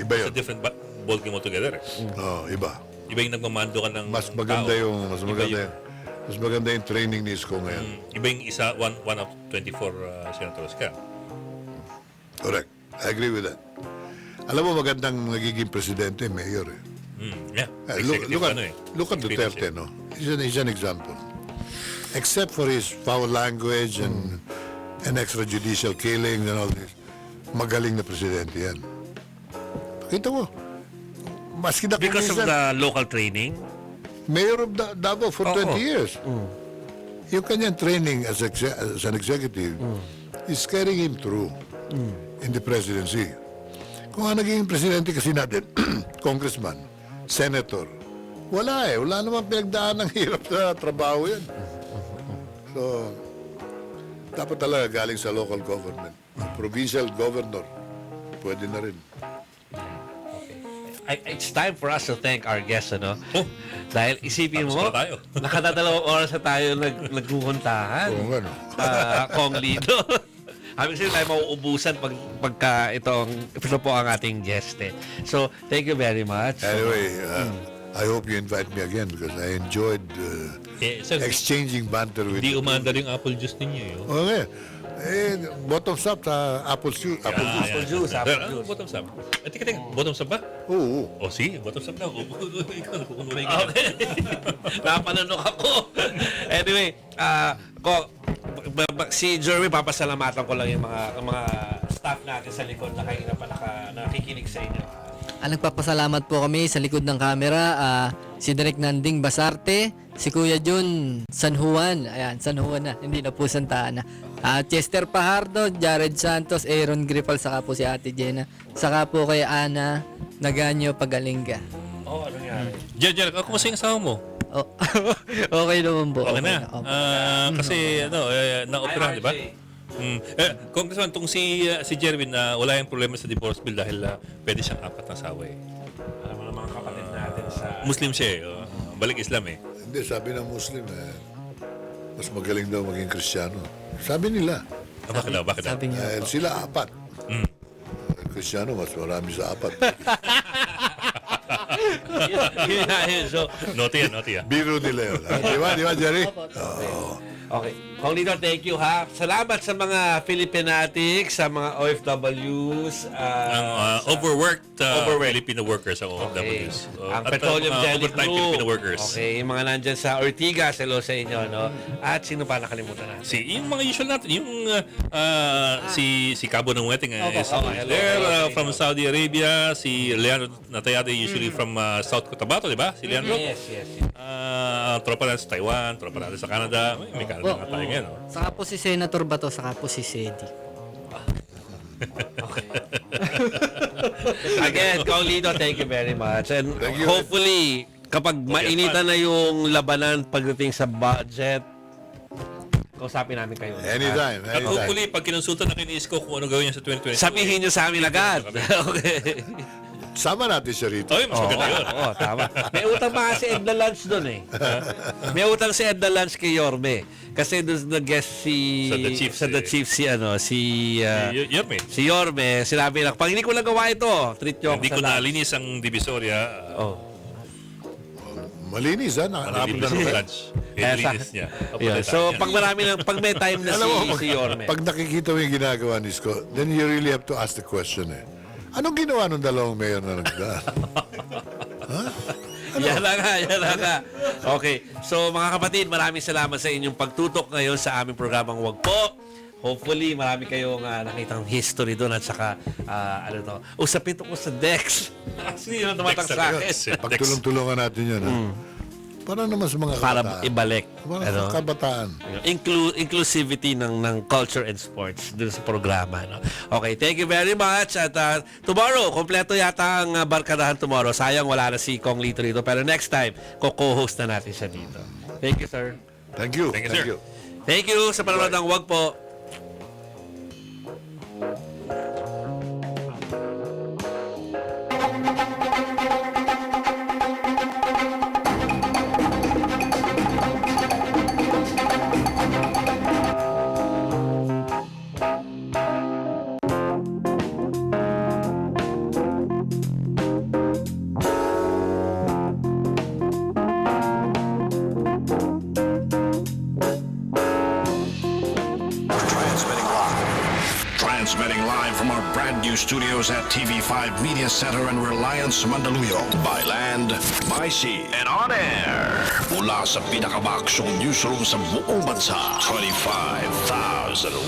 Iba yun. It's a different ballgame altogether. Iba. Iba yung nagmamando ka ng mas maganda tao. Mas maganda yung training ni Isko ngayon. Iba yung one of 24 senators ka. Correct. I agree with that. Alam mo, magandang nagiging presidente, mayor Yeah. Look at Duterte, no? He's an example. Except for his foul language and extrajudicial killings and all this, magaling na presidente yan. Kita mo, maski na Because of the local training? Mayor of Davao for 20 years. Yung kanyang training as an executive is carrying him through in the presidency. Kung ang naging presidente kasi natin, congressman, senator, wala eh. Wala naman pinagdaan ng hirap sa trabaho yan. So, dapat talaga galing sa local government. Provincial governor, pwede na rin. It's time for us to thank our guests, ano? Dahil isipin mo, Tapos na tayo. nakadadalawang oras na tayo nagkukuntahan. Oo nga, no? Kong Lito. Habang sila tayo mauubusan pagka ito po ang ating guest eh. So, thank you very much. Anyway, I hope you invite me again because I enjoyed Sir, exchanging banter with hindi you. umandar yung apple juice ninyo. Yun. Okay. Bottoms up sa apple juice. Apple juice. Bottoms up. Teka, bottoms up ba? Oo. O sige, bottoms up na. Ikaw, nakukunulay ka. Okay. Napanunok ako. Anyway, si Jeremy, papasalamatan ko lang yung mga staff natin sa likod na kayo na pa nakikinig sa inyo. Nagpapasalamat po kami sa likod ng camera, si Direk Nanding Basarte, si Kuya Jun San Juan, ayan, San Juan na, hindi na po Santa Ana. Chester Pajardo, Jared Santos, Aaron Gripal, saka po si Ate Jenna, saka po kay Ana Naganyo Pagalinga. Oh, ano yan? Jer, kumusta yung asawa mo? Oh, okay naman po. Okay na. Kasi na-operahan, di ba? Congressman, itong si Jerwin, wala yung problema sa divorce bill dahil pwede siyang apat na asawa eh. Alam mo ng mga kapatid natin sa... Muslim siya eh. Balik Islam eh. Hindi, sabi ng Muslim mas magaling daw maging Kristiyano. Sabi nila. Bakit daw? Sabi niya po. Sila apat. Kristiyano, mas marami sa apat. yun. So, Naughty yan. Biro nila yun. Di ba, Jerry? okay. Kong Lito, thank you ha. Salamat sa mga Filipinatics, sa mga OFWs. Ang overworked Filipino workers ang OFWs. Ang Petroleum Jelly overtime Crew. Filipino workers. Okay, yung mga nandyan sa Ortigas, hello sa inyo, no? At sino pa nakalimutan natin? Yung mga usual natin, yung si Cabo ng Wedding is hello. there from Saudi Arabia, si Leandro Natayade usually from South Cotabato, di ba? Si Leandro? Yes. Tropa natin sa Taiwan, tropa natin sa Canada. May Canada nga tayo ngayon. Saka po si Senator Bato, saka po si Sedi. Again, Kong Lito, thank you very much. And hopefully, kapag mainitan na yung labanan pagdating sa budget, kausapin namin kayo. Anytime. At hopefully, pag kinonsulta na kinisko kung ano gawin niya sa 2020. Sabihin nyo sa amin agad. Okay. Sama natin siya rito. Mas maganda yun. Oo, tama. May utang pa si Edna Lunch doon eh. May utang si Edna Lunch kay Yorme. Kasi doon nag-guest Sa The Chief, si Yorme. Si Yorme, sinabi lang, pag hindi ko lang gawa ito, treat nyo ako Hindi sa ko lunch. nalinis ang Divisoria. Malinis, ha? Nakapit na Nalinis naman. lunch. Nilinis niya. Yeah. So, pag may time na si Yorme. Pag nakikita mo yung ginagawa ni Isko, then you really have to ask the question eh. Anong ginawa ng dalawang mayor na nagdaan? Yan na nga. Okay. So, mga kapatid, maraming salamat sa inyong pagtutok ngayon sa aming programang Wag Po. Hopefully, marami kayong nakitang history doon at saka, usapin ko sa Dex. Sino tumatang sa akin? Pagtulong-tulungan natin yun, ha? Para naman sa mga Para kabataan. ibalik. Mga kabataan. Inclusivity ng culture and sports dun sa programa. No? Okay, thank you very much. At tomorrow, kompleto yata ang barkadahan tomorrow. Sayang wala na si Kong Lito dito. Pero next time, co-host na natin siya dito. Thank you, sir. Thank you. Thank you, sir. Thank you sa panonood ng Wag Po. Transmitting live from our brand new studios at TV5 Media Center and Reliance Mandaluyong. By land, by sea, and on air. Mula sa pinakamaksong newsroom sa buong bansa. 25,000